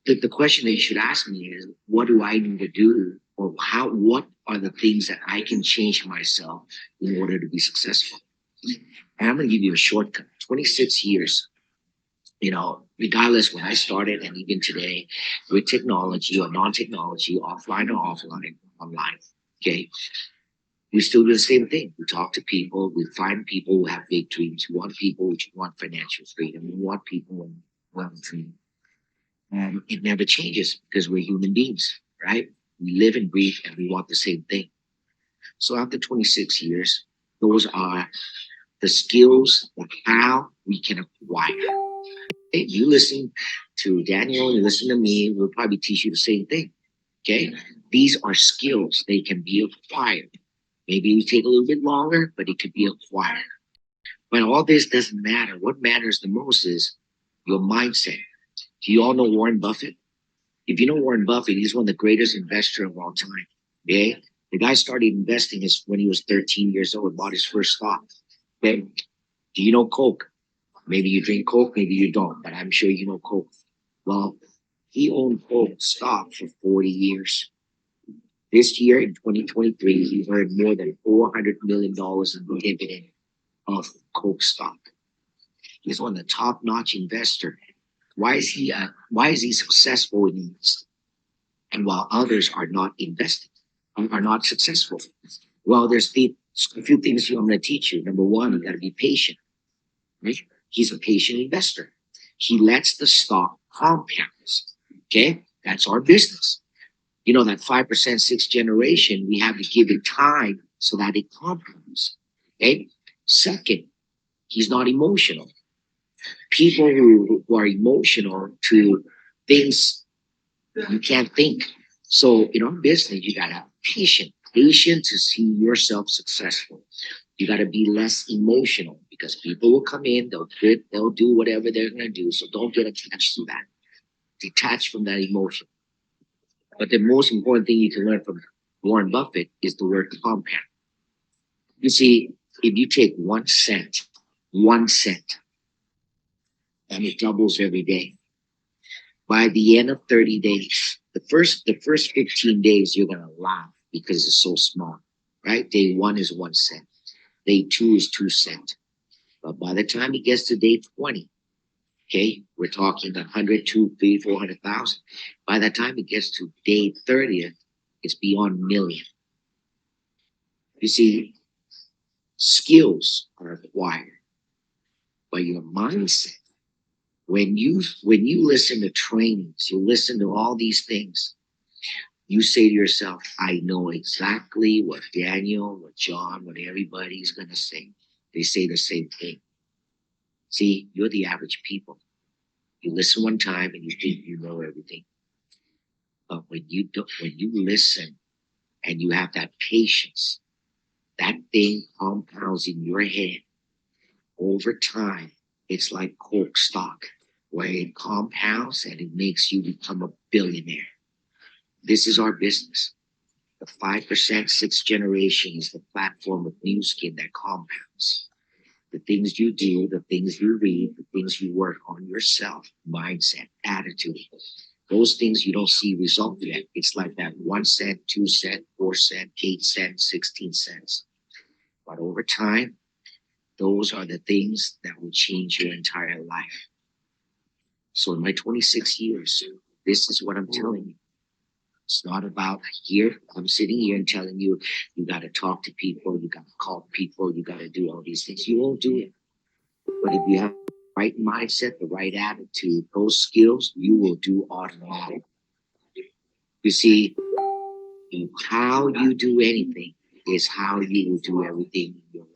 The question that you should ask me is, what do I need to do, or what are the things that I can change myself in order to be successful? And I'm going to give you a shortcut. 26 years, regardless when I started and even today, with technology or non-technology, offline or offline, online, okay, we still do the same thing. We talk to people, we find people who have big dreams, we want people who want financial freedom, we want people who want dream. And it never changes because we're human beings, right? We live and breathe and we want the same thing. So after 26 years, those are the skills of how we can acquire. If you listen to Daniel, you listen to me, we'll probably teach you the same thing. Okay? These are skills. They can be acquired. Maybe it take a little bit longer, but it could be acquired. But all this doesn't matter. What matters the most is your mindset. Do you all know Warren Buffett? If you know Warren Buffett, he's one of the greatest investors of all time. Okay? The guy started investing when he was 13 years old, bought his first stock. Okay? Do you know Coke? Maybe you drink Coke, maybe you don't, but I'm sure you know Coke. Well, he owned Coke stock for 40 years. This year in 2023, he earned more than $400 million in dividend of Coke stock. He's one of the top-notch investor. Why is he successful in this? And while others are not investing, are not successful. Well, there's a few things I'm going to teach you. Number one, you got to be patient. Right? He's a patient investor. He lets the stock compound. Okay, that's our business. You know that 5% sixth generation, we have to give it time so that it compounds. Okay. Second, he's not emotional. People who are emotional to things you can't think. So in our business, you gotta have patient to see yourself successful. You gotta be less emotional because people will come in, they'll do whatever they're gonna do. So don't get attached to that. Detach from that emotion. But the most important thing you can learn from Warren Buffett is the word compound. You see, if you take 1 cent, and it doubles every day. By the end of 30 days, the first 15 days, you're gonna laugh because it's so small, right? Day 1 is 1 cent. Day 2 is 2 cents. But by the time it gets to day 20, okay, we're talking 100, 2, 3, 400,000. By the time it gets to day 30th, it's beyond million. You see, skills are acquired, but your mindset. When you listen to trainings, you listen to all these things, you say to yourself, I know exactly what Daniel, what John, what everybody's going to say. They say the same thing. See, you're the average people. You listen one time and you think you know everything. But when you listen and you have that patience, that thing compounds in your head. Over time, it's like Coke stock, where it compounds and it makes you become a billionaire. This is our business. The 5% sixth generation is the platform of New Skin that compounds. The things you do, the things you read, the things you work on yourself, mindset, attitude, those things you don't see result yet. It's like that 1 cent, 2 cent, 4 cent, 8 cents, 16 cents. But over time, those are the things that will change your entire life. So in my 26 years, this is what I'm telling you. It's not about here. I'm sitting here and telling you, you got to talk to people, you got to call people, you got to do all these things. You won't do it. But if you have the right mindset, the right attitude, those skills, you will do automatically. You see, how you do anything is how you will do everything in your life.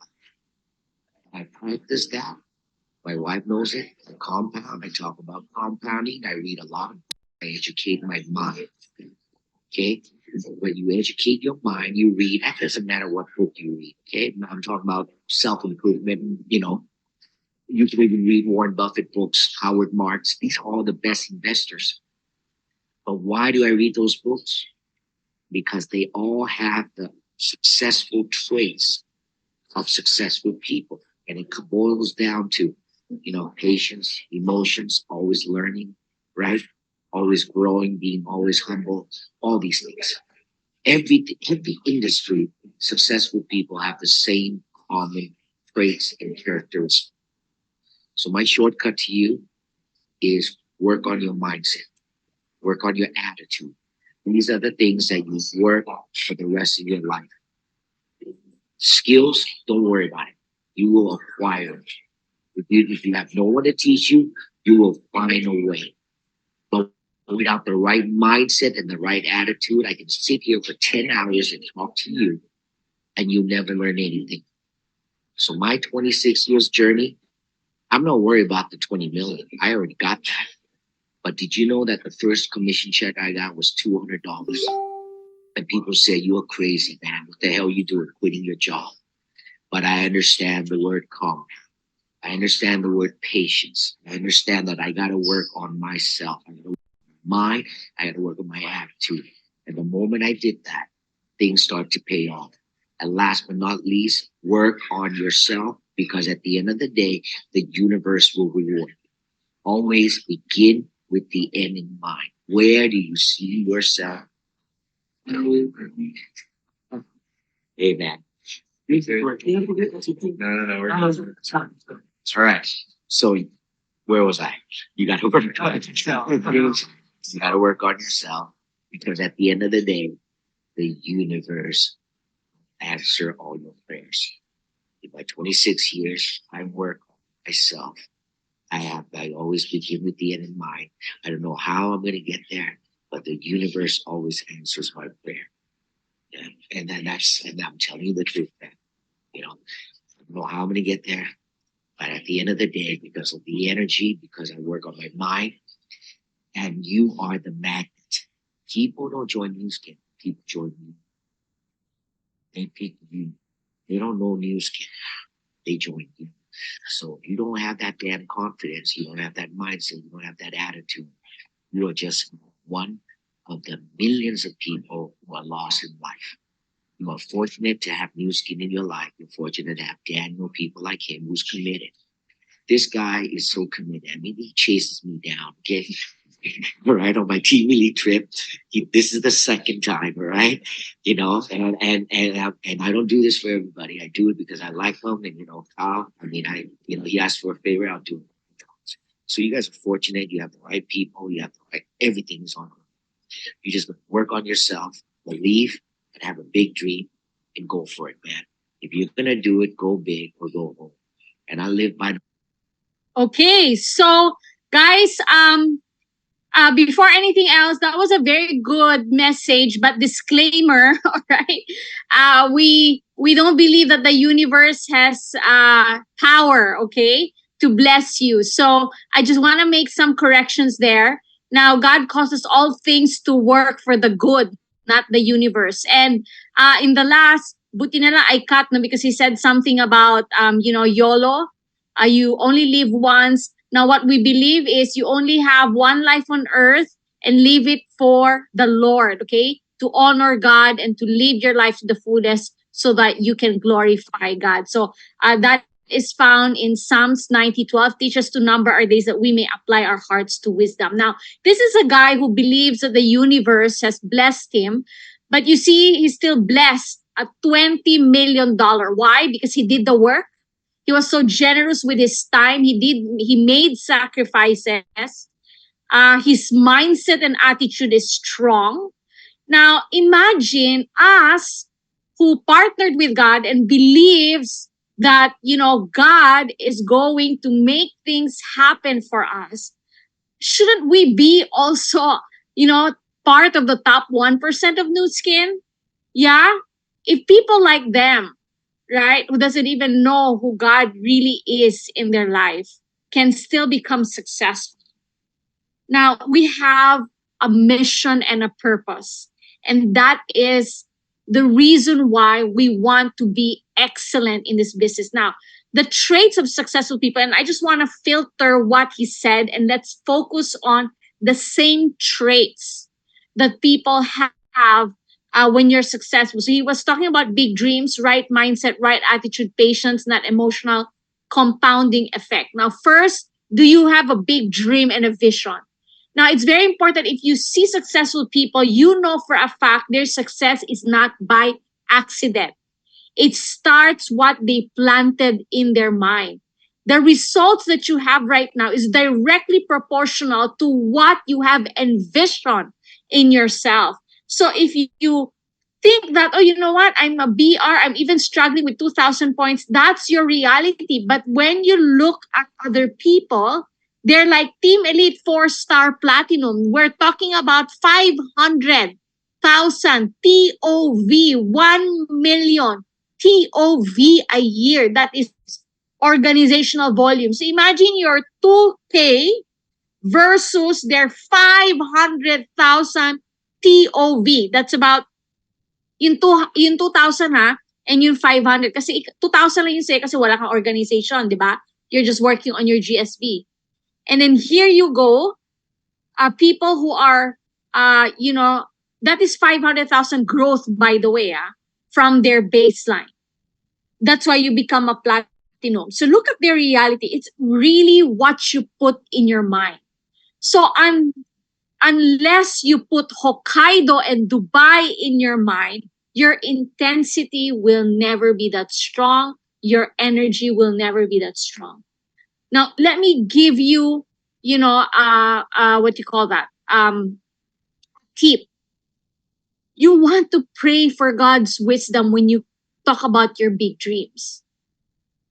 I practice that. My wife knows it. I compound. I talk about compounding. I read a lot. I educate my mind. Okay? When you educate your mind, you read. That doesn't matter what book you read. Okay? I'm talking about self-improvement. You can even read Warren Buffett books, Howard Marks. These are all the best investors. But why do I read those books? Because they all have the successful traits of successful people. And it boils down to, patience, emotions, always learning, right? Always growing, being always humble, all these things. Every industry, successful people have the same common traits and characteristics. So my shortcut to you is work on your mindset, work on your attitude. These are the things that you work for the rest of your life. Skills, don't worry about it. You will acquire it. If you have no one to teach you, you will find a way. But without the right mindset and the right attitude, I can sit here for 10 hours and talk to you, and you never learn anything. So my 26 years journey, I'm not worried about the 20 million. I already got that. But did you know that the first commission check I got was $200? And people say, you're crazy, man. What the hell are you doing quitting your job? But I understand the word calm. I understand the word patience. I understand that I got to work on myself. I got to work on my mind. I got to work on my attitude. And the moment I did that, things start to pay off. And last but not least, work on yourself, because at the end of the day, the universe will reward you. Always begin with the end in mind. Where do you see yourself? Amen. All right. So where was I? You got to work on yourself. You got to work on yourself, because at the end of the day, the universe answer all your prayers. In my 26 years, I work on myself. I always begin with the end in mind. I don't know how I'm going to get there, but the universe always answers my prayer. Yeah. And I'm telling you the truth, man. I don't know how I'm going to get there, but at the end of the day, because of the energy, because I work on my mind, and you are the magnet. People don't join New Skin. People join you. They pick you. They don't know New Skin. They join you. So if you don't have that damn confidence, you don't have that mindset, you don't have that attitude, you are just one of the millions of people who are lost in life. You are fortunate to have New Skin in your life. You're fortunate to have Daniel, people like him who's committed. This guy is so committed. I mean, he chases me down, okay? All right, on my team elite trip. This is the second time, all right? And I don't do this for everybody. I do it because I like him, and he asked for a favor, I'll do it. So you guys are fortunate. You have the right people. You have the right, everything's on. You just work on yourself, believe, and have a big dream, and go for it, man. If you're gonna do it, go big or go home. And I live by. Okay, so guys, before anything else, that was a very good message, but disclaimer, all right? We don't believe that the universe has power, okay, to bless you. So I just want to make some corrections there. Now, God causes all things to work for the good, not the universe. And in the last, buti na lang I cut na because he said something about, YOLO. You only live once. Now, what we believe is you only have one life on earth and live it for the Lord, okay? To honor God and to live your life to the fullest so that you can glorify God. So that is found in Psalms 90:12. Teach us to number our days that we may apply our hearts to wisdom. Now, this is a guy who believes that the universe has blessed him, but you see, he's still blessed at $20 million. Why? Because he did the work. He was so generous with his time. He made sacrifices. His mindset and attitude is strong. Now, imagine us who partnered with God and believes that, God is going to make things happen for us. Shouldn't we be also, part of the top 1% of New Skin? Yeah. If people like them, right, who doesn't even know who God really is in their life, can still become successful. Now, we have a mission and a purpose. And that is the reason why we want to be excellent in this business. Now, the traits of successful people, and I just want to filter what he said and let's focus on the same traits that people have when you're successful. So he was talking about big dreams, right mindset, right attitude, patience, not emotional compounding effect. Now, first, do you have a big dream and a vision? Now, it's very important if you see successful people, you know for a fact their success is not by accident. It starts what they planted in their mind. The results that you have right now is directly proportional to what you have envisioned in yourself. So if you think that, oh, you know what, I'm a BR, I'm even struggling with 2,000 points, that's your reality. But when you look at other people, they're like Team Elite 4-star Platinum. We're talking about 500,000 TOV, 1 million TOV a year. That is organizational volume. So imagine your 2K versus their 500,000 TOV. That's about yung 2,000 and yung 500. Kasi 2,000 lang yung say kasi wala kang organization, di ba? You're just working on your GSV. And then here you go, people who are, that is 500,000 growth, by the way, from their baseline. That's why you become a platinum. So look at their reality. It's really what you put in your mind. So unless you put Hokkaido and Dubai in your mind, your intensity will never be that strong. Your energy will never be that strong. Now, let me give you, what do you call that? Tip. You want to pray for God's wisdom when you talk about your big dreams.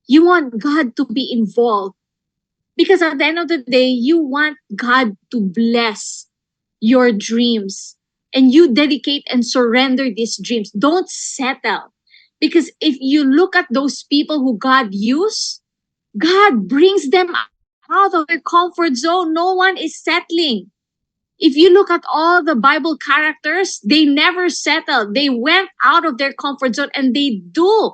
You want God to be involved. Because at the end of the day, you want God to bless your dreams. And you dedicate and surrender these dreams. Don't settle. Because if you look at those people who God used, God brings them out of their comfort zone. No one is settling. If you look at all the Bible characters, they never settled. They went out of their comfort zone and they do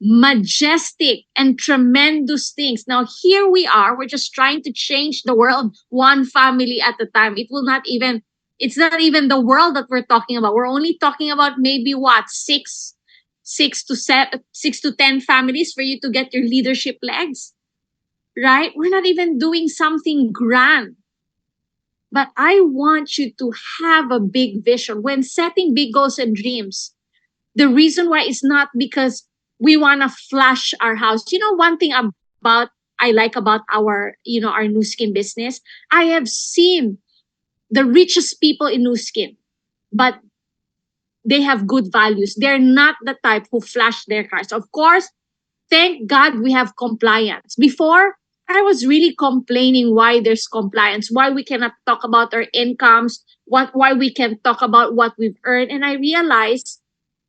majestic and tremendous things. Now, here we are. We're just trying to change the world one family at a time. It's not even the world that we're talking about. We're only talking about maybe six to 10 families for you to get your leadership legs, right? We're not even doing something grand. But I want you to have a big vision. When setting big goals and dreams, the reason why is not because we want to flash our house. One thing I like about our New Skin business, I have seen the richest people in New Skin, but they have good values. They're not the type who flash their cars. Of course, thank God we have compliance. Before, I was really complaining why there's compliance, why we cannot talk about our incomes, why we can talk about what we've earned. And I realized,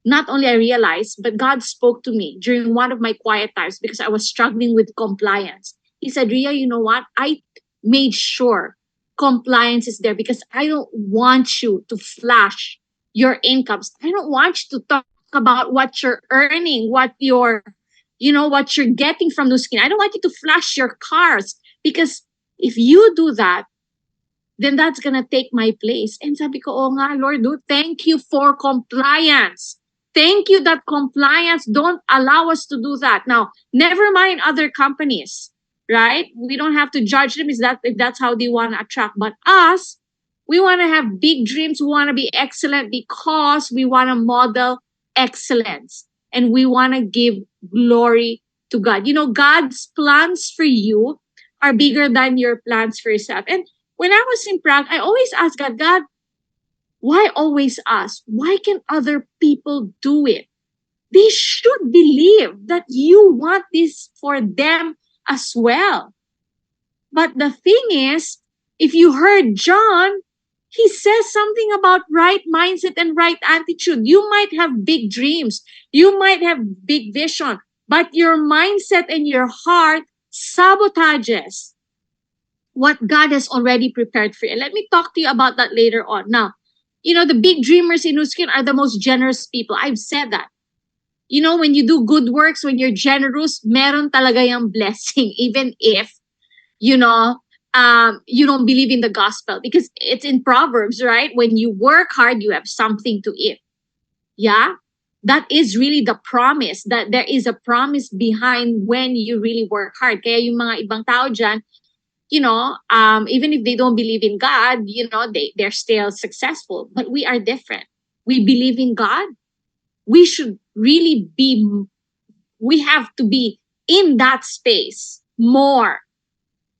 not only I realized, but God spoke to me during one of my quiet times because I was struggling with compliance. He said, Rhea, you know what? I made sure compliance is there because I don't want you to flash your incomes. I don't want you to talk about what you're earning, what you're getting from New Skin. I don't want you to flash your cars because if you do that, then that's gonna take my place. And sabi ko, oh nga, Lord, thank you for compliance. Thank you that compliance don't allow us to do that. Now, never mind other companies, right? We don't have to judge them if that's how they want to attract. But us, we want to have big dreams. We want to be excellent because we want to model excellence. And we want to give glory to God. God's plans for you are bigger than your plans for yourself. And when I was in Prague, I always ask God, God, why always us? Why can other people do it? They should believe that you want this for them as well. But the thing is, if you heard John, he says something about right mindset and right attitude. You might have big dreams, you might have big vision, but your mindset and your heart sabotages what God has already prepared for you. And let me talk to you about that later on. Now, the big dreamers in Nuskin are the most generous people. I've said that. When you do good works, when you're generous, meron talaga yung blessing, even if, you don't believe in the gospel, because it's in Proverbs, right? When you work hard, you have something to eat. Yeah? That is really the promise, that there is a promise behind when you really work hard. Kaya yung mga ibang tao dyan, even if they don't believe in God, they're still successful. But we are different. We believe in God. We should really we have to be in that space more.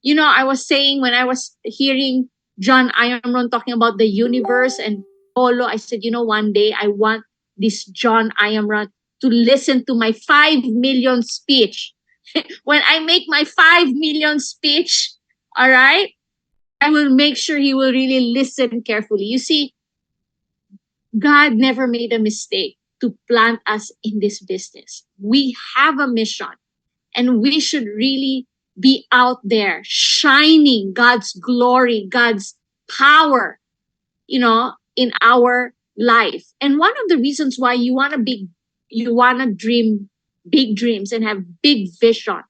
I was saying, when I was hearing John Iamron talking about the universe and Polo, I said, one day I want this John Iamron to listen to my 5 million speech. When I make my 5 million speech, all right, I will make sure he will really listen carefully. You see, God never made a mistake to plant us in this business. We have a mission, and we should really be out there shining God's glory, God's power, in our life. And one of the reasons why you want to dream big dreams and have big vision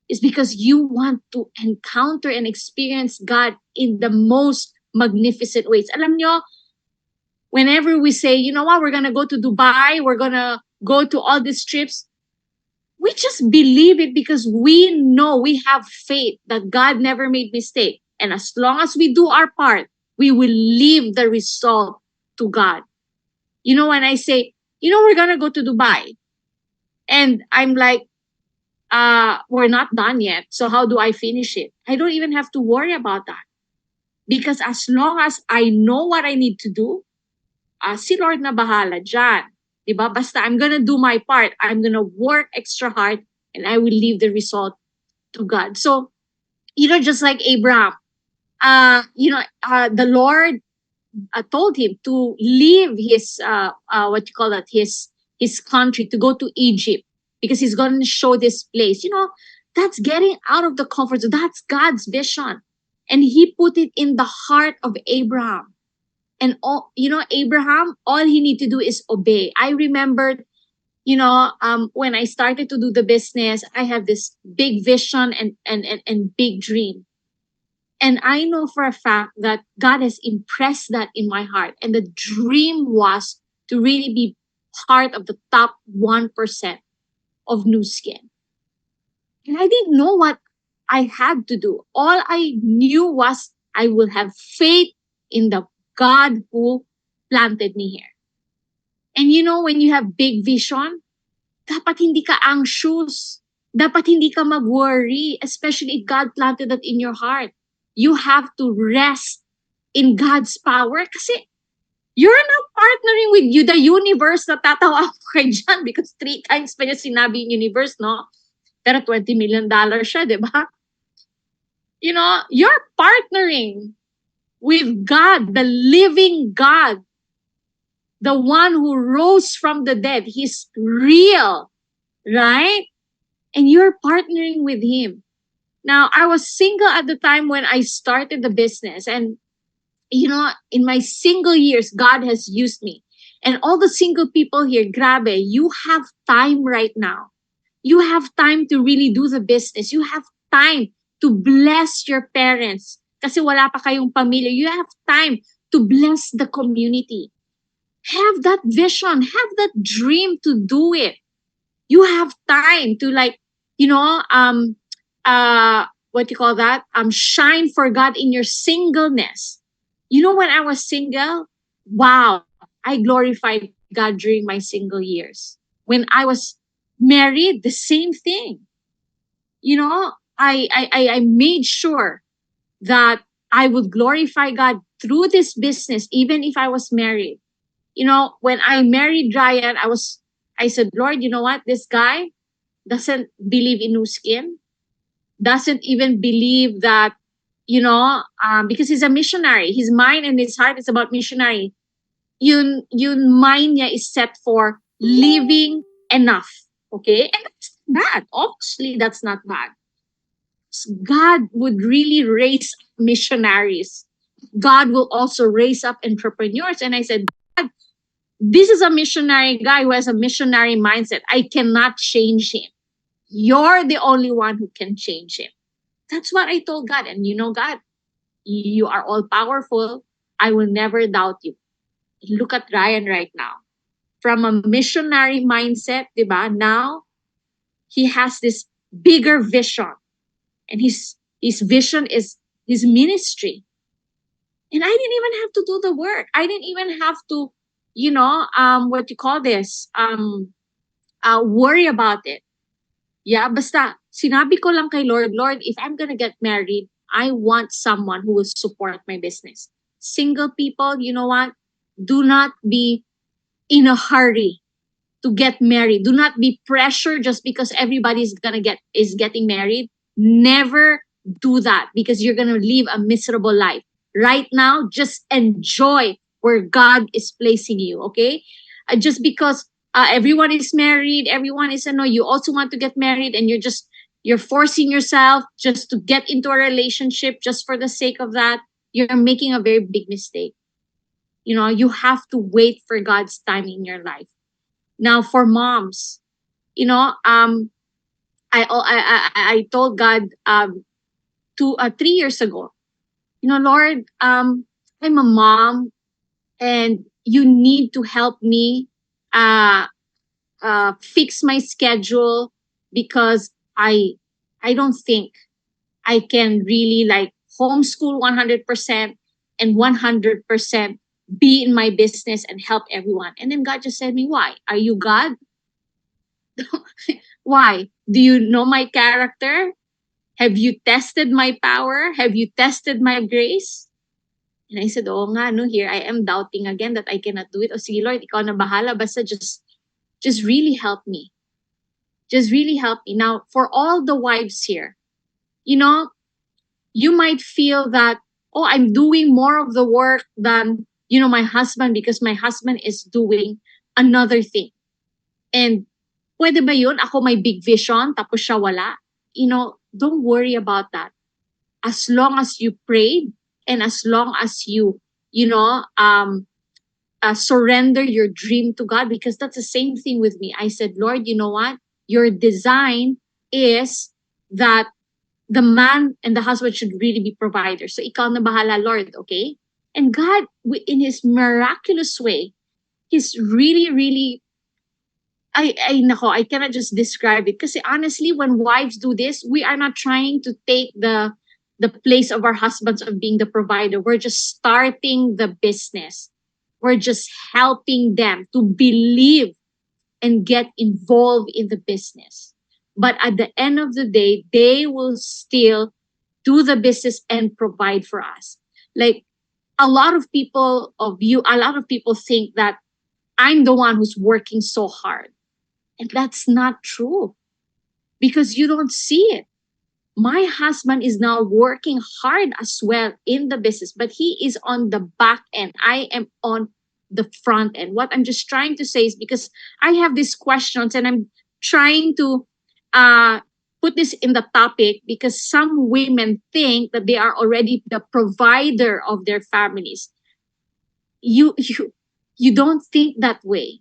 is because you want to encounter and experience God in the most magnificent ways. Alam nyo, whenever we say, what, we're going to go to Dubai, we're going to go to all these trips, we just believe it because we know, we have faith that God never made mistake. And as long as we do our part, we will leave the result to God. When I say, we're going to go to Dubai, and I'm like, we're not done yet. So how do I finish it? I don't even have to worry about that. Because as long as I know what I need to do, si Lord na bahala dyan. Diba? Basta I'm gonna do my part. I'm gonna work extra hard, and I will leave the result to God. So, just like Abraham, the Lord told him to leave his, his country, to go to Egypt, because he's going to show this place. That's getting out of the comfort zone. That's God's vision. And he put it in the heart of Abraham. And Abraham, all he need to do is obey. I remembered, when I started to do the business, I have this big vision and big dream. And I know for a fact that God has impressed that in my heart. And the dream was to really be part of the top 1% of Nu Skin. And I didn't know what I had to do. All I knew was I will have faith in the God who planted me here. And when you have big vision, dapat hindi ka anxious. Dapat hindi ka mag-worry, especially if God planted that in your heart. You have to rest in God's power, kasi you're not partnering with the universe. Natatawa ako kay Jan because 3 times pa niya sinabi yung universe, no? Pero $20 million siya, di ba? You're partnering with God, the living God, the one who rose from the dead. He's real, right? And you're partnering with him. Now, I was single at the time when I started the business. And, in my single years, God has used me. And all the single people here, grabe, you have time right now. You have time to really do the business. You have time to bless your parents. Kasi wala pa kayong pamilya. You have time to bless the community. Have that vision. Have that dream to do it. You have time to shine for God in your singleness. When I was single, wow, I glorified God during my single years. When I was married, the same thing. I made sure that I would glorify God through this business, even if I was married. When I married Ryan, I said, Lord, you know what? This guy doesn't believe in new skin, doesn't even believe that, because he's a missionary. His mind and his heart is about missionary. Yung mind niya is set for living enough. Okay? And that's bad. Obviously, that's not bad. God would really raise missionaries. God will also raise up entrepreneurs. And I said, God, this is a missionary guy who has a missionary mindset. I cannot change him. You're the only one who can change him. That's what I told God. And God, you are all powerful. I will never doubt you. Look at Ryan right now. From a missionary mindset, diba? Now he has this bigger vision. And his vision is his ministry. And I didn't even have to do the work. I didn't even have to, what you call this, worry about it. Yeah, basta, sinabi ko lang kay Lord, Lord, if I'm gonna get married, I want someone who will support my business. Single people, you know what? Do not be in a hurry to get married. Do not be pressured just because everybody is getting married. Never do that because you're gonna live a miserable life. Right now, just enjoy where God is placing you. Okay, just because everyone is married, everyone is you also want to get married, and you're forcing yourself just to get into a relationship just for the sake of that. You're making a very big mistake. You have to wait for God's time in your life. Now, for moms, I told God 3 years ago, Lord, I'm a mom, and you need to help me fix my schedule because I don't think I can really like homeschool 100% and 100% be in my business and help everyone. And then God just said to me, why? Are you God? Why? Do you know my character? Have you tested my power? Have you tested my grace? And I said, oh nga, no, here I am doubting again that I cannot do it. O sige, Lord, ikaw na bahala. Basta just really help me. Just really help me. Now, for all the wives here, you might feel that, oh, I'm doing more of the work than, my husband because my husband is doing another thing. And pwede ba yun? Ako may big vision, tapos siya wala. Don't worry about that. As long as you prayed and as long as you, surrender your dream to God, because that's the same thing with me. I said, Lord, you know what? Your design is that the man and the husband should really be providers. So ikaw na bahala, Lord, okay? And God, in His miraculous way, He's really, really, I cannot just describe it. Because honestly, when wives do this, we are not trying to take the place of our husbands of being the provider. We're just starting the business. We're just helping them to believe and get involved in the business. But at the end of the day, they will still do the business and provide for us. Like a lot of people think that I'm the one who's working so hard. And that's not true because you don't see it. My husband is now working hard as well in the business, but he is on the back end. I am on the front end. What I'm just trying to say is because I have these questions and I'm trying to put this in the topic because some women think that they are already the provider of their families. You don't think that way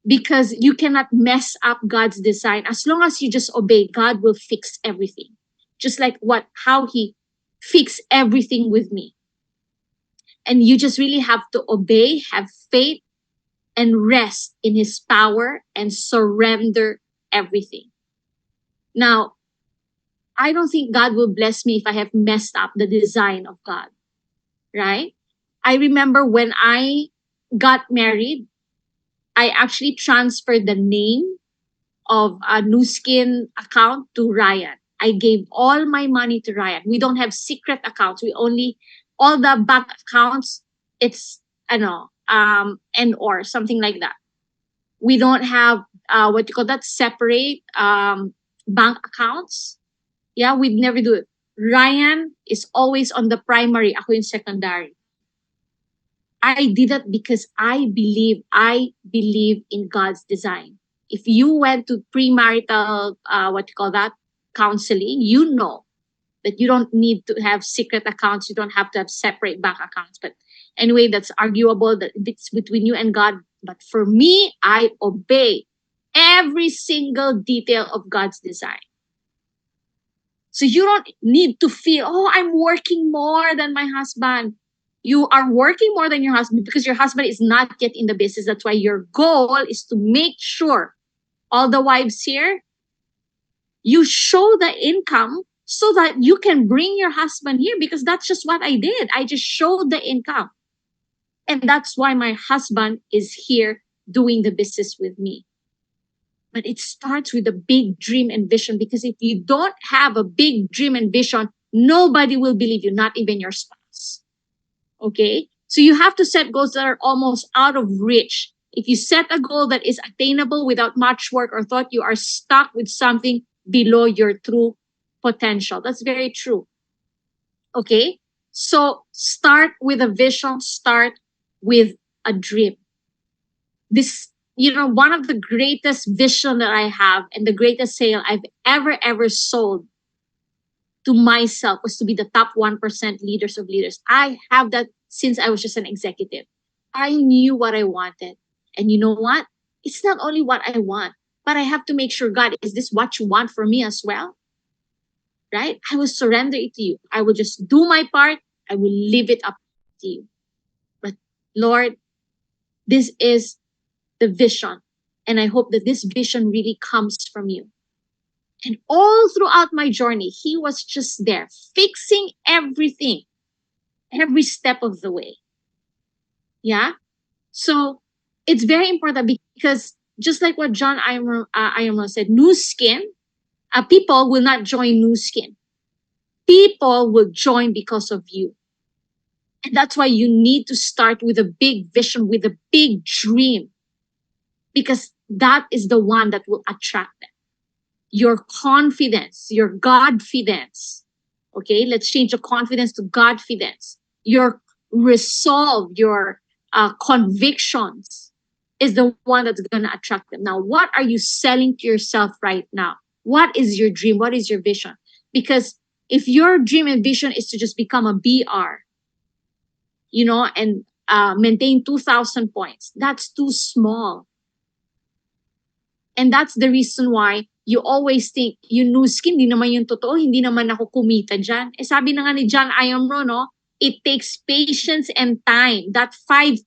because you cannot mess up God's design. As long as you just obey, God will fix everything. Just like how He fixed everything with me. And you just really have to obey, have faith, and rest in His power and surrender everything. Now, I don't think God will bless me if I have messed up the design of God, right? I remember when I got married, I actually transferred the name of a Nu Skin account to Ryan. I gave all my money to Ryan. We don't have secret accounts. We only, all the bank accounts, it's, and or something like that. We don't have, what you call that, separate bank accounts. Yeah, we'd never do it. Ryan is always on the primary, ako yung secondary. I did that because I believe in God's design. If you went to premarital, what you call that, counseling, you know that you don't need to have secret accounts. You don't have to have separate bank accounts. But anyway, that's arguable, that it's between you and God. But for me, I obey every single detail of God's design. So you don't need to feel, oh, I'm working more than my husband. You are working more than your husband because your husband is not yet in the business. That's why your goal is to make sure, all the wives here, you show the income so that you can bring your husband here, because that's just what I did. I just showed the income. And that's why my husband is here doing the business with me. But it starts with a big dream and vision, because if you don't have a big dream and vision, nobody will believe you, not even your spouse. Okay? So you have to set goals that are almost out of reach. If you set a goal that is attainable without much work or thought, you are stuck with something below your true potential. That's very true. Okay? So start with a vision, start with a dream. This, one of the greatest vision that I have and the greatest sale I've ever sold to myself was to be the top 1% leaders of leaders. I have that since I was just an executive. I knew what I wanted. And you know what? It's not only what I want, but I have to make sure, God, is this what you want for me as well? Right? I will surrender it to you. I will just do my part. I will leave it up to you. But Lord, this is the vision. And I hope that this vision really comes from you. And all throughout my journey, he was just there, fixing everything, every step of the way. Yeah? So it's very important, because just like what John Ironman said, new skin, people will not join new skin. People will join because of you. And that's why you need to start with a big vision, with a big dream, because that is the one that will attract them. Your confidence, your Godfidence. Okay, let's change the confidence to Godfidence. Your resolve, your convictions is the one that's going to attract them. Now, what are you selling to yourself right now? What is your dream? What is your vision? Because if your dream and vision is to just become a BR, and maintain 2,000 points, that's too small. And that's the reason why you always think, yung new skin, hindi naman yung totoo, hindi naman ako kumita dyan. Sabi na nga ni John Ironman, no? It takes patience and time. That 5%,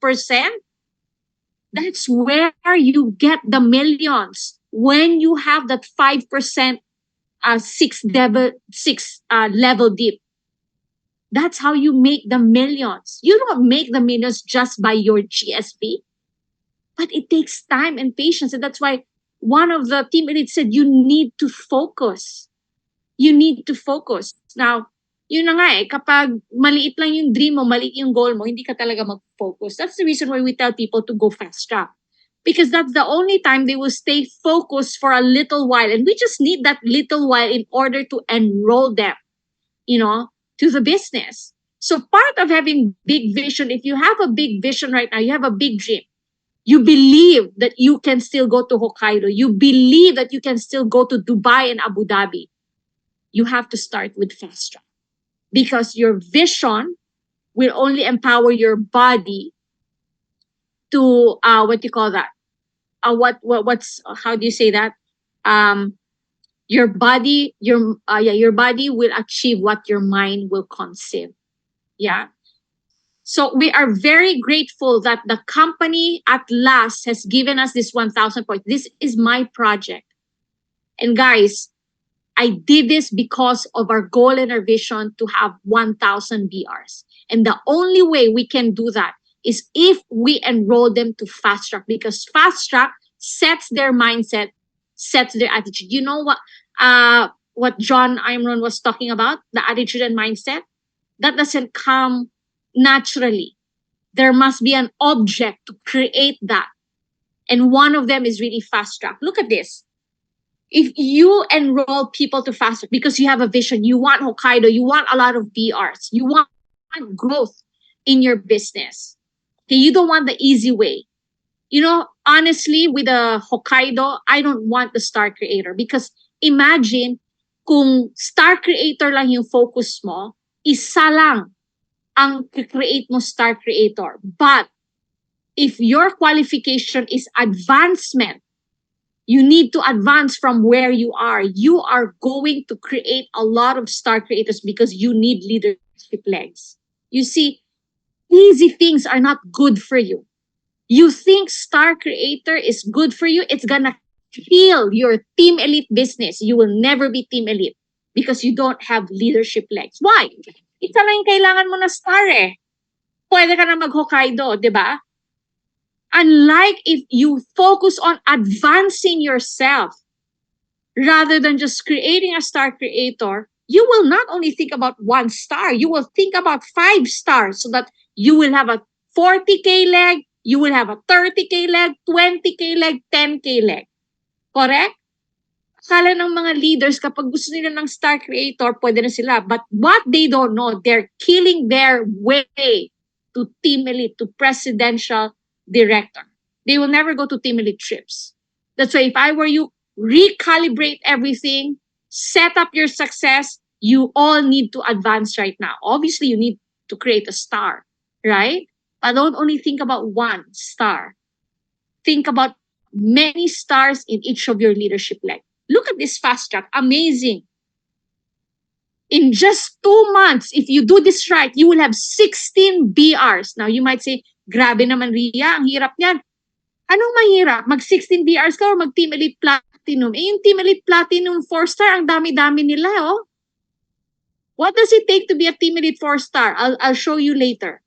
that's where you get the millions. When you have that 5% six level dip. That's how you make the millions. You don't make the millions just by your GSP, but it takes time and patience. And that's why one of the team elite said, you need to focus. You need to focus. Now, yun na nga kapag maliit lang yung dream mo, maliit yung goal mo, hindi ka talaga mag-focus. That's the reason why we tell people to go fast track. Because that's the only time they will stay focused for a little while. And we just need that little while in order to enroll them, to the business. So part of having big vision, if you have a big vision right now, you have a big dream. You believe that you can still go to Hokkaido. You believe that you can still go to Dubai and Abu Dhabi. You have to start with fast track. Because your vision will only empower your body to, what do you call that? What's, how do you say that? Your body will achieve what your mind will conceive. Yeah. So we are very grateful that the company at last has given us this 1,000 points. This is my project. And guys, I did this because of our goal and our vision to have 1,000 BRs. And the only way we can do that is if we enroll them to fast track, because fast track sets their mindset, sets their attitude. You know what? what John Imron was talking about, the attitude and mindset, that doesn't come naturally. There must be an object to create that. And one of them is really fast track. Look at this. If you enroll people to fast track because you have a vision, you want Hokkaido, you want a lot of BRs, you want growth in your business. Okay, you don't want the easy way. You know, honestly, with a Hokkaido, I don't want the star creator because imagine kung star creator lang yung focus mo, isa lang ang create mo star creator. But if your qualification is advancement, you need to advance from where you are. You are going to create a lot of star creators because you need leadership legs. You see, easy things are not good for you. You think star creator is good for you, it's gonna kill your team elite business. You will never be team elite because you don't have leadership legs. Why? Isa lang yung kailangan mo na star eh. Pwede ka na mag-Hokkaido, di ba? Unlike if you focus on advancing yourself rather than just creating a star creator, you will not only think about 1 star, you will think about 5 stars so that you will have a 40K leg, you will have a 30K leg, 20K leg, 10K leg. Correct? Akala ng mga leaders, kapag gusto nila ng star creator, pwede na sila. But what they don't know, they're killing their way to team elite, to presidential director. They will never go to team elite trips. That's why if I were you, recalibrate everything, set up your success. You all need to advance right now. Obviously, you need to create a star, right? But don't only think about 1 star. Think about many stars in each of your leadership leg. Look at this fast track. Amazing. In just 2 months, if you do this right, you will have 16 BRs. Now, you might say, grabe naman, Rhea, ang hirap niyan. Anong mahirap? Mag-16 BRs ka or mag-Team Elite Platinum? Eh, yung Team Elite Platinum 4-star, ang dami-dami nila, oh. What does it take to be a Team Elite 4-star? I'll show you later.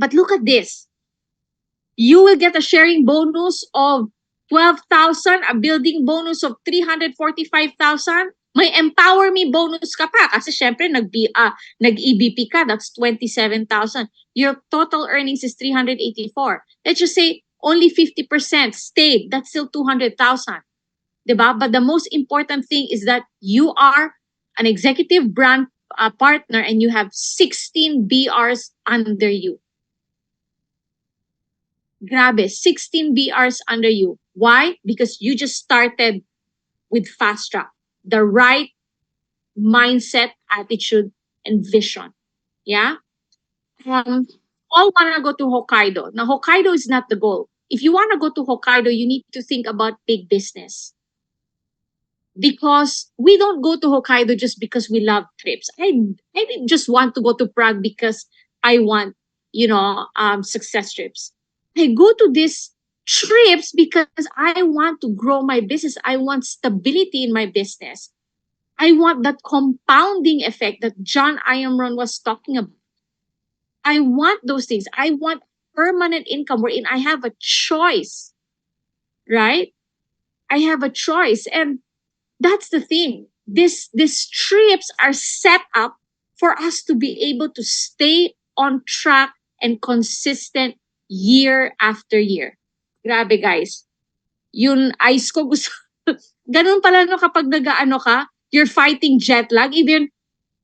But look at this. You will get a sharing bonus of 12,000, a building bonus of 345,000. May Empower Me bonus ka pa kasi syempre nag-EBP ka, that's 27,000. Your total earnings is 384. Let's just say only 50% stayed, that's still 200,000. Diba? But the most important thing is that you are an executive brand partner and you have 16 BRs under you. Grabe, 16 BRs under you. Why? Because you just started with fast track. The right mindset, attitude, and vision. Yeah? All want to go to Hokkaido. Now, Hokkaido is not the goal. If you want to go to Hokkaido, you need to think about big business. Because we don't go to Hokkaido just because we love trips. I didn't just want to go to Prague because I want, success trips. I go to these trips because I want to grow my business. I want stability in my business. I want that compounding effect that John Imron was talking about. I want those things. I want permanent income wherein I have a choice, right? I have a choice. And that's the thing. These trips are set up for us to be able to stay on track and consistent year after year. Grabe, guys. Yun, eyes ko gusto. Ganun pala no kapag nag-ano ka, you're fighting jet lag. Even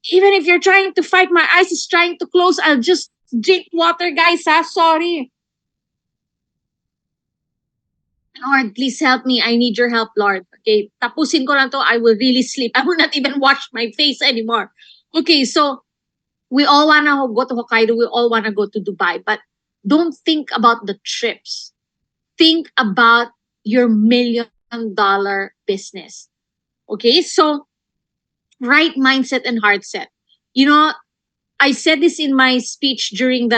if you're trying to fight, my eyes is trying to close, I'll just drink water, guys, ha? Sorry. Lord, please help me. I need your help, Lord. Okay, tapusin ko lang to. I will really sleep. I will not even wash my face anymore. Okay, so we all want to go to Hokkaido. We all want to go to Dubai. But don't think about the trips. Think about your $1 million business. Okay, so right mindset and heart set. I said this in my speech during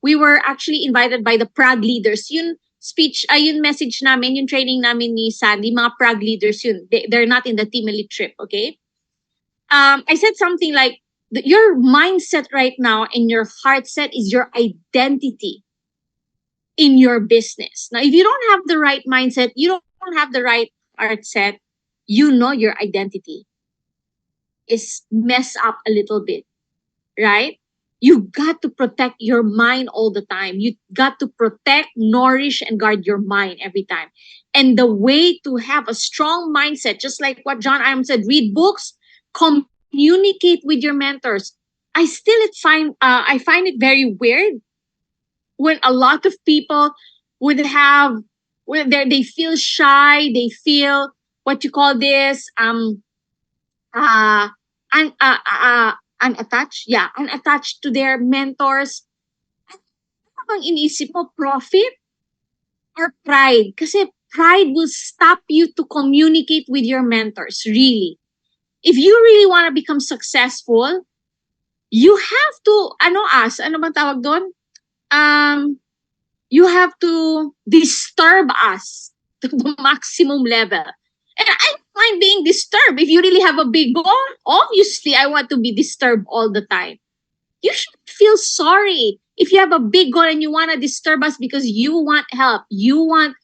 we were actually invited by the PRague leaders. Yun speech, yun message namin, yung training namin ni Sandy, mga PRague leaders yun. They're not in the Team Elite trip, okay? I said something like, your mindset right now and your heart set is your identity in your business. Now, if you don't have the right mindset, you don't have the right heart set, you know your identity. is messed up a little bit, right? You got to protect your mind all the time. You got to protect, nourish, and guard your mind every time. And the way to have a strong mindset, just like what John Iam said, read books, communicate with your mentors. I find it very weird when a lot of people would have where they feel shy, they feel what you call this uh, unattached, yeah, unattached to their mentors. Ano bang inisip mo, profit or pride? Kasi pride will stop you to communicate with your mentors, really. If you really want to become successful, you have to, ano bang tawag doon? You have to disturb us to the maximum level. And I don't mind being disturbed. If you really have a big goal, obviously I want to be disturbed all the time. You should feel sorry if you have a big goal and you want to disturb us because you want help. You want,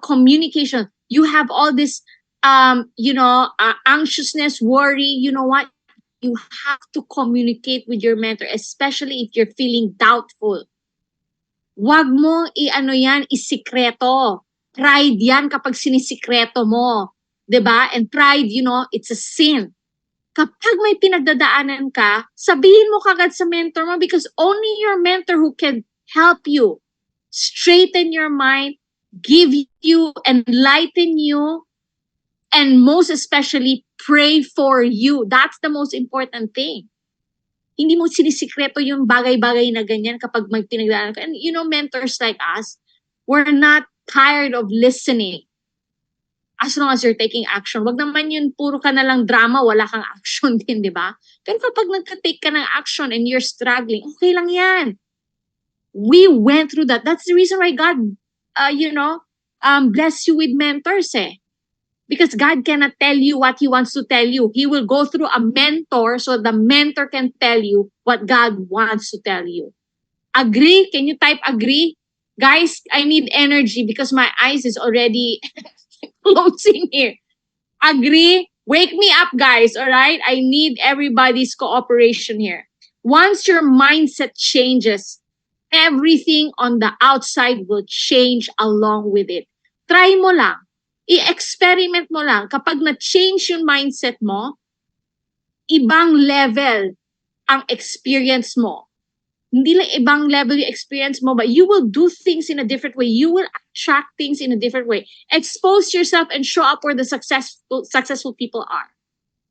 communication. You have all this, anxiousness, worry. You know what? You have to communicate with your mentor, especially if you're feeling doubtful. Wag mo isikreto. Pride yan kapag sinisikreto mo. 'Di ba? And pride, it's a sin. Kapag may pinagdadaanan ka, sabihin mo kagad sa mentor mo because only your mentor who can help you straighten your mind, give you, enlighten you, and most especially pray for you. That's the most important thing. Hindi mo sinisikreto yung bagay-bagay na ganyan kapag may pinagdaanan ka. And mentors like us, we're not tired of listening. As long as you're taking action. Wag naman yun, puro ka na lang drama, wala kang action din, di ba? Pero kapag nagka-take ka ng action and you're struggling, okay lang yan. We went through that. That's the reason why God, bless you with mentors Because God cannot tell you what He wants to tell you. He will go through a mentor so the mentor can tell you what God wants to tell you. Agree? Can you type agree? Guys, I need energy because my eyes is already closing here. Agree? Wake me up, guys, all right? I need everybody's cooperation here. Once your mindset changes, everything on the outside will change along with it. Try mo lang. I-experiment mo lang. Kapag na-change yung mindset mo, ibang level ang experience mo. Hindi lang ibang level yung experience mo, but you will do things in a different way. You will attract things in a different way. Expose yourself and show up where the successful people are.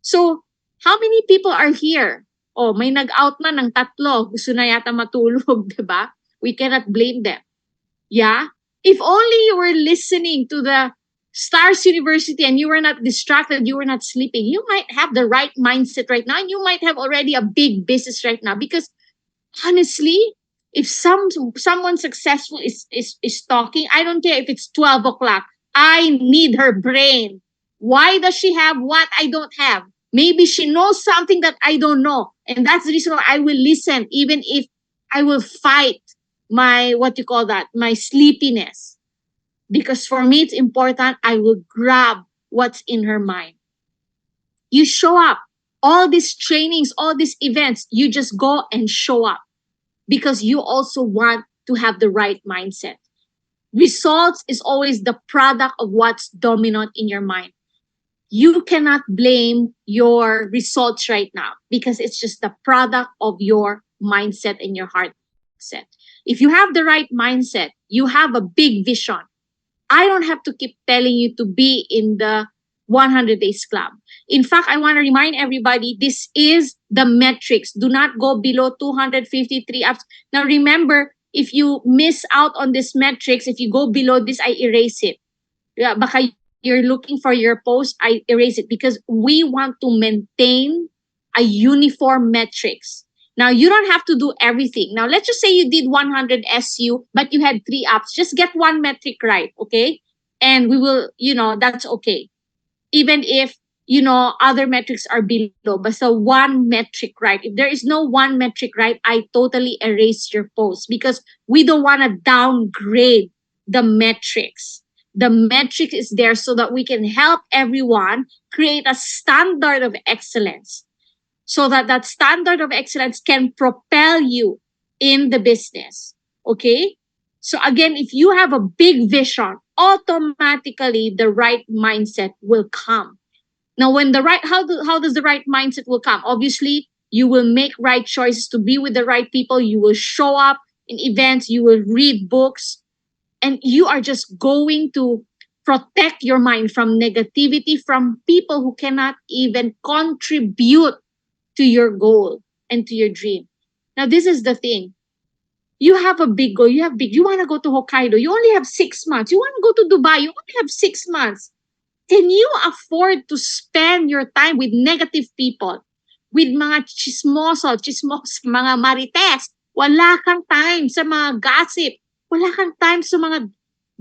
So, how many people are here? Oh, may nag-out na ng 3. Gusto na yata matulog, diba? We cannot blame them. Yeah? If only you were listening to the Stars University and you were not distracted, you were not sleeping, you might have the right mindset right now and you might have already a big business right now. Because honestly, if someone successful is talking, I don't care if it's 12 o'clock. I need her brain. Why does she have what I don't have? Maybe she knows something that I don't know. And that's the reason why I will listen, even if I will fight my, my sleepiness. Because for me, it's important, I will grab what's in her mind. You show up. All these trainings, all these events, you just go and show up. Because you also want to have the right mindset. Results is always the product of what's dominant in your mind. You cannot blame your results right now because it's just the product of your mindset and your heart set. If you have the right mindset, you have a big vision. I don't have to keep telling you to be in the 100 Days Club. In fact, I want to remind everybody, this is the metrics. Do not go below 253 apps. Now remember, if you miss out on this metrics, if you go below this, I erase it. Yeah, baka you're looking for your post, I erase it because we want to maintain a uniform metrics. Now, you don't have to do everything. Now, let's just say you did 100 SU, but you had 3 apps. Just get one metric right, okay? And we will, that's okay. Even if, other metrics are below. But so one metric right. If there is no one metric right, I totally erase your post because we don't want to downgrade the metrics. The metric is there so that we can help everyone create a standard of excellence. so that that standard of excellence can propel you in the business. Okay? So again, if you have a big vision, automatically the right mindset will come. Now, when the right, how does the right mindset will come? Obviously, you will make right choices to be with the right people. You will show up in events. You will read books, and you are just going to protect your mind from negativity, from people who cannot even contribute to your goal and to your dream. Now, this is the thing. You have a big goal. You want to go to Hokkaido. You only have 6 months. You want to go to Dubai. You only have 6 months. Can you afford to spend your time with negative people? With mga mga marites? Wala kang time sa mga gossip. Wala kang time sa mga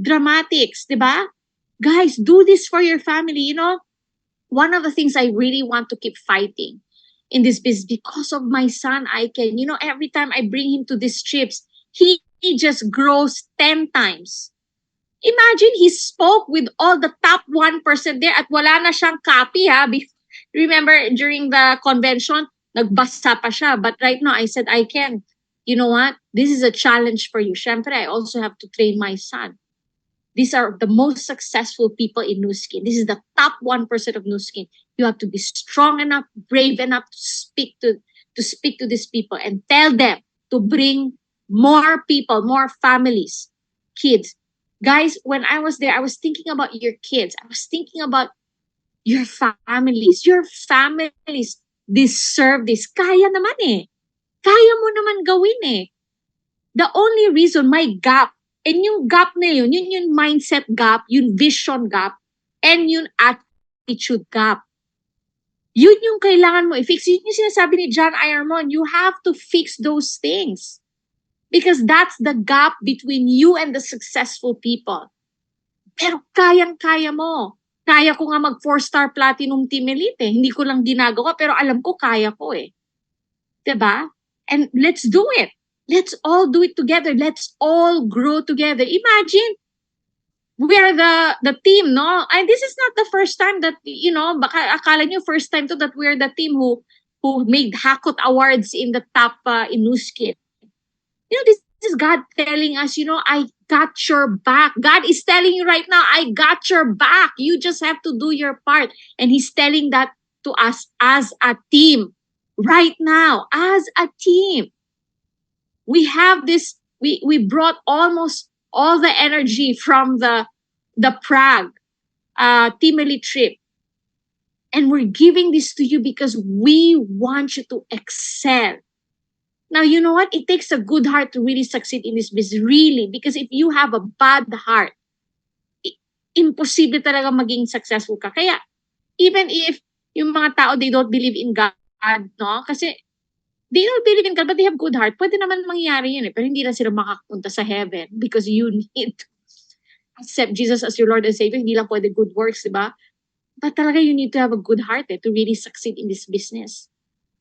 dramatics, di ba? Guys, do this for your family. You know, one of the things I really want to keep fighting in this business, because of my son, every time I bring him to these trips, he just grows 10 times. Imagine he spoke with all the top 1% there at wala na siyang copy, ha? Remember, during the convention, nagbasa pa siya. But right now, I said, I can. You know what? This is a challenge for you. Syempre, I also have to train my son. These are the most successful people in Nu Skin. This is the top 1% of Nu Skin. You have to be strong enough, brave enough to speak to these people and tell them to bring more people, more families, kids. Guys, when I was there, I was thinking about your kids. I was thinking about your families. Your families deserve this. Kaya naman eh. Kaya mo naman gawin eh. The only reason my gap, and yung gap na yun yung mindset gap, yung vision gap, and yung attitude gap. Yun yung kailangan mo i-fix. Yun yung sinasabi ni John Ironman. You have to fix those things. Because that's the gap between you and the successful people. Pero kayang-kaya mo. Kaya ko nga mag 4-star platinum team elite eh. Hindi ko lang ginagawa, pero alam ko kaya ko eh. Diba? And let's do it. Let's all do it together. Let's all grow together. Imagine, we are the team, no? And this is not the first time that, baka akala nyo first time to that we're the team who made Hakot Awards in the top in Nu Skin. This is God telling us, I got your back. God is telling you right now, I got your back. You just have to do your part. And He's telling that to us as a team right now, as a team. We have this, we brought almost all the energy from the PRague Team Elite trip. And we're giving this to you because we want you to excel. Now, you know what? It takes a good heart to really succeed in this business. Really. Because if you have a bad heart, imposible talaga maging successful ka. Kaya, even if yung mga tao, they don't believe in God, no? Kasi, they don't believe in God, but they have good heart. Pwede naman mangyari yun eh. Pero hindi na sila makapunta sa heaven because you need to accept Jesus as your Lord and Savior. Hindi lang pwede good works, diba? But talaga you need to have a good heart to really succeed in this business.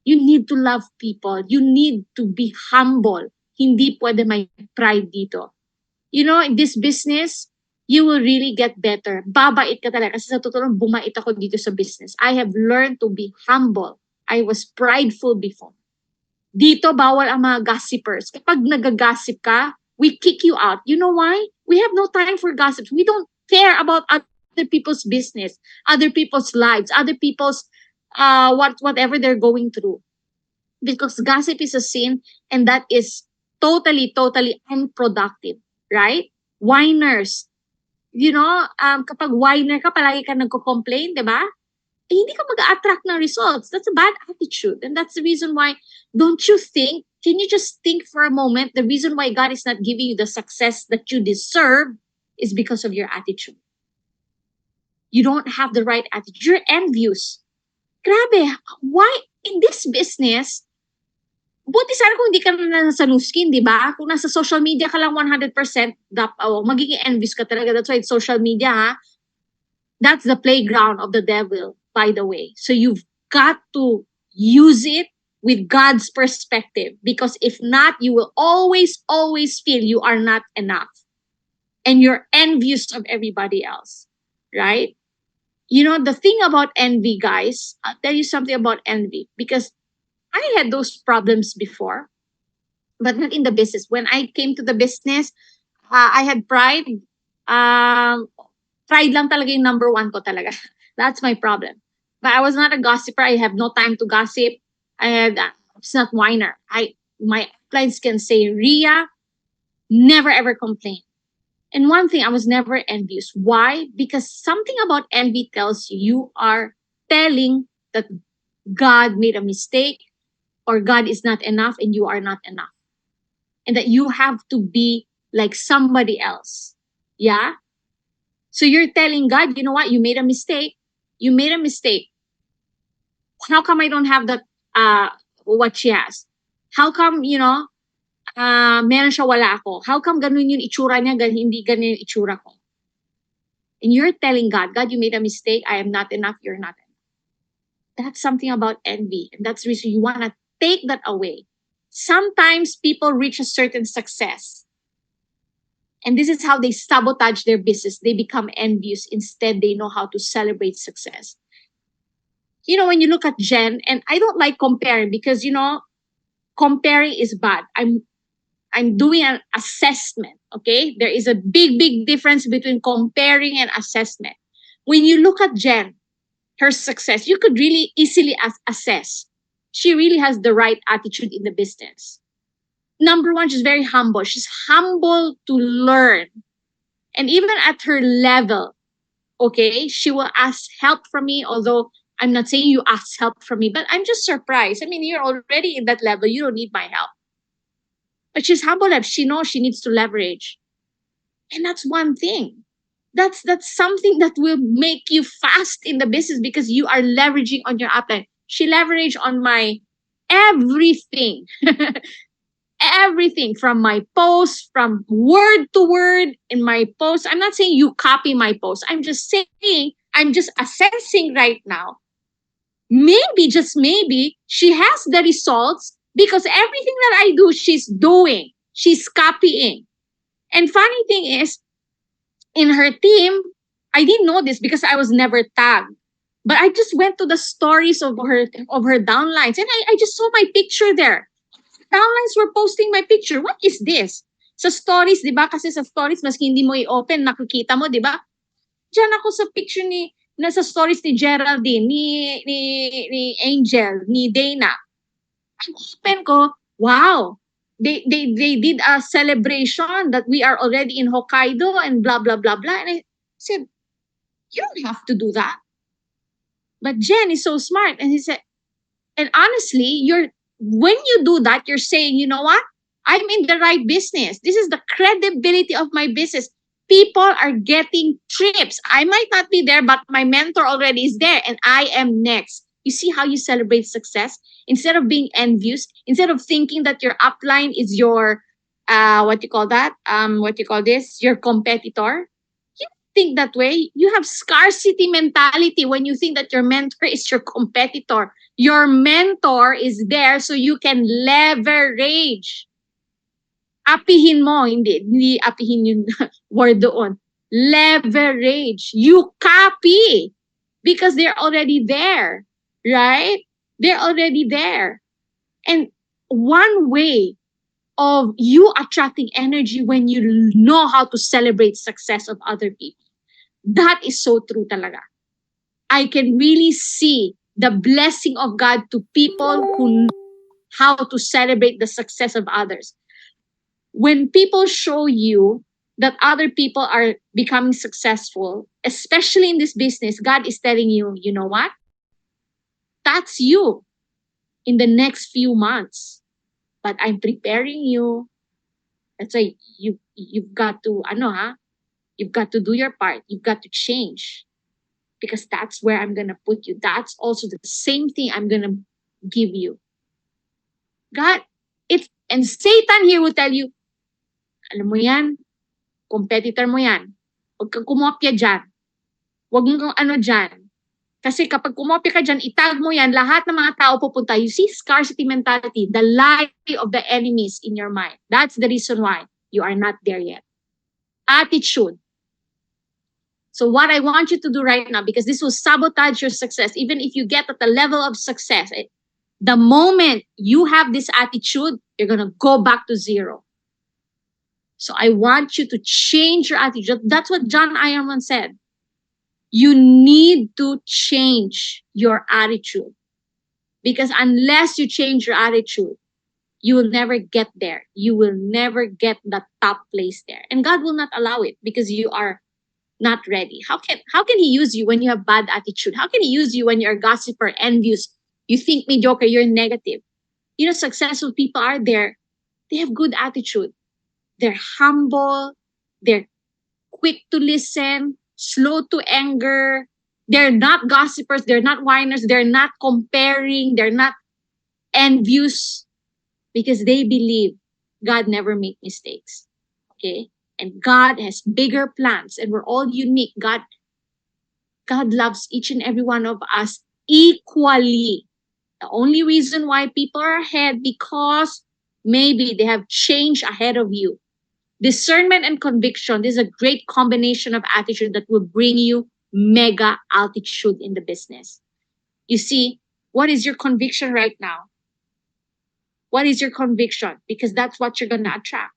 You need to love people. You need to be humble. Hindi pwede may pride dito. In this business, you will really get better. Babait ka talaga. Kasi sa totoo lang, bumait ako dito sa business. I have learned to be humble. I was prideful before. Dito, bawal ang mga gossipers. Kapag nag-gossip ka, we kick you out. You know why? We have no time for gossip. We don't care about other people's business, other people's lives, other people's whatever they're going through. Because gossip is a sin, and that is totally unproductive, right? Whiners. Kapag whiner ka, palagi ka nagko-complain, di ba? Hindi ka mag-attract ng results. That's a bad attitude. And that's the reason why, can you just think for a moment, the reason why God is not giving you the success that you deserve is because of your attitude. You don't have the right attitude. You're envious. Grabe, why in this business, buti sana kung hindi ka na nasa Nu Skin, di ba? Kung nasa social media ka lang 100%, magiging envious ka talaga. That's why it's social media, ha? That's the playground of the devil, by the way. So you've got to use it with God's perspective. Because if not, you will always feel you are not enough. And you're envious of everybody else, right? The thing about envy, guys, I'll tell you something about envy. Because I had those problems before, but not in the business. When I came to the business, I had pride. Um, Pride lang talaga yung number one ko talaga. That's my problem. But I was not a gossiper. I have no time to gossip. It's not whiner. My clients can say, Rhea, never ever complain. And one thing, I was never envious. Why? Because something about envy tells you you are telling that God made a mistake or God is not enough and you are not enough. And that you have to be like somebody else. Yeah? So you're telling God, you know what? You made a mistake. You made a mistake. How come I don't have that, what she has? How come, meron siya, wala ako? How come ganun yung itsura niya, hindi ganun yung itsura ko? And you're telling God, God, you made a mistake. I am not enough. You're not enough. That's something about envy. And that's the reason you want to take that away. Sometimes people reach a certain success. And this is how they sabotage their business. They become envious. Instead, they know how to celebrate success. When you look at Jen, and I don't like comparing because, comparing is bad. I'm doing an assessment, okay? There is a big, big difference between comparing and assessment. When you look at Jen, her success, you could really easily assess. She really has the right attitude in the business. Number one, she's very humble. She's humble to learn. And even at her level, okay, she will ask help from me, although I'm not saying you ask help from me, but I'm just surprised. I mean, you're already in that level. You don't need my help. But she's humble enough. She knows she needs to leverage. And that's one thing. That's something that will make you fast in the business because you are leveraging on your upline. She leveraged on my everything. Everything from my posts, from word to word in my posts. I'm not saying you copy my posts. I'm just saying, I'm just assessing right now. Maybe, just maybe, she has the results because everything that I do, she's doing. She's copying. And funny thing is, in her team, I didn't know this because I was never tagged. But I just went to the stories of her downlines and I just saw my picture there. Downlines were posting my picture. What is this? Sa stories, di ba? Kasi sa stories, maski hindi mo i-open, nakikita mo, di ba? Diyan ako sa picture nasa stories ni Geraldine, ni Angel, ni Dana. Ang open ko, wow. They did a celebration that we are already in Hokkaido and blah, blah, blah, blah. And I said, you don't have to do that. But Jen is so smart. And he said, and honestly, when you do that, you're saying, you know what? I'm in the right business. This is the credibility of my business. People are getting trips. I might not be there, but my mentor already is there and I am next. You see how you celebrate success? Instead of being envious, instead of thinking that your upline is your, your competitor. You think that way. You have scarcity mentality when you think that your mentor is your competitor. Your mentor is there so you can leverage. Apihin mo, hindi apihin yung word doon. Leverage. You copy because they're already there, right? They're already there. And one way of you attracting energy when you know how to celebrate success of other people. That is so true talaga. I can really see the blessing of God to people who know how to celebrate the success of others. When people show you that other people are becoming successful, especially in this business, God is telling you, you know what? That's you in the next few months. But I'm preparing you. That's why you've got to, you've got to do your part. You've got to change. Because that's where I'm going to put you. That's also the same thing I'm going to give you. God, and Satan here will tell you, alam mo yan, competitor mo yan. Huwag kang kumopya dyan. Huwag mong dyan. Kasi kapag kumopya ka dyan, itag mo yan, lahat ng mga tao pupunta. You see, scarcity mentality, the lie of the enemies in your mind. That's the reason why you are not there yet. Attitude. So what I want you to do right now, because this will sabotage your success, even if you get at the level of success, The moment you have this attitude, you're going to go back to zero. So I want you to change your attitude. That's what John Ironman said. You need to change your attitude. Because unless you change your attitude, you will never get there. You will never get the top place there. And God will not allow it because you are not ready. How can He use you when you have bad attitude? How can He use you when you're a gossiper, envious, you think mediocre, you're negative? You know, successful people are there. They have good attitude. They're humble. They're quick to listen, slow to anger. They're not gossipers. They're not whiners. They're not comparing. They're not envious because they believe God never makes mistakes. Okay? And God has bigger plans and we're all unique. God loves each and every one of us equally. The only reason why people are ahead because maybe they have change ahead of you. Discernment and conviction, this is a great combination of attitude that will bring you mega altitude in the business. You see, what is your conviction right now? What is your conviction? Because that's what you're going to attract.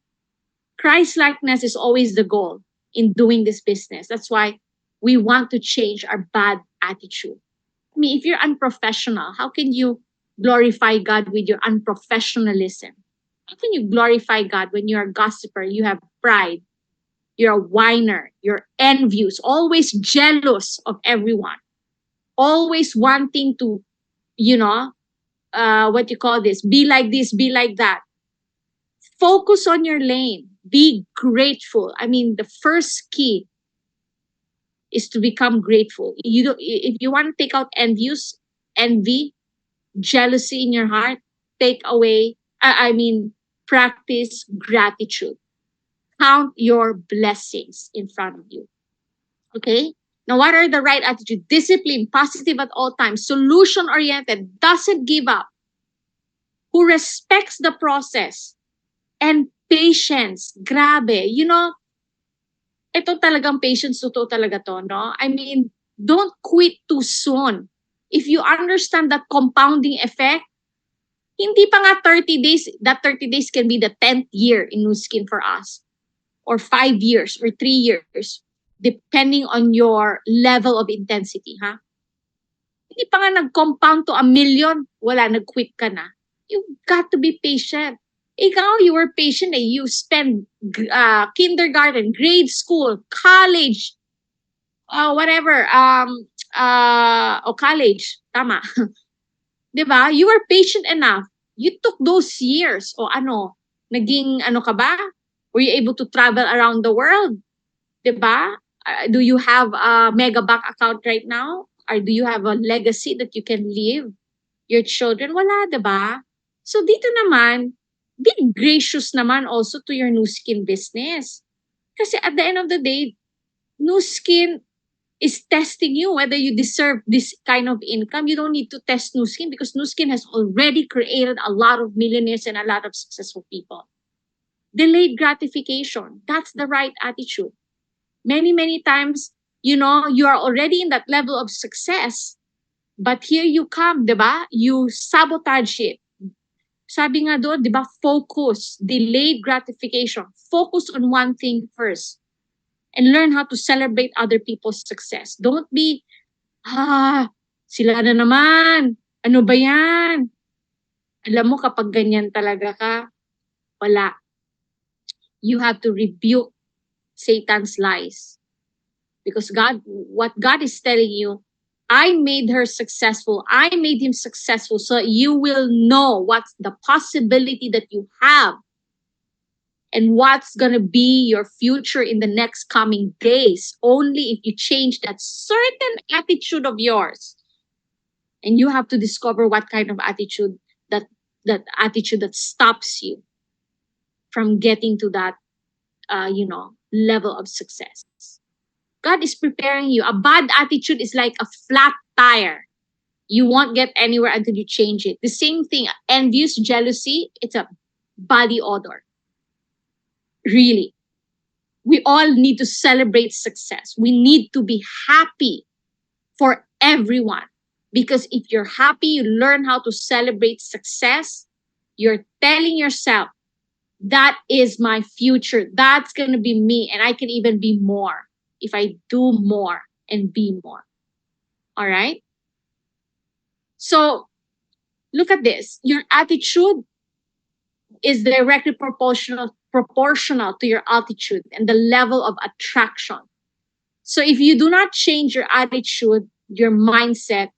Christ-likeness is always the goal in doing this business. That's why we want to change our bad attitude. I mean, if you're unprofessional, how can you glorify God with your unprofessionalism? How can you glorify God when you're a gossiper, you have pride, you're a whiner, you're envious, always jealous of everyone, always wanting to, what you call this, be like this, be like that. Focus on your lane. Be grateful. I mean, the first key is to become grateful. If you want to take out envy, jealousy in your heart, practice gratitude. Count your blessings in front of you. Okay? Now, what are the right attitude? Discipline, positive at all times, solution-oriented, doesn't give up, who respects the process, and patience. Grabe. Ito talagang patience, totoo talaga to, no? I mean, don't quit too soon. If you understand that compounding effect, hindi pa nga 30 days, that 30 days can be the 10th year in Nu Skin for us. Or 5 years or 3 years, depending on your level of intensity, ha? Hindi pa nga nag-compound to 1 million, wala, nag-quit ka na. You've got to be patient. Ikaw, you were patient. You spend kindergarten, grade school, college, whatever, college, tama. Diba? You were patient enough. You took those years. O naging ka ba? Were you able to travel around the world? Diba? Do you have a mega bank account right now? Or do you have a legacy that you can leave your children? Wala, diba? So dito naman, be gracious naman also to your Nu Skin business. Kasi at the end of the day, Nu Skin is testing you whether you deserve this kind of income. You don't need to test Nu Skin because Nu Skin has already created a lot of millionaires and a lot of successful people. Delayed gratification, that's the right attitude. Many, many times, you are already in that level of success, but here you come, diba? You sabotage it. Sabi nga doon, diba, focus, delayed gratification. Focus on one thing first and learn how to celebrate other people's success. Don't be, sila na naman. Ano ba yan? Alam mo, kapag ganyan talaga ka, wala. You have to rebuke Satan's lies. Because what God is telling you, I made her successful. I made him successful so you will know what's the possibility that you have and what's going to be your future in the next coming days. Only if you change that certain attitude of yours. And you have to discover what kind of attitude, that attitude that stops you from getting to that, level of success. God is preparing you. A bad attitude is like a flat tire. You won't get anywhere until you change it. The same thing, envious, jealousy, it's a body odor. Really. We all need to celebrate success. We need to be happy for everyone. Because if you're happy, you learn how to celebrate success, you're telling yourself, that is my future. That's going to be me. And I can even be more if I do more and be more. All right? So look at this. Your attitude is directly proportional to your altitude and the level of attraction. So if you do not change your attitude, your mindset,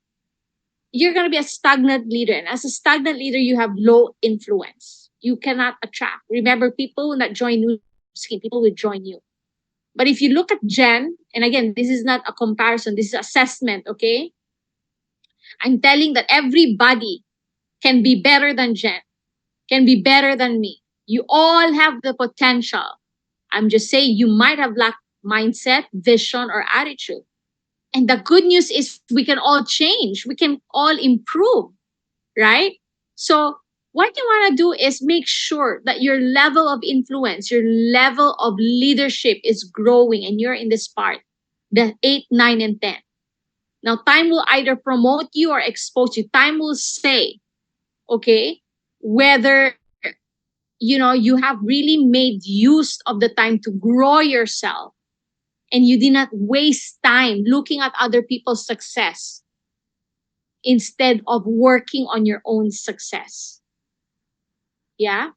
you're going to be a stagnant leader. And as a stagnant leader, you have low influence. You cannot attract. Remember, people will not join you, people will join you. But if you look at Jen, and again, this is not a comparison, this is assessment, okay? I'm telling that everybody can be better than Jen, can be better than me. You all have the potential. I'm just saying you might have lacked mindset, vision, or attitude. And the good news is we can all change. We can all improve, right? So what you want to do is make sure that your level of influence, your level of leadership is growing and you're in this part, the 8, 9, and 10. Now, time will either promote you or expose you. Time will say, okay, whether you have really made use of the time to grow yourself and you did not waste time looking at other people's success instead of working on your own success. Yeah?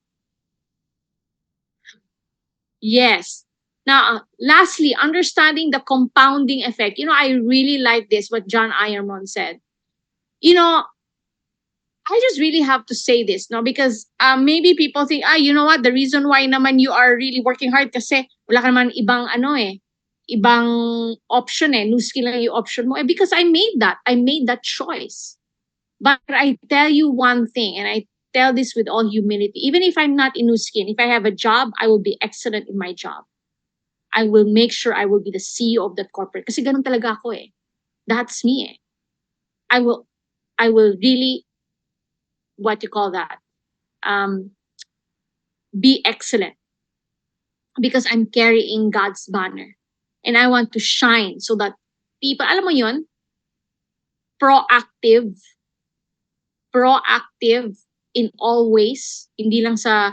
Yes. Now, lastly, understanding the compounding effect. I really like this, what John Ironman said. I just really have to say this, no? Because maybe people think, you know what? The reason why naman you are really working hard kasi wala ka naman ibang option new skill lang yung option mo. Because I made that choice. But I tell you one thing, and I tell this with all humility, even if I'm not in new skin, if I have a job, I will be excellent in my job. I will make sure I will be the CEO of that corporate. Kasi ganun talaga ako That's me I will really, what you call that, be excellent. Because I'm carrying God's banner. And I want to shine so that people, alam mo yun, proactive in all ways. Hindi lang sa,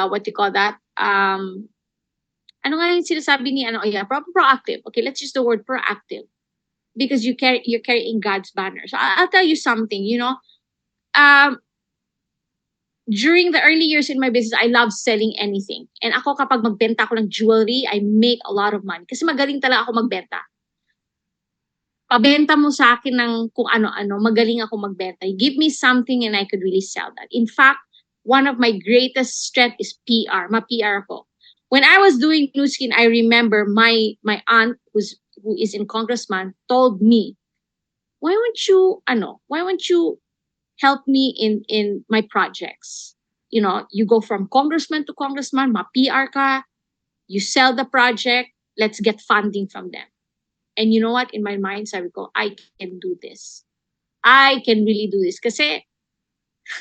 what you call that, ano nga yung sinasabi ni, proactive. Okay, let's use the word proactive. Because you're carrying God's banner. So I'll tell you something, during the early years in my business, I love selling anything. And ako kapag magbenta ako ng jewelry, I make a lot of money. Kasi magaling talaga ako magbenta. Pabenta mo sa akin ng kung ano-ano, magaling ako magbenta. You give me something and I could really sell that. In fact, one of my greatest strength is PR. Ma-PR ako. When I was doing Nu Skin, I remember my aunt who is in congressman told me, why won't you help me in my projects? You go from congressman to congressman, ma-PR ka, you sell the project, let's get funding from them. And you know what? In my mind, sabi ko, I can do this. I can really do this. Kasi,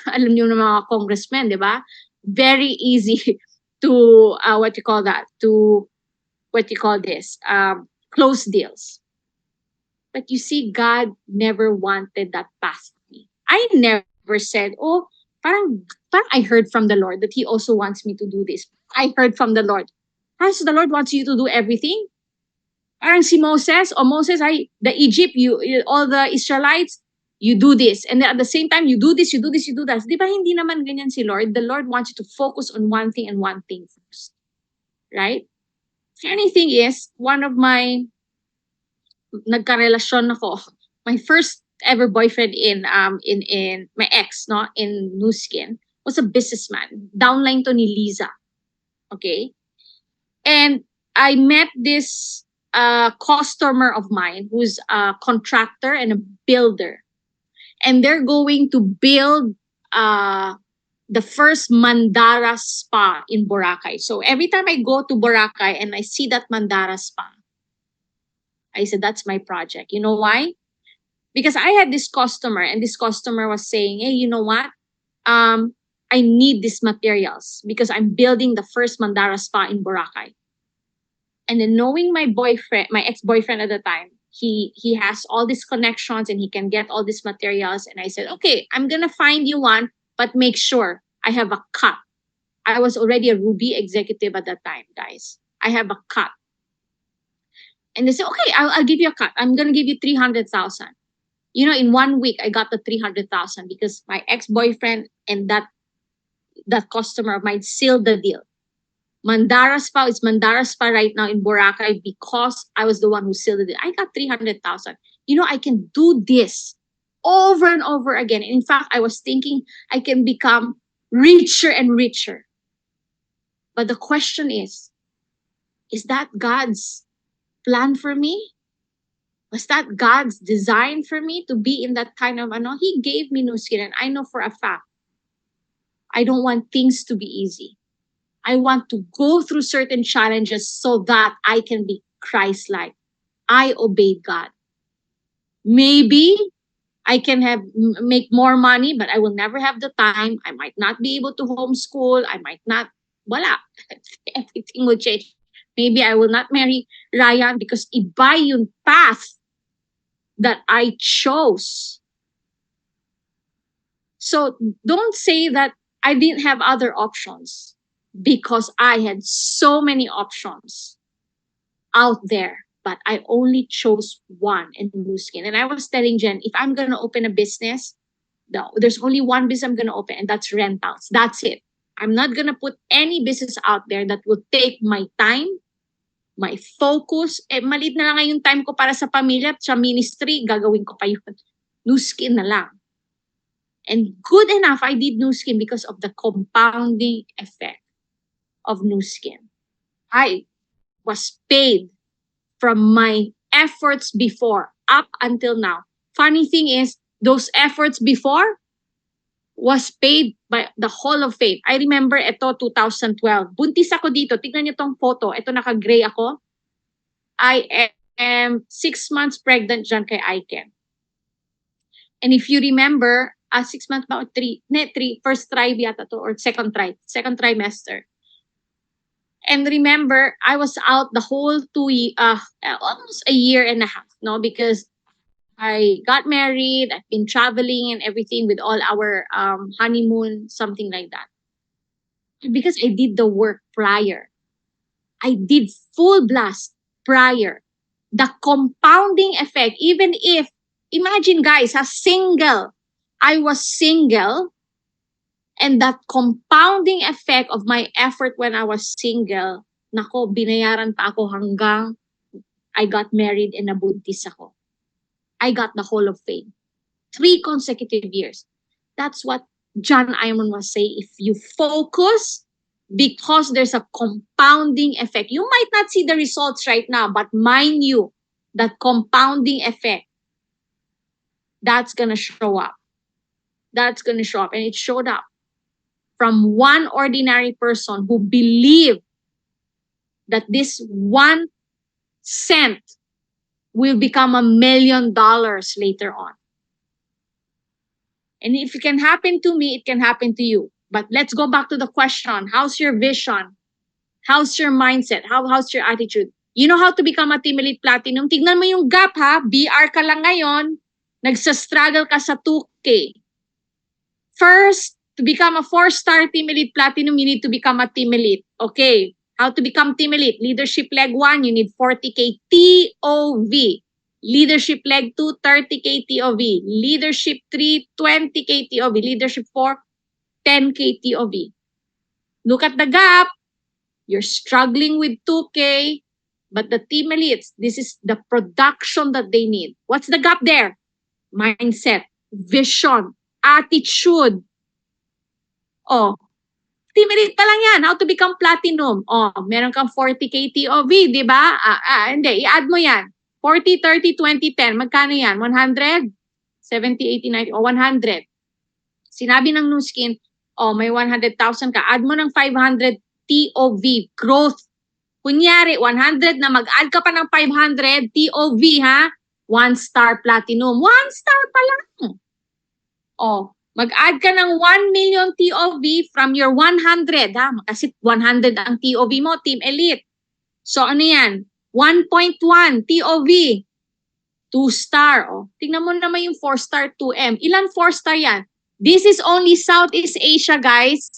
alam niyo na mga congressmen, di ba? Very easy to, close deals. But you see, God never wanted that past me. I never said, parang I heard from the Lord that He also wants me to do this. I heard from the Lord. So the Lord wants you to do everything? Parang si Moses, the Egypt, all the Israelites, you do this. And then at the same time, you do this, you do this, you do that. Di ba hindi naman ganyan si Lord? The Lord wants you to focus on one thing and one thing first. Right? Funny thing is, one of my nagkarelasyon ako, my first ever boyfriend in my ex, no, in Nu Skin, was a businessman. Downline to ni Liza. Okay? And I met this customer of mine who's a contractor and a builder. And they're going to build the first Mandara spa in Boracay. So every time I go to Boracay and I see that Mandara spa, I said, that's my project. You know why? Because I had this customer and this customer was saying, hey, you know what? I need these materials because I'm building the first Mandara spa in Boracay. And then knowing my ex-boyfriend at the time, he has all these connections and he can get all these materials. And I said, okay, I'm gonna find you one, but make sure I have a cut. I was already a Ruby executive at that time, guys. I have a cut. And they said, okay, I'll give you a cut. I'm gonna give you 300,000. You know, in 1 week I got the 300,000 because my ex-boyfriend and that customer of mine sealed the deal. Mandaras pa, it's Mandaras pa right now in Boracay because I was the one who sealed it. I got 300,000. You know, I can do this over and over again. In fact, I was thinking I can become richer and richer. But the question is that God's plan for me? Was that God's design for me to be in that kind of, He gave me new skin, and I know for a fact, I don't want things to be easy. I want to go through certain challenges so that I can be Christ-like. I obeyed God. Maybe I can make more money, but I will never have the time. I might not be able to homeschool. I might not, wala. Everything will change. Maybe I will not marry Ryan because iba yung path that I chose. So don't say that I didn't have other options, because I had so many options out there, but I only chose one, in Nu Skin. And I was telling Jen, if I'm going to open a business, there's only one business I'm going to open, and that's rentals. That's it. I'm not going to put any business out there that will take my time, my focus. Malit na lang yung time ko para sa pamilya, sa ministry, gagawin ko pa yun. Nu Skin na lang. And good enough, I did Nu Skin because of the compounding effect of Nu Skin. I was paid from my efforts before up until now. Funny thing is, those efforts before was paid by the Hall of Fame. I remember ito, 2012. Buntis ako dito. Tignan niyo tong photo. Ito, naka-gray ako. I am 6 months pregnant dyan kay Aiken. And if you remember, 6 months ba o 3? First yata to, or second trimester. And remember, I was out the whole almost a year and a half, no? Because I got married, I've been traveling and everything with all our honeymoon, something like that. Because I did the work prior. I did full blast prior. The compounding effect, even if, imagine guys, I was single, and that compounding effect of my effort when I was single, nako, binayaran pa ako hanggang I got married and nabuntis ako. I got the Hall of Fame. 3 consecutive years. That's what John Iron was saying. If you focus, because there's a compounding effect. You might not see the results right now, but mind you, that compounding effect, that's going to show up. That's going to show up. And it showed up. From one ordinary person who believed that this 1 cent will become $1 million later on. And if it can happen to me, it can happen to you. But let's go back to the question. How's your vision? How's your mindset? How's your attitude? You know how to become a Team Elite Platinum? Tignan mo yung gap, ha? BR ka lang ngayon. Nagsa-struggle ka sa 2K. First, to become a 4-star Team Elite Platinum, you need to become a Team Elite. Okay. How to become Team Elite? Leadership Leg 1, you need 40K TOV. Leadership Leg 2, 30K TOV. Leadership 3, 20K TOV. Leadership 4, 10K TOV. Look at the gap. You're struggling with 2K, but the Team Elites, this is the production that they need. What's the gap there? Mindset, vision, attitude. Oh, Team Elite pa lang yan. How to become platinum. Oh, meron kang 40K TOV, di ba? Hindi, i-add mo yan. 40, 30, 20, 10. Magkano yan? 100? 70, 80, 90, o 100. Sinabi ng Nu Skin, oh, may 100,000 ka. Add mo ng 500 TOV, growth. Kunyari, 100 na mag-add ka pa ng 500 TOV, ha? 1-star platinum. 1 star pa lang. Oh, mag-add ka ng 1 million TOV from your 100, ha? Kasi 100 ang TOV mo, Team Elite. So, ano yan? 1.1 TOV. 2-star. Oh. Tingnan mo naman yung 4-star 2M. Ilan 4-star yan? This is only Southeast Asia, guys.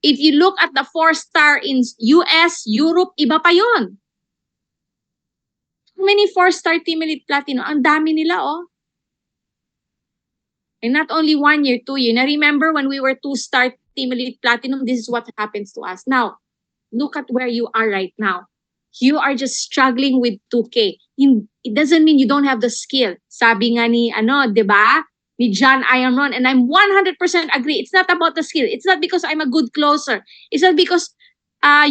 If you look at the 4-star in US, Europe, iba pa yon. How many 4-star Team Elite Platinum? Ang dami nila, oh. And not only 1 year, 2 year. Now, remember when we were 2-star Team Elite Platinum, this is what happens to us. Now, look at where you are right now. You are just struggling with 2K. It doesn't mean you don't have the skill. Sabi nga ni, diba? Ni John Ironron, and I'm 100% agree. It's not about the skill. It's not because I'm a good closer. It's not because, I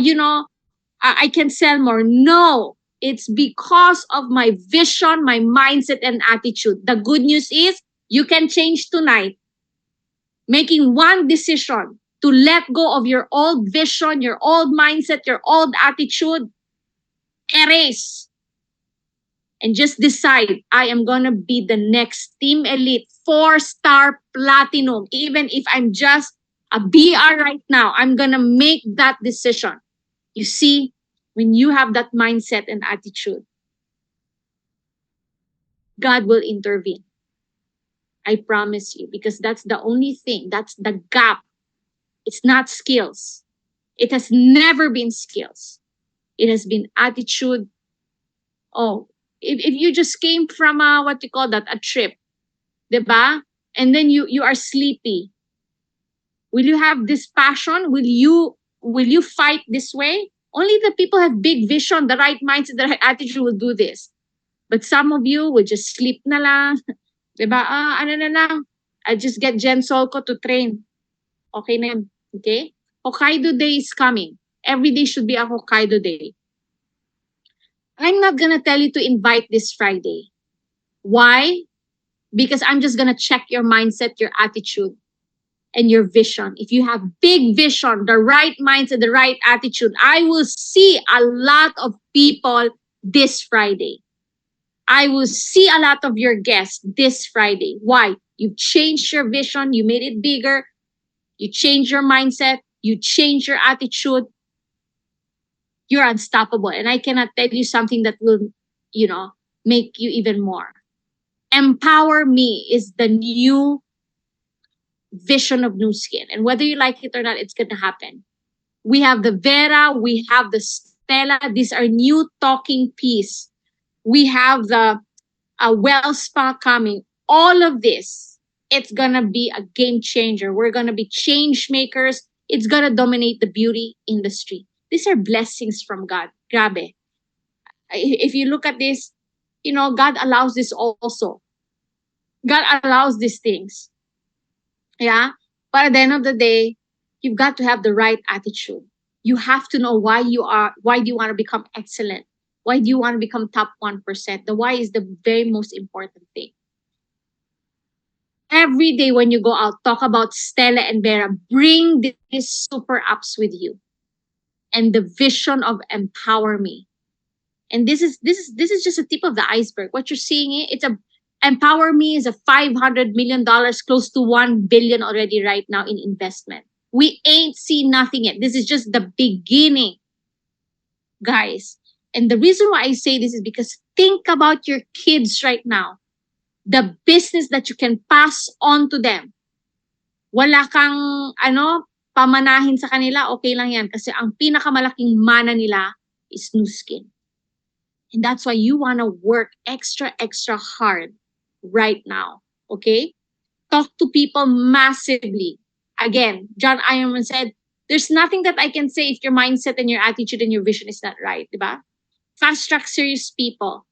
can sell more. No, it's because of my vision, my mindset, and attitude. The good news is you can change tonight. Making one decision to let go of your old vision, your old mindset, your old attitude, erase. And just decide, I am going to be the next Team Elite 4-star Platinum. Even if I'm just a BR right now, I'm going to make that decision. You see, when you have that mindset and attitude, God will intervene. I promise you, because that's the only thing, that's the gap. It's not skills. It has never been skills. It has been attitude. Oh, if you just came from a trip, diba? And then you are sleepy. Will you have this passion? Will you fight this way? Only the people have big vision, the right mindset, the right attitude will do this. But some of you will just sleep na lang. Diba? I just get Jen Solco to train. Okay na yan. Okay? Hokkaido Day is coming. Every day should be a Hokkaido Day. I'm not gonna tell you to invite this Friday. Why? Because I'm just gonna check your mindset, your attitude, and your vision. If you have big vision, the right mindset, the right attitude, I will see a lot of people this Friday. I will see a lot of your guests this Friday. Why? You've changed your vision, you made it bigger, you changed your mindset, you changed your attitude. You're unstoppable. And I cannot tell you something that will, make you even more. Empower Me is the new vision of Nu Skin. And whether you like it or not, it's going to happen. We have the Vera, we have the Stella. These are new talking piece. We have the Well Spa coming. All of this, it's going to be a game changer. We're going to be change makers. It's going to dominate the beauty industry. These are blessings from God. Grabe. If you look at this, God allows this also. God allows these things. Yeah? But at the end of the day, you've got to have the right attitude. You have to know why do you want to become excellent? Why do you want to become top 1%? The why is the very most important thing. Every day when you go out, talk about Stella and Vera. Bring these super apps with you. And the vision of Empower Me. And this is just a tip of the iceberg. What you're seeing, Empower Me is a $500 million, close to $1 billion already right now in investment. We ain't seen nothing yet. This is just the beginning, guys. And the reason why I say this is because think about your kids right now. The business that you can pass on to them. Wala kang, pamanahin sa kanila, okay lang yan. Kasi ang pinakamalaking mana nila is Nu Skin. And that's why you want to work extra hard right now. Okay? Talk to people massively. Again, John Ironman said, there's nothing that I can say if your mindset and your attitude and your vision is not right. Diba? Fast track serious people.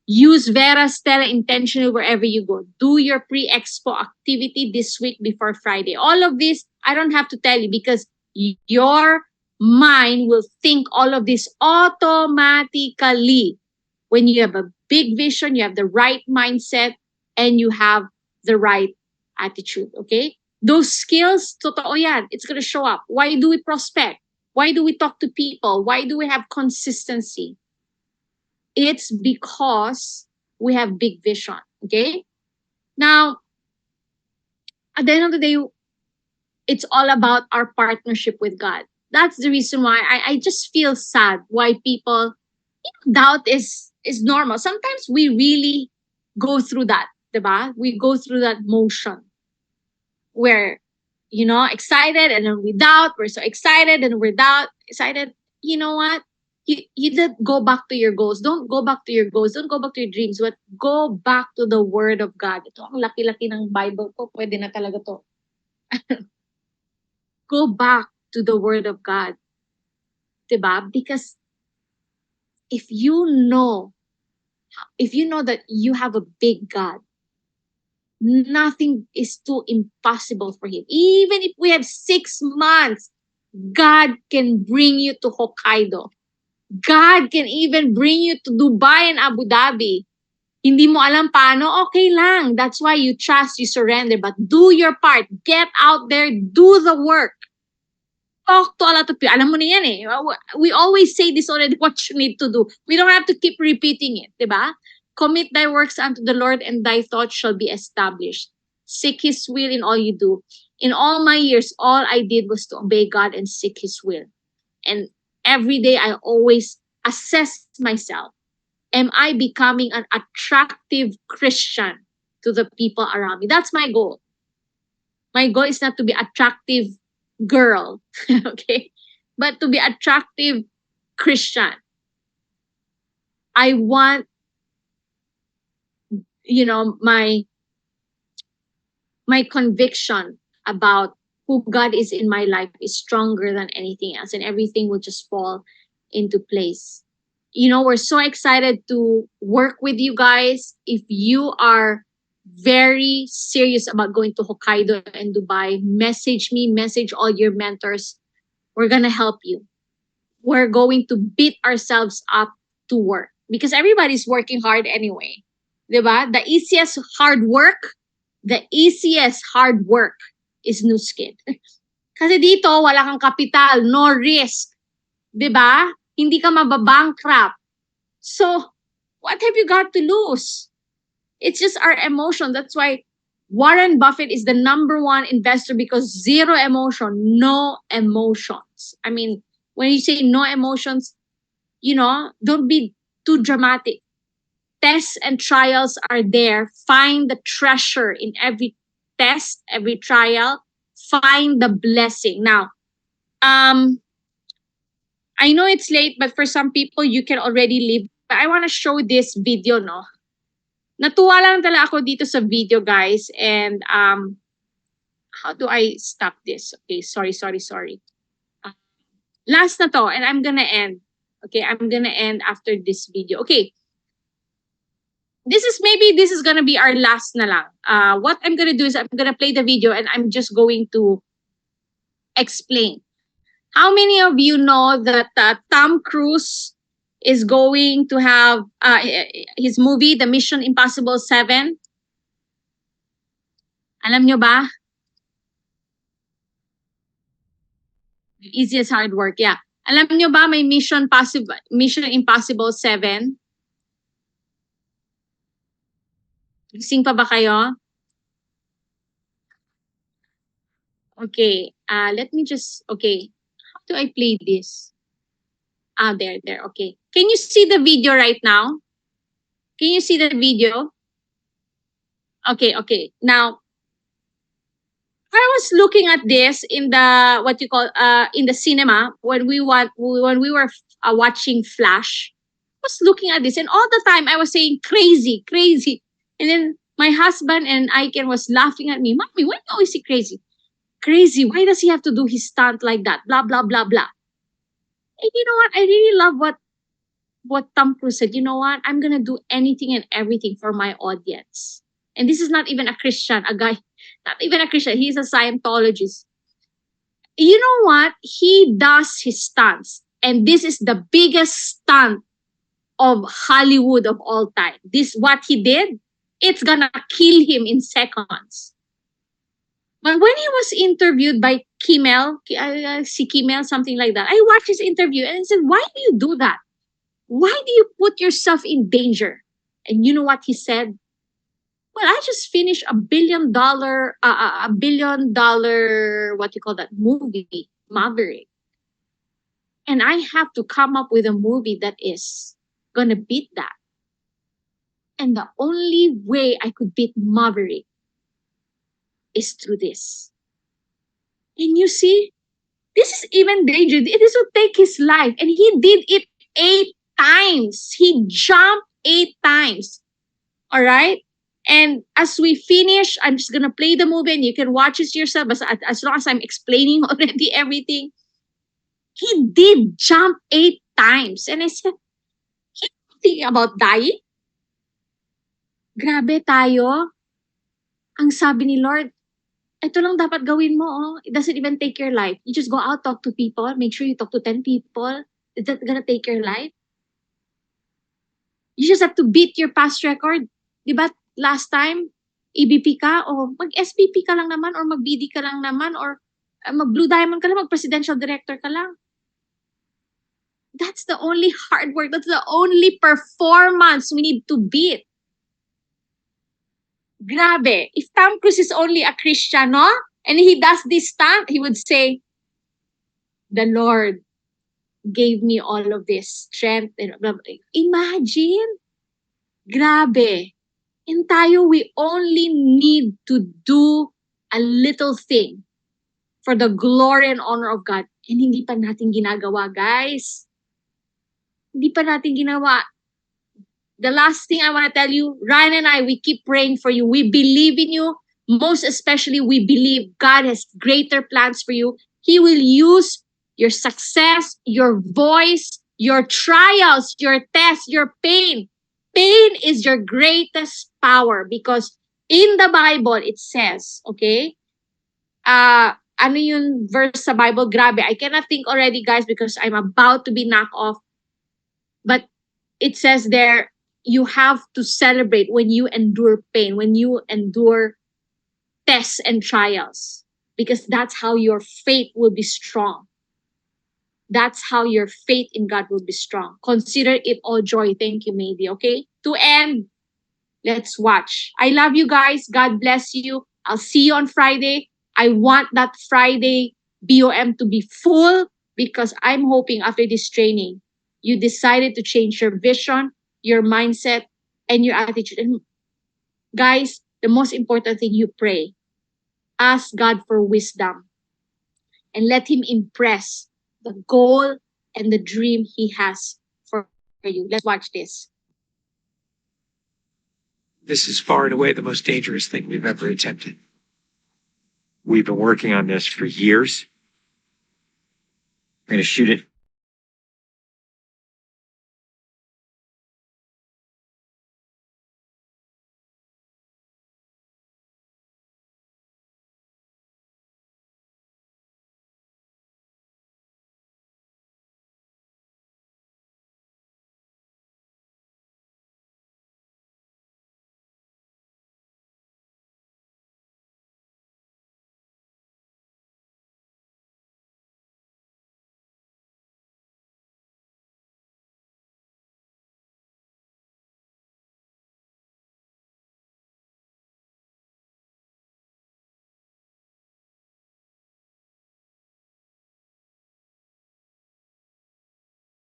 Use Vera, Stella intentionally wherever you go. Do your pre-expo activity this week before Friday. All of this, I don't have to tell you because your mind will think all of this automatically. When you have a big vision, you have the right mindset, and you have the right attitude, okay? Those skills, totoo yan. It's going to show up. Why do we prospect? Why do we talk to people? Why do we have consistency? It's because we have big vision, okay? Now, at the end of the day, it's all about our partnership with God. That's the reason why I just feel sad why people, doubt is normal. Sometimes we really go through that, diba? We go through that motion where, excited and then we doubt. We're so excited and we're excited. You know what? You did go back to your goals. Don't go back to your goals. Don't go back to your dreams. But go back to the Word of God. Ito, ang laki-laki ng Bible ko. Pwede na talaga to. Go back to the Word of God. Diba? Because if you know that you have a big God, nothing is too impossible for Him. Even if we have 6 months, God can bring you to Hokkaido. God can even bring you to Dubai and Abu Dhabi. Hindi mo alam paano, okay lang. That's why you trust, you surrender. But do your part. Get out there, do the work. Talk to a lot of people. Alam mo na yan eh. We always say this already, what you need to do. We don't have to keep repeating it, diba? Commit thy works unto the Lord, and thy thoughts shall be established. Seek His will in all you do. In all my years, all I did was to obey God and seek His will. And every day, I always assess myself. Am I becoming an attractive Christian to the people around me? That's my goal. My goal is not to be attractive girl, okay? But to be attractive Christian. I want, my conviction about who God is in my life is stronger than anything else, and everything will just fall into place. We're so excited to work with you guys. If you are very serious about going to Hokkaido and Dubai, message me, message all your mentors. We're going to help you. We're going to beat ourselves up to work because everybody's working hard anyway. Diba? The easiest hard work is Nu Skin. Kasi dito, wala kang kapital, no risk. Diba? Hindi ka mababankrupt. So, what have you got to lose? It's just our emotion. That's why Warren Buffett is the #1 investor, because zero emotion, no emotions. I mean, when you say no emotions, don't be too dramatic. Tests and trials are there. Find the treasure in every test, every trial. Find the blessing. Now, I know it's late, but for some people, you can already leave. But I want to show this video, no? Natuwa lang talaga ako dito sa video, guys. And how do I stop this? Okay, sorry. Last na to, and I'm gonna end. Okay, I'm gonna end after this video. Okay. This is gonna be our last na lang. What I'm gonna do is I'm gonna play the video and I'm just going to explain. How many of you know that Tom Cruise is going to have his movie, The Mission Impossible 7? Alam nyo ba? Easy as hard work, yeah. Alam nyo ba may Mission Impossible 7? Gising pa ba kayo? Okay, let me just, okay. How do I play this? There, okay. Can you see the video right now? Can you see the video? Okay. Now, I was looking at this in the in the cinema when we were watching Flash. I was looking at this, and all the time I was saying crazy. And then my husband and Aiken was laughing at me. Mommy, why do you always say crazy? Crazy. Why does he have to do his stunt like that? Blah, blah, blah, blah. And you know what? I really love what Tom Cruise said. You know what? I'm going to do anything and everything for my audience. And this is not even a Christian, a guy, not even a Christian. He's a Scientologist. You know what? He does his stunts. And this is the biggest stunt of Hollywood of all time. This, what he did, it's going to kill him in seconds. But when he was interviewed by Kimmel, something like that, I watched his interview and I said, why do you do that? Why do you put yourself in danger? And you know what he said? Well, I just finished $1 billion, movie, Maverick. And I have to come up with a movie that is going to beat that. And the only way I could beat Maverick is through this. And you see, this is even dangerous. It is to take his life. And he did it 8 times. He jumped 8 times. All right? And as we finish, I'm just going to play the movie and you can watch it yourself as long as I'm explaining already everything. He did jump 8 times. And I said, he's thinking about dying? Grabe tayo. Ang sabi ni Lord, ito lang dapat gawin mo. Oh. It doesn't even take your life. You just go out, talk to people. Make sure you talk to 10 people. Is that gonna take your life? You just have to beat your past record. Diba last time, EBP ka o mag-SPP ka lang naman or mag-BD ka lang naman or mag-Blue Diamond ka lang, mag-Presidential Director ka lang. That's the only hard work. That's the only performance we need to beat. Grabe. If Tom Cruise is only a Christian, no? And he does this stunt, he would say, the Lord gave me all of this strength. And blah, blah. Imagine. Grabe. And tayo, we only need to do a little thing for the glory and honor of God. And hindi pa natin ginagawa, guys. Hindi pa natin ginawa. The last thing I want to tell you, Ryan and I, we keep praying for you. We believe in you. Most especially, we believe God has greater plans for you. He will use your success, your voice, your trials, your tests, your pain. Pain is your greatest power because in the Bible, it says, okay, ano yung verse sa Bible? Grabe, I cannot think already, guys, because I'm about to be knocked off. But it says there, you have to celebrate when you endure pain, when you endure tests and trials, because that's how your faith will be strong. That's how your faith in God will be strong. Consider it all joy. Thank you, Maybe. Okay? To end, let's watch. I love you guys. God bless you. I'll see you on Friday. I want that Friday BOM to be full because I'm hoping after this training, you decided to change your vision, your mindset, and your attitude. And guys, the most important thing, you pray. Ask God for wisdom and let Him impress the goal and the dream He has for you. Let's watch this. This is far and away the most dangerous thing we've ever attempted. We've been working on this for years. We're going to shoot it.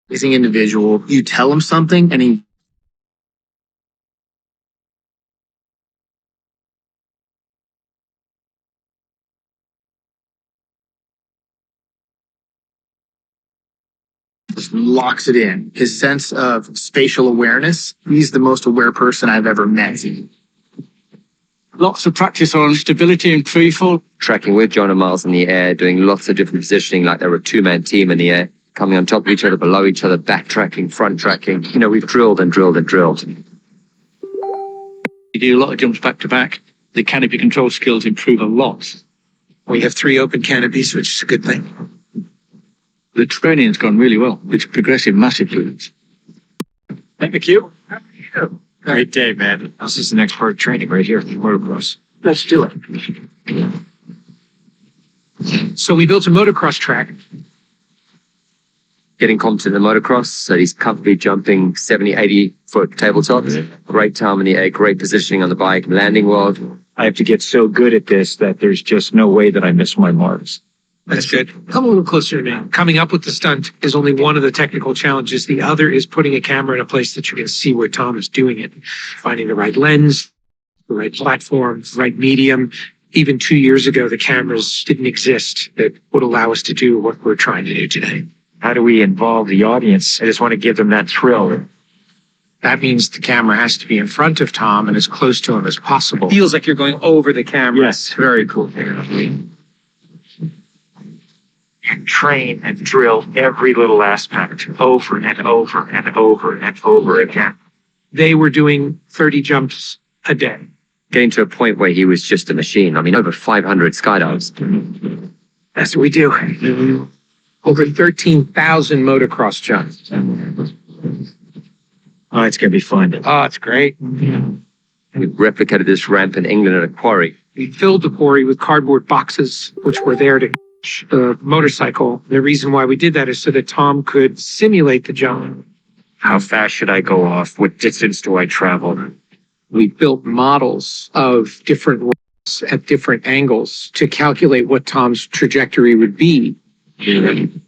Amazing individual. You tell him something and he just locks it in. His sense of spatial awareness, he's the most aware person I've ever met. Lots of practice on stability and free fall. Tracking with John and Miles in the air, doing lots of different positioning, like they were a two-man team in the air, coming on top of each other, below each other, backtracking, front tracking. You know, we've drilled and drilled and drilled. You do a lot of jumps back to back. The canopy control skills improve a lot. We have 3 open canopies, which is a good thing. The training's gone really well. It's progressive massively. Thank you. Great day, man. This is the next part of training right here, motocross. Let's do it. So we built a motocross track. Getting confident in the motocross, so he's comfortably jumping 70, 80-foot tabletops. Great time in the air, great positioning on the bike, landing well. I have to get so good at this that there's just no way that I miss my marks. That's good. Come a little closer to me. Coming up with the stunt is only one of the technical challenges. The other is putting a camera in a place that you can see where Tom is doing it. Finding the right lens, the right platform, the right medium. Even 2 years ago, the cameras didn't exist that would allow us to do what we're trying to do today. How do we involve the audience? I just want to give them that thrill. That means the camera has to be in front of Tom and as close to him as possible. Feels like you're going over the camera. Yes, very cool. And train and drill every little aspect over and over and over and over again. They were doing 30 jumps a day. Getting to a point where he was just a machine. I mean, over 500 skydives. That's what we do. Over 13,000 motocross jumps. Oh, it's going to be fun. Oh, it's great. We replicated this ramp in England at a quarry. We filled the quarry with cardboard boxes, which were there to catch the motorcycle. The reason why we did that is so that Tom could simulate the jump. How fast should I go off? What distance do I travel? We built models of different ramps at different angles to calculate what Tom's trajectory would be.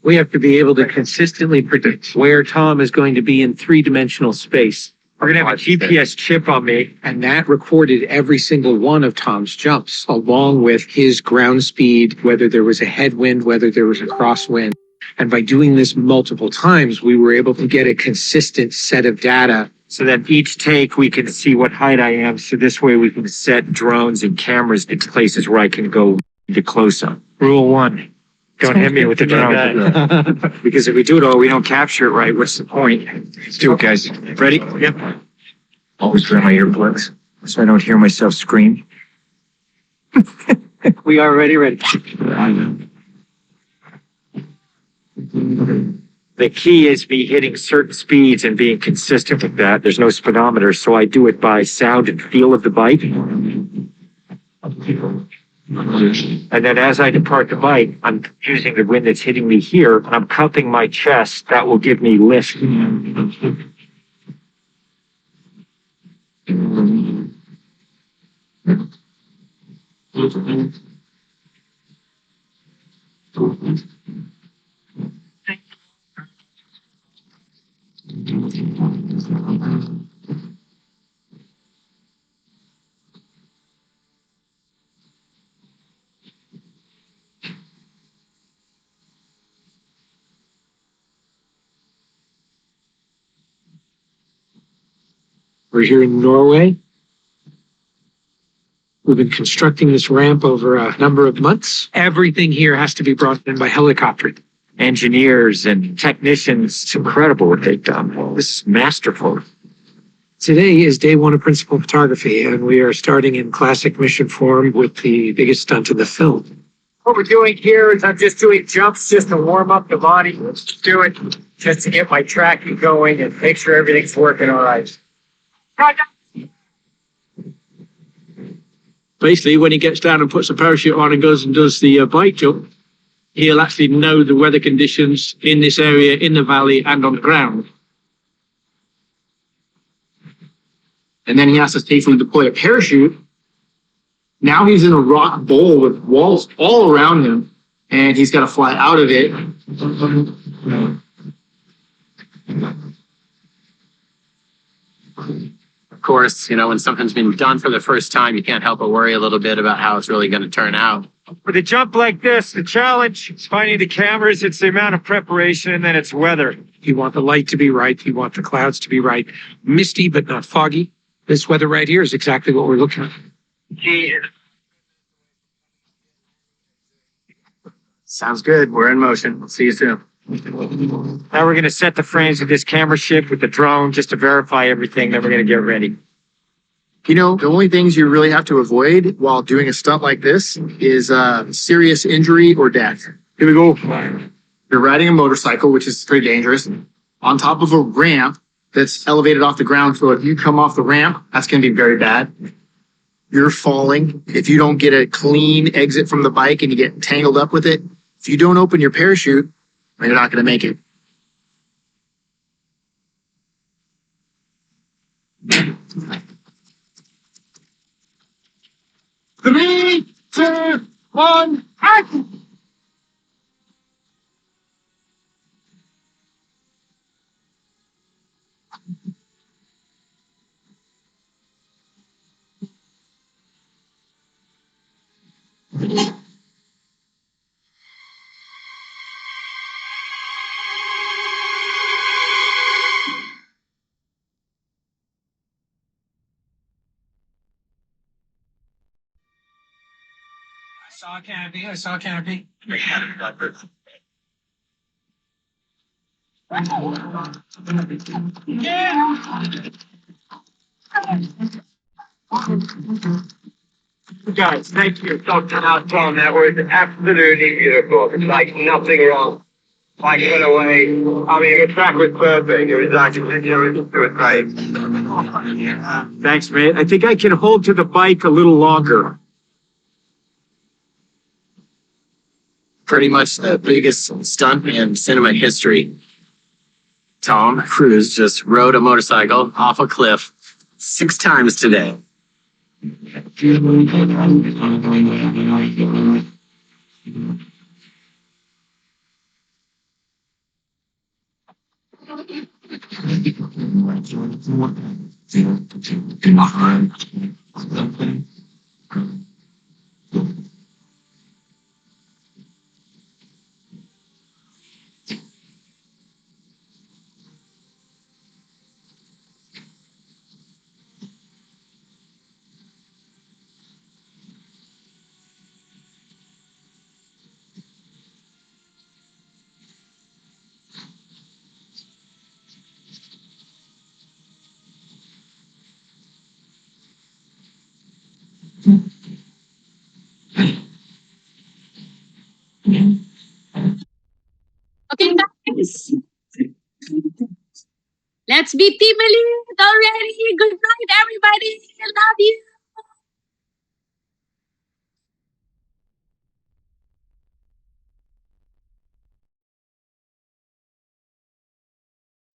We have to be able to consistently predict where Tom is going to be in three-dimensional space. We're going to have a GPS chip on me. And that recorded every single one of Tom's jumps, along with his ground speed, whether there was a headwind, whether there was a crosswind. And by doing this multiple times, we were able to get a consistent set of data. So that each take, we can see what height I am. So this way we can set drones and cameras into places where I can go into close-up. Rule 1. Don't hit me with the drone. Because if we do it all, we don't capture it right. What's the point? Let's do it, guys. Ready? Yep. Always wear my earplugs so I don't hear myself scream. We are ready. The key is me hitting certain speeds and being consistent with that. There's no speedometer, so I do it by sound and feel of the bike. And then as I depart the bike, I'm using the wind that's hitting me here, and I'm cupping my chest. That will give me lift. We're here in Norway. We've been constructing this ramp over a number of months. Everything here has to be brought in by helicopter. Engineers and technicians, it's incredible what they've done. This is masterful. Today is day 1 of principal photography, and we are starting in classic mission form with the biggest stunt in the film. What we're doing here is I'm just doing jumps just to warm up the body. Let's do it just to get my tracking going and make sure everything's working all right. Basically, when he gets down and puts a parachute on and goes and does the bike jump, he'll actually know the weather conditions in this area, in the valley, and on the ground. And then he has to safely deploy a parachute. Now he's in a rock bowl with walls all around him, and he's got to fly out of it. Of course, when something's been done for the first time, you can't help but worry a little bit about how it's really going to turn out. For the jump like this, the challenge is finding the cameras. It's the amount of preparation, and then it's weather. You want the light to be right. You want the clouds to be right. Misty, but not foggy. This weather right here is exactly what we're looking at. Sounds good. We're in motion. We'll see you soon. Now we're going to set the frames of this camera ship with the drone just to verify everything. Then we're going to get ready. The only things you really have to avoid while doing a stunt like this is serious injury or death. Here we go. You're riding a motorcycle, which is pretty dangerous, on top of a ramp that's elevated off the ground. So if you come off the ramp, that's going to be very bad. You're falling. If you don't get a clean exit from the bike and you get tangled up with it, if you don't open your parachute, you're not going to make it. Three, two, one, action! Saw a canopy. I saw a canopy. Guys, thank you. Dr. Tom, that was absolutely beautiful. It's like nothing wrong. Like went away. I mean, the track was perfect. It was actually, it was great. Thanks, mate. I think I can hold to the bike a little longer. Pretty much the biggest stunt in cinema history. Tom Cruise just rode a motorcycle off a cliff 6 times today. Okay, guys. Let's be Team Elite already. Good night, everybody. I love you.